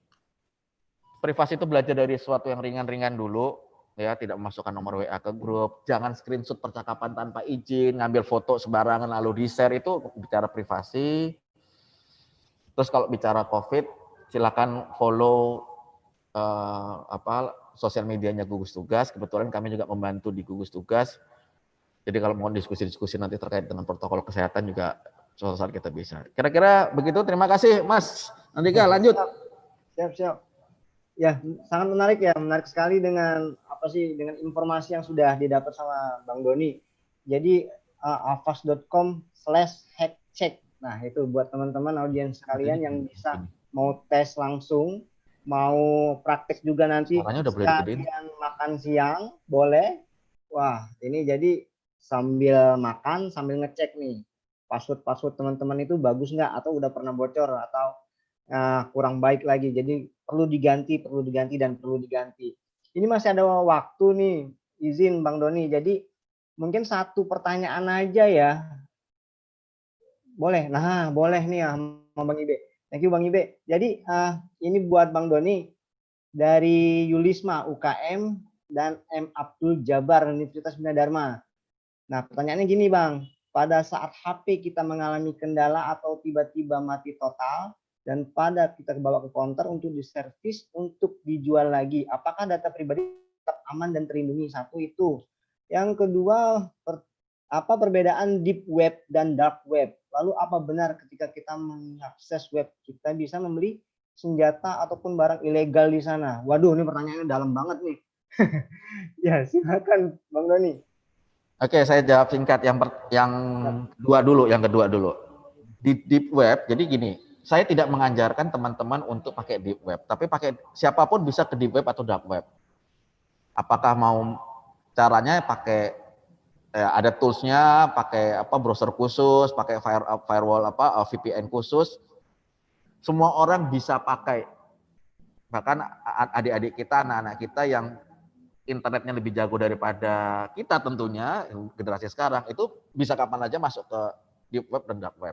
[SPEAKER 9] Privasi itu belajar dari sesuatu yang ringan-ringan dulu. Ya, tidak memasukkan nomor WA ke grup, jangan screenshot percakapan tanpa izin, ngambil foto sembarangan lalu di-share, itu bicara privasi. Terus kalau bicara COVID, silakan follow sosial medianya gugus tugas. Kebetulan kami juga membantu di gugus tugas. Jadi kalau mau diskusi-diskusi nanti terkait dengan protokol kesehatan juga suatu saat kita bisa. Kira-kira begitu. Terima kasih, Mas Andika. Lanjut.
[SPEAKER 6] Siap. Ya, sangat menarik ya, menarik sekali dengan dengan informasi yang sudah didapat sama Bang Doni. Jadi avas.com/hackcheck. Nah, itu buat teman-teman audiens sekalian yang bisa mau tes langsung, mau praktek juga nanti sekalian makan siang, boleh. Wah, ini jadi sambil makan, sambil ngecek nih, password teman-teman itu bagus nggak, atau udah pernah bocor, atau kurang baik lagi. Jadi perlu diganti. Ini masih ada waktu nih, izin Bang Doni. Jadi mungkin satu pertanyaan aja ya. Boleh? Nah, boleh nih ya sama Bang Ibe. Thank you Bang Ibe. Jadi ini buat Bang Doni dari Yulisma UKM dan M. Abdul Jabar Universitas Bina Dharma. Nah, pertanyaannya gini Bang, pada saat HP kita mengalami kendala atau tiba-tiba mati total, dan pada kita bawa ke counter untuk diservis untuk dijual lagi, apakah data pribadi tetap aman dan terlindungi? Satu itu. Yang kedua, apa perbedaan deep web dan dark web? Lalu apa benar ketika kita mengakses web kita bisa membeli senjata ataupun barang ilegal di sana? Waduh, ini pertanyaannya dalam banget nih. Ya, silakan Bang Doni.
[SPEAKER 9] Oke, saya jawab singkat. Yang kedua dulu. Di deep web, jadi gini. Saya tidak mengajarkan teman-teman untuk pakai deep web, tapi siapapun bisa ke deep web atau dark web. Apakah mau caranya pakai ada toolsnya, pakai browser khusus, pakai firewall VPN khusus. Semua orang bisa pakai. Bahkan adik-adik kita, anak-anak kita yang internetnya lebih jago daripada kita tentunya, generasi sekarang itu bisa kapan aja masuk ke deep web dan dark web.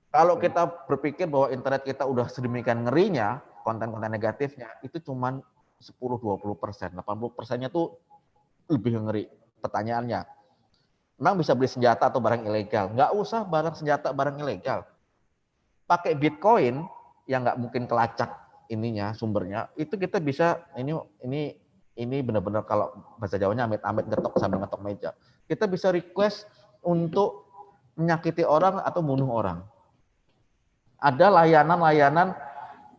[SPEAKER 9] Kalau kita berpikir bahwa internet kita udah sedemikian ngerinya, konten-konten negatifnya, itu cuma 10-20%. 80%-nya tuh lebih ngeri. Pertanyaannya, memang bisa beli senjata atau barang ilegal? Nggak usah senjata, barang ilegal. Pakai Bitcoin, yang nggak mungkin kelacak ininya, sumbernya, itu kita bisa, ini benar-benar kalau bahasa Jawanya amit-amit ngetok sambil ngetok meja. Kita bisa request untuk menyakiti orang atau bunuh orang. Ada layanan-layanan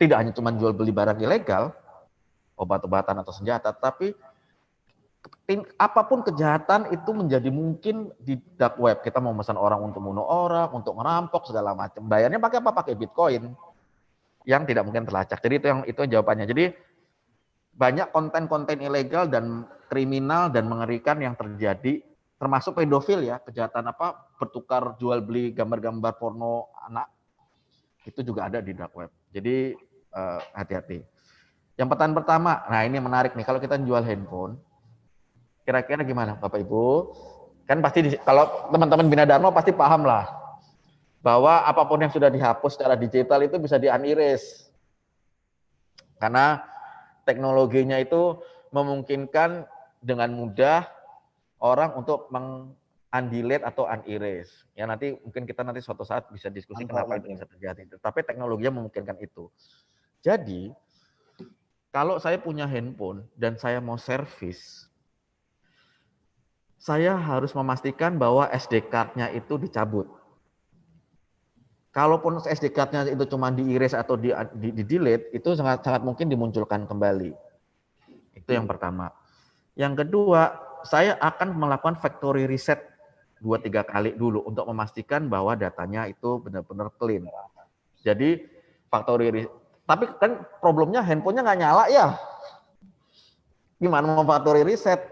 [SPEAKER 9] tidak hanya cuma jual beli barang ilegal, obat-obatan atau senjata, tapi apapun kejahatan itu menjadi mungkin di dark web. Kita mau pesan orang untuk bunuh orang, untuk ngerampok segala macam. Bayarnya pakai apa? Pakai Bitcoin yang tidak mungkin terlacak. Jadi itu jawabannya. Jadi banyak konten-konten ilegal dan kriminal dan mengerikan yang terjadi, termasuk pedofil ya, kejahatan bertukar jual beli gambar-gambar porno anak. Itu juga ada di dark web. Jadi hati-hati. Yang pertanyaan pertama, nah ini menarik nih, kalau kita jual handphone, kira-kira gimana Bapak Ibu? Kan pasti kalau teman-teman Bina Dharma pasti paham lah bahwa apapun yang sudah dihapus secara digital itu bisa di-unerase. Karena teknologinya itu memungkinkan dengan mudah orang untuk undelete atau unerase. Ya nanti mungkin kita suatu saat bisa diskusi kenapa itu bisa terjadi. Tapi teknologinya memungkinkan itu. Jadi kalau saya punya handphone dan saya mau servis, saya harus memastikan bahwa SD card-nya itu dicabut. Kalaupun SD card-nya itu cuma di-erase atau di-delete, itu sangat mungkin dimunculkan kembali. Itu yang pertama. Yang kedua, saya akan melakukan factory reset 2-3 kali dulu untuk memastikan bahwa datanya itu benar-benar clean. Jadi Tapi kan problemnya handphonenya nggak nyala ya. Gimana mau factory reset?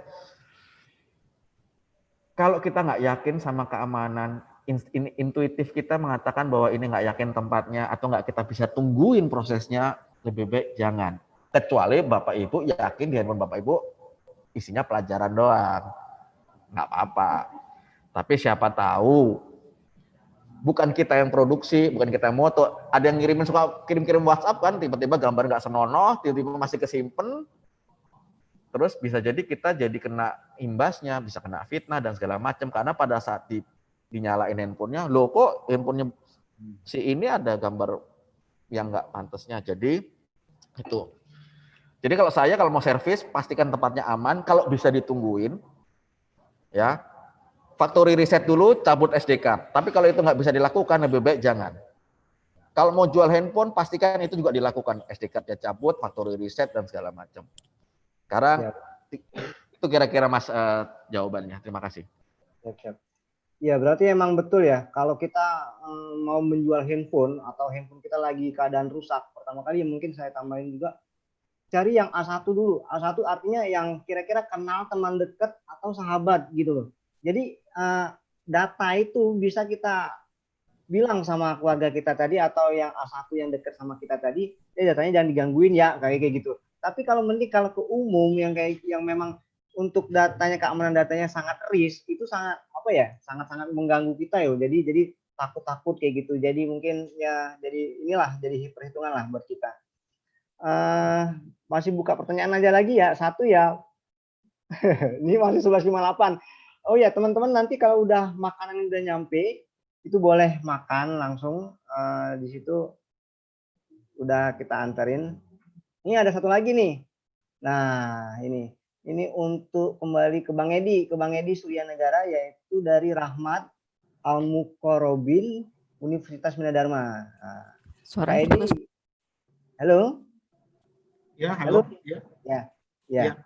[SPEAKER 9] Kalau kita nggak yakin sama keamanan, intuitif kita mengatakan bahwa ini nggak yakin tempatnya atau nggak kita bisa tungguin prosesnya, lebih baik jangan. Kecuali Bapak Ibu yakin di handphone Bapak Ibu isinya pelajaran doang, nggak apa-apa. Tapi siapa tahu bukan kita yang produksi, bukan kita yang moto. Ada yang suka kirim-kirim WhatsApp kan, tiba-tiba gambar nggak senonoh, tiba-tiba masih kesimpen. Terus bisa jadi kita jadi kena imbasnya, bisa kena fitnah dan segala macam. Karena pada saat dinyalain handphonenya, loh kok handphonenya si ini ada gambar yang nggak pantasnya. Jadi itu. Jadi kalau mau servis, pastikan tempatnya aman. Kalau bisa ditungguin, ya factory reset dulu, cabut SD card. Tapi kalau itu nggak bisa dilakukan, lebih baik jangan. Kalau mau jual handphone, pastikan itu juga dilakukan. SD card-nya cabut, factory reset dan segala macam. Sekarang itu kira-kira Mas jawabannya. Terima kasih.
[SPEAKER 6] Ya berarti emang betul ya. Kalau kita mau menjual handphone atau handphone kita lagi keadaan rusak, pertama kali mungkin saya tambahin juga, cari yang A1 dulu. A1 artinya yang kira-kira kenal teman dekat atau sahabat gitu loh. Jadi data itu bisa kita bilang sama keluarga kita tadi atau yang A1 yang dekat sama kita tadi, datanya jangan digangguin ya kayak gitu. Tapi kalau ke umum yang memang untuk datanya, keamanan datanya sangat risk, itu sangat sangat mengganggu kita ya. Jadi takut kayak gitu. Jadi mungkin ya jadi perhitungan lah buat kita. Masih buka pertanyaan aja lagi ya, satu ya. Ini masih 11.58. Oh ya teman-teman, nanti kalau udah makanan udah nyampe, itu boleh makan langsung di situ. Udah kita anterin. Ini ada satu lagi nih. Nah, ini untuk kembali ke Bang Edi Surya Negara, yaitu dari Rahmat Al-Mukorobin Universitas Bina Dharma. Nah,
[SPEAKER 2] Suara
[SPEAKER 6] Edi. Halo?
[SPEAKER 8] Ya, halo.
[SPEAKER 6] Ya.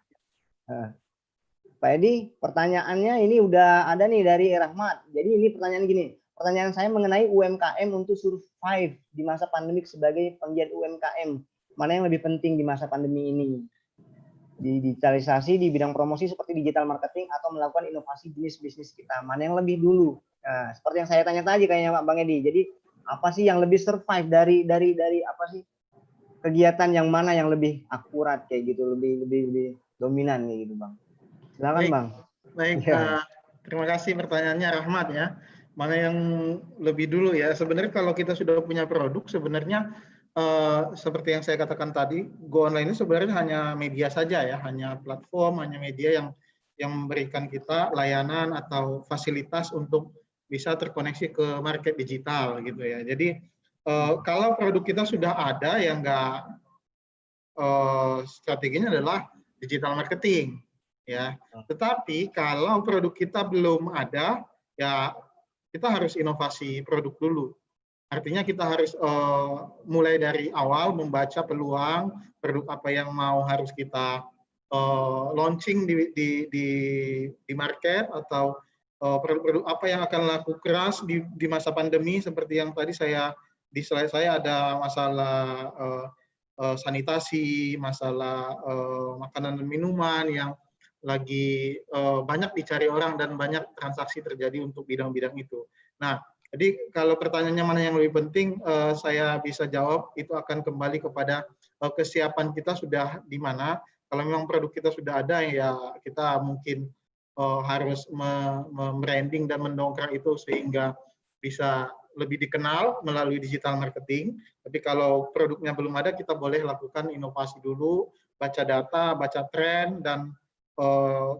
[SPEAKER 6] Pak Edi, pertanyaannya ini udah ada nih dari Rahmat. Jadi ini pertanyaan gini. Pertanyaan saya mengenai UMKM untuk survive di masa pandemik sebagai penggiat UMKM. Mana yang lebih penting di masa pandemi ini? Digitalisasi di bidang promosi seperti digital marketing atau melakukan inovasi jenis bisnis kita. Mana yang lebih dulu? Nah, seperti yang saya tanya tadi kayaknya Pak Bang Edi. Jadi apa sih yang lebih survive dari apa sih kegiatan yang mana yang lebih akurat kayak gitu, lebih dominan kayak gitu, Bang? Silakan, Bang.
[SPEAKER 8] Baik, terima kasih pertanyaannya Rahmat ya. Mana yang lebih dulu ya? Sebenarnya kalau kita sudah punya produk, sebenarnya seperti yang saya katakan tadi, Go Online ini sebenarnya hanya media saja ya, hanya platform, hanya media yang memberikan kita layanan atau fasilitas untuk bisa terkoneksi ke market digital gitu ya. Jadi kalau produk kita sudah ada, yang strateginya adalah digital marketing ya. Tetapi kalau produk kita belum ada, ya kita harus inovasi produk dulu. Artinya kita harus mulai dari awal membaca peluang produk apa yang harus kita launching di market, atau produk-produk apa yang akan laku keras di masa pandemi, seperti yang tadi di slide saya ada masalah sanitasi, masalah makanan dan minuman yang lagi banyak dicari orang dan banyak transaksi terjadi untuk bidang-bidang itu. Nah, jadi kalau pertanyaannya mana yang lebih penting, saya bisa jawab itu akan kembali kepada kesiapan kita sudah di mana. Kalau memang produk kita sudah ada, ya kita mungkin harus membranding dan mendongkrak itu sehingga bisa lebih dikenal melalui digital marketing. Tapi kalau produknya belum ada, kita boleh lakukan inovasi dulu, baca data, baca tren, dan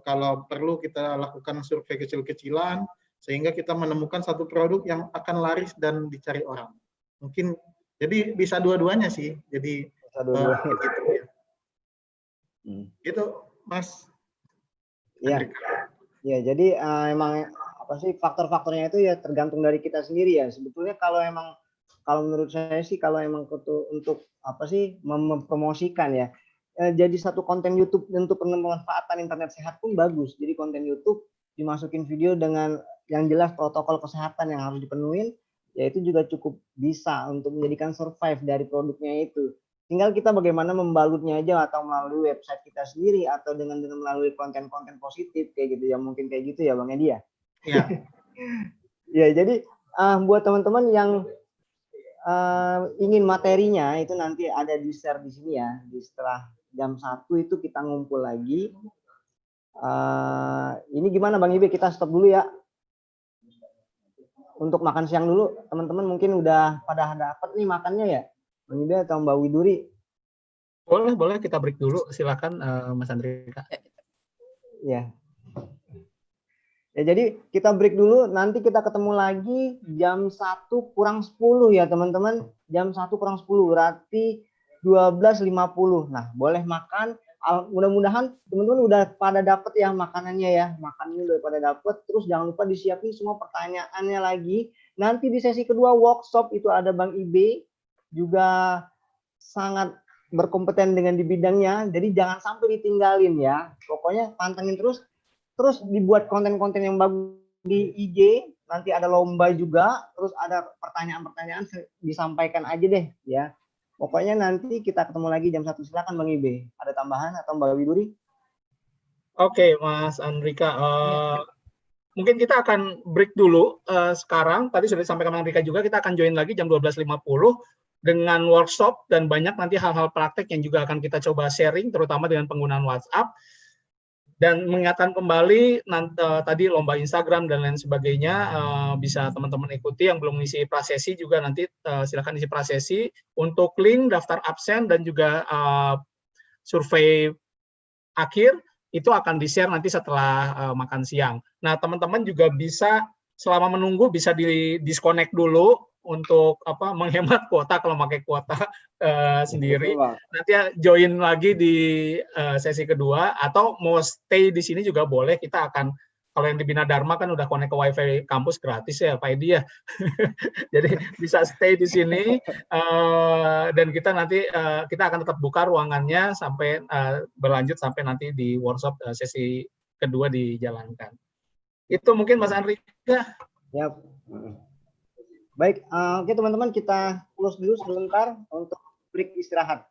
[SPEAKER 8] kalau perlu kita lakukan survei kecil-kecilan, sehingga kita menemukan satu produk yang akan laris dan dicari orang. Mungkin jadi bisa dua-duanya sih. Jadi gitu ya. Itu Mas.
[SPEAKER 6] Iya. Ya, jadi emang apa sih faktor-faktornya itu ya tergantung dari kita sendiri ya. Sebetulnya kalau menurut saya sih, kalau emang untuk apa sih mempromosikan ya, jadi satu konten YouTube untuk pemanfaatan internet sehat pun bagus. Jadi konten YouTube dimasukin video dengan yang jelas protokol kesehatan yang harus dipenuhin, ya itu juga cukup bisa untuk menjadikan survive dari produknya itu. Tinggal kita bagaimana membalutnya aja, atau melalui website kita sendiri, atau dengan melalui konten-konten positif kayak gitu ya, mungkin kayak gitu ya Bang Edi ya.
[SPEAKER 1] Iya.
[SPEAKER 6] Ya, jadi buat teman-teman yang ingin materinya itu nanti ada di share di sini ya. Di setelah jam 1 itu kita ngumpul lagi. Ini gimana Bang Ibe, kita stop dulu ya. Untuk makan siang dulu, teman-teman mungkin udah pada dapat nih makannya ya. Bang Ibe atau Mbak Widuri?
[SPEAKER 1] Boleh kita break dulu. Silakan Mas Andrika.
[SPEAKER 6] Ya. Ya, jadi kita break dulu, nanti kita ketemu lagi jam 1 kurang 10 ya teman-teman. Jam 1 kurang 10 berarti 12.50. Nah, boleh makan. Mudah-mudahan teman-teman udah pada dapet ya makanannya ya. Makannya udah pada dapet. Terus jangan lupa disiapin semua pertanyaannya lagi. Nanti di sesi kedua workshop itu ada Bang Ibe. Juga sangat berkompeten dengan di bidangnya. Jadi jangan sampai ditinggalin ya. Pokoknya pantengin terus. Terus dibuat konten-konten yang bagus di IG, nanti ada lomba juga, terus ada pertanyaan-pertanyaan disampaikan aja deh ya. Pokoknya nanti kita ketemu lagi jam 1. Silakan Bang Ibe. Ada tambahan atau Mbak Widuri?
[SPEAKER 1] Oke, Mas Andrika. Mungkin kita akan break dulu sekarang. Tadi sudah disampaikan Bang Andrika juga, kita akan join lagi jam 12.50 dengan workshop dan banyak nanti hal-hal praktek yang juga akan kita coba sharing, terutama dengan penggunaan WhatsApp. Dan mengingatkan kembali tadi lomba Instagram dan lain sebagainya bisa teman-teman ikuti. Yang belum isi prasesi juga nanti silakan isi prasesi. Untuk link daftar absen dan juga survei akhir itu akan di-share nanti setelah makan siang. Nah, teman-teman juga bisa selama menunggu bisa di-disconnect dulu untuk menghemat kuota kalau pakai kuota sendiri. Nanti join lagi di sesi kedua, atau mau stay di sini juga boleh. Kita akan, kalau yang di Bina Dharma kan udah connect ke WiFi kampus gratis ya Pak Edi ya. Jadi bisa stay di sini dan kita nanti kita akan tetap buka ruangannya sampai berlanjut sampai nanti di workshop sesi kedua dijalankan. Itu mungkin Mas Andrika.
[SPEAKER 6] Ya. Baik, oke teman-teman, kita close dulu sebentar untuk break istirahat.